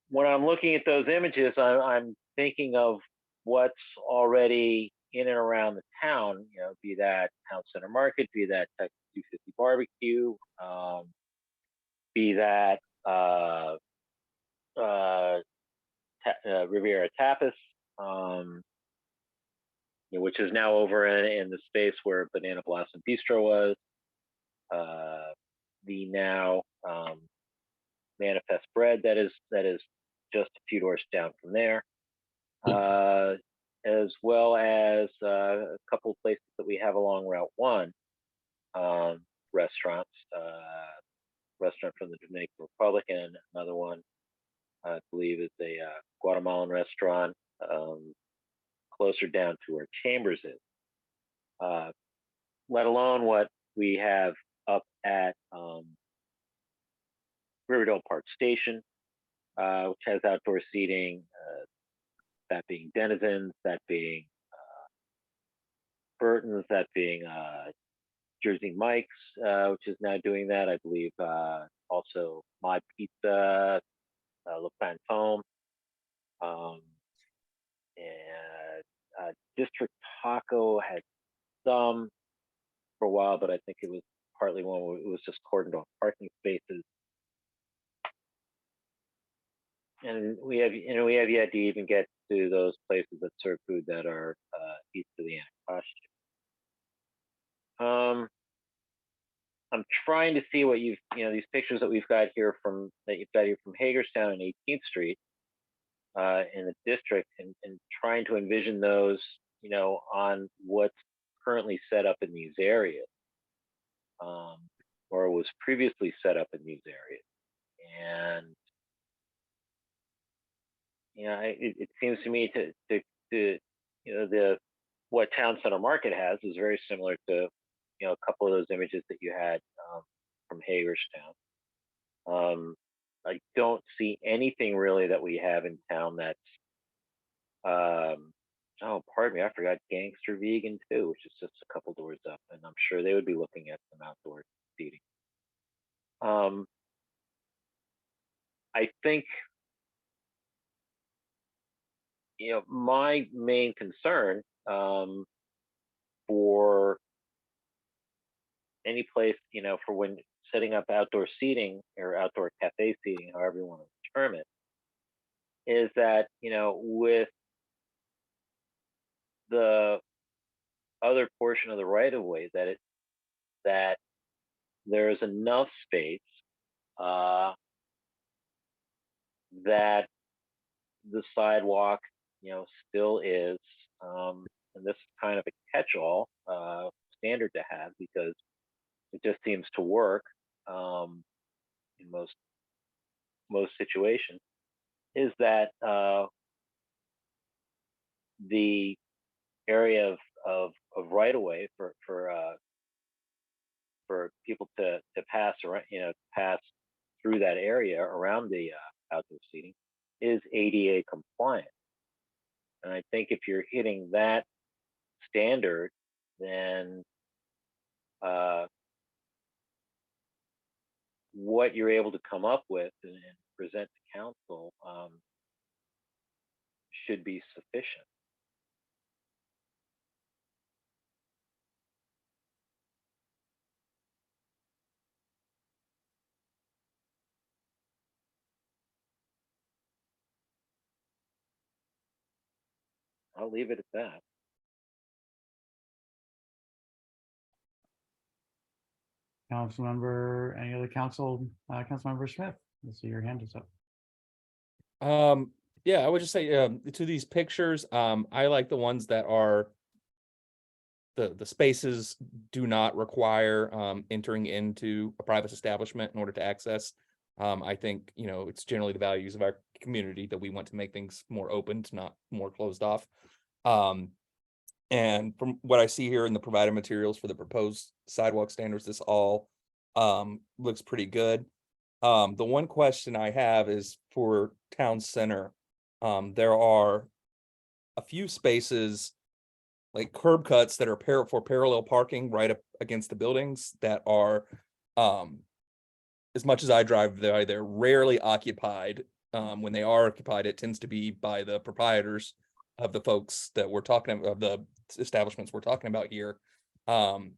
When I'm looking at those images, I'm thinking of what's already in and around the town, be that Town Center Market, be that Texas 250 Barbecue, be that Riviera Tapas, which is now over in the space where Banana Blossom Bistro was, the now Manifest Bread that is just a few doors down from there, as well as a couple of places that we have along Route 1, restaurants, restaurant from the Dominican Republic, and another one I believe is a Guatemalan restaurant closer down to where Chambers is, let alone what we have up at Riverdale Park Station, which has outdoor seating, that being Denizens, that being Burton's, that being Jersey Mike's, which is now doing that. I believe also My Pizza, Le Fantôme, and District Taco had some for a while, but I think it was partly one where it was just cordoned off parking spaces. And we have yet to even get to those places that serve food that are east of the annex. question. I'm trying to see what you've, these pictures that you've got here from Hagerstown and 18th Street in the district, and trying to envision those, on what's currently set up in these areas, or was previously set up in these areas. And it seems to me what Town Center Market has is very similar to a couple of those images that you had from Hagerstown. I don't see anything really that we have in town that's oh, pardon me, I forgot Gangster Vegan too, which is just a couple doors up, and I'm sure they would be looking at some outdoor seating. I think my main concern for any place, for when setting up outdoor seating or outdoor cafe seating, however you want to term it, is that, with the other portion of the right of way, that there is enough space that the sidewalk, still is, and this is kind of a catch-all standard to have, because it just seems to work in most situations, is that the area of right of way for people to pass around, pass through that area around the outdoor seating is ADA compliant. And I think if you're hitting that standard, then what you're able to come up with and present to council should be sufficient. I'll leave it at that. Councilmember, any other Councilmember Smith, I see your hand is up. Yeah, I would just say to these pictures, I like the ones that are the spaces do not require entering into a private establishment in order to access. I think, it's generally the values of our community that we want to make things more open, not more closed off. And from what I see here in the provided materials for the proposed sidewalk standards, this all looks pretty good. The one question I have is for Town Center. There are a few spaces, like curb cuts, that are for parallel parking right up against the buildings that are, as much as I drive there, they're rarely occupied. When they are occupied, it tends to be by the proprietors of the folks that we're talking about, of the establishments we're talking about here. And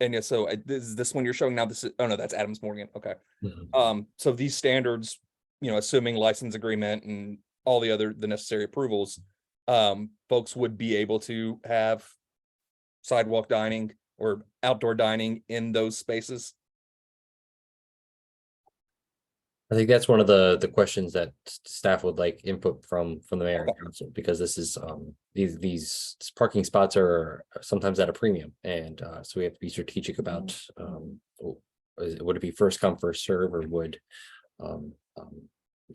yeah, so this one you're showing now, oh no, that's Adams Morgan. Okay. So these standards, assuming license agreement and all the necessary approvals, folks would be able to have sidewalk dining or outdoor dining in those spaces. I think that's one of the questions that staff would like input from the mayor and council, because this is these parking spots are sometimes at a premium, and so we have to be strategic about would it be first come first serve, or would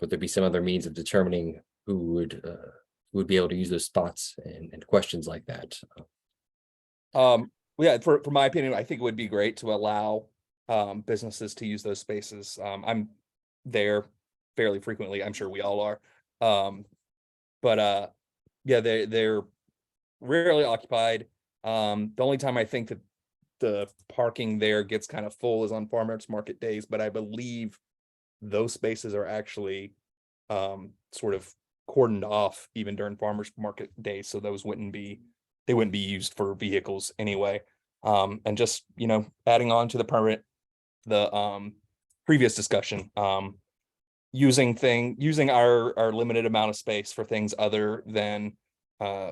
there be some other means of determining who would be able to use those spots, and questions like that. Yeah, for my opinion, I think it would be great to allow businesses to use those spaces. I'm there fairly frequently. I'm sure we all are. But yeah, they're rarely occupied. The only time I think that the parking there gets kind of full is on farmers market days, but I believe those spaces are actually sort of cordoned off even during farmers market days, so those wouldn't be used for vehicles anyway. And just, adding on to the previous discussion, using our limited amount of space for things other than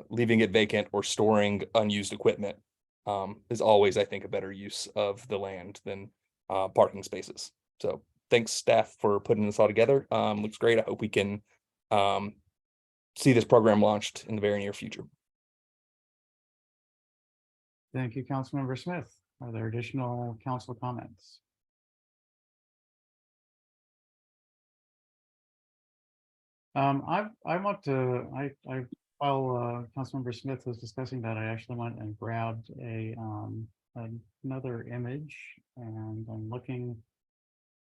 leaving it vacant or storing unused equipment is always, I think, a better use of the land than parking spaces. So thanks staff for putting this all together. Looks great. I hope we can see this program launched in the very near future. Thank you, Councilmember Smith. Are there additional council comments? While Councilmember Smith was discussing that, I actually went and grabbed another image, and I'm looking.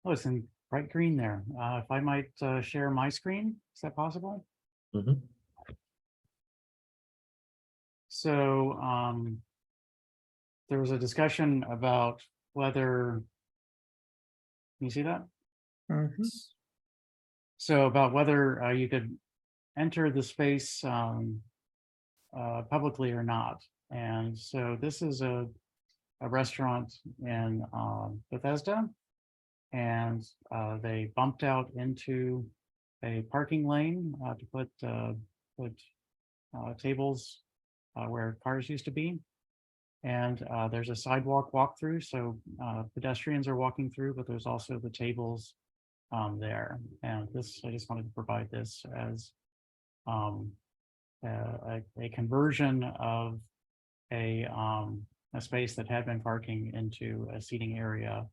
Oh, it's in bright green there. If I might share my screen, is that possible? Mhm. So there was a discussion about whether, can you see that? So about whether you could enter the space publicly or not. And so this is a restaurant in Bethesda, and they bumped out into a parking lane to put tables where cars used to be. And there's a sidewalk walkthrough, so pedestrians are walking through, but there's also the tables there. And this, I just wanted to provide this as a conversion of a space that had been parking into a seating area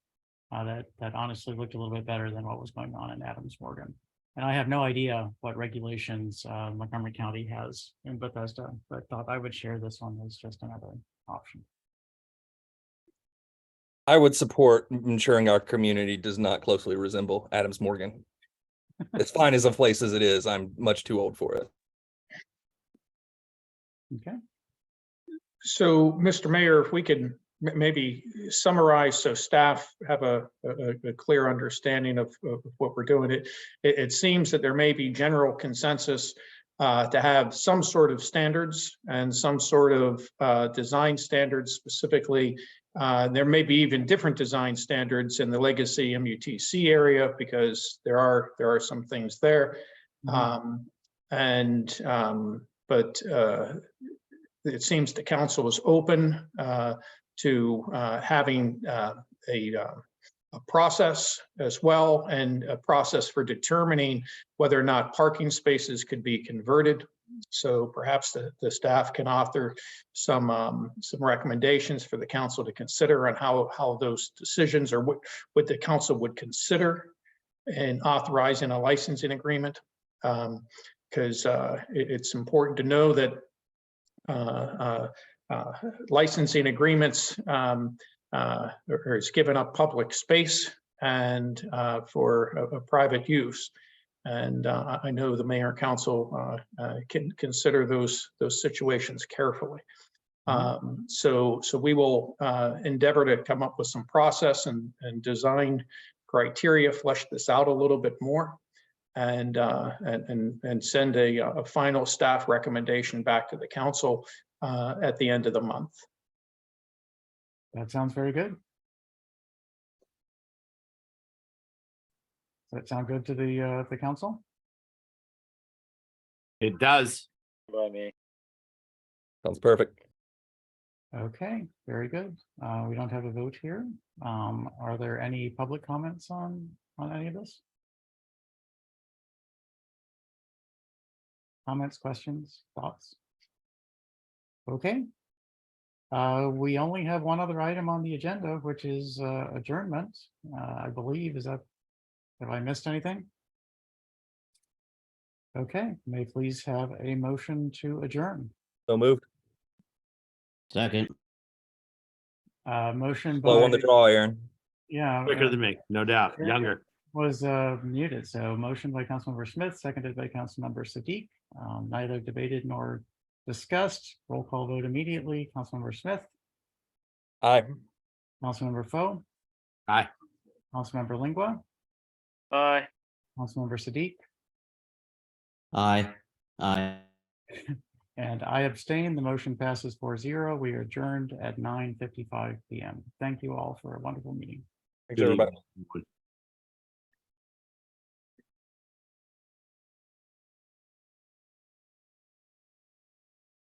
that honestly looked a little bit better than what was going on in Adams Morgan. And I have no idea what regulations Montgomery County has in Bethesda, but thought I would share this one as just another option. I would support ensuring our community does not closely resemble Adams Morgan. As fine as a place as it is, I'm much too old for it. Okay. So, Mr. Mayor, if we could maybe summarize so staff have a clear understanding of what we're doing. It seems that there may be general consensus to have some sort of standards and some sort of design standards specifically. There may be even different design standards in the legacy MUTC area because there are some things there. But it seems the council is open to having a process as well, and a process for determining whether or not parking spaces could be converted. So perhaps the staff can author some recommendations for the council to consider on how those decisions, or what the council would consider in authorizing a licensing agreement. Because it's important to know that licensing agreements is given up public space and for a private use. And I know the mayor and council can consider those situations carefully. So we will endeavor to come up with some process and design criteria, flesh this out a little bit more, and send a final staff recommendation back to the council at the end of the month. That sounds very good. Does that sound good to the council? It does. By me. Sounds perfect. Okay, very good. We don't have a vote here. Are there any public comments on any of this? Comments, questions, thoughts? Okay. We only have one other item on the agenda, which is adjournment. I believe, have I missed anything? Okay, may I please have a motion to adjourn. So moved. Second. Motion Low on the by, draw, Aaron. yeah. Quicker than me, no doubt. Yeah. Younger. Was muted. So motion by Councilmember Smith, seconded by Councilmember Siddiq. Neither debated nor discussed. Roll call vote immediately. Councilmember Smith, Aye. Councilmember Foe, Aye. Councilmember Lingua, Aye. Councilmember Siddiq, Aye. Aye. and I abstain. The motion passes 4-0. We are adjourned at 9:55 p.m. Thank you all for a wonderful meeting. Thanks, everybody. Good evening.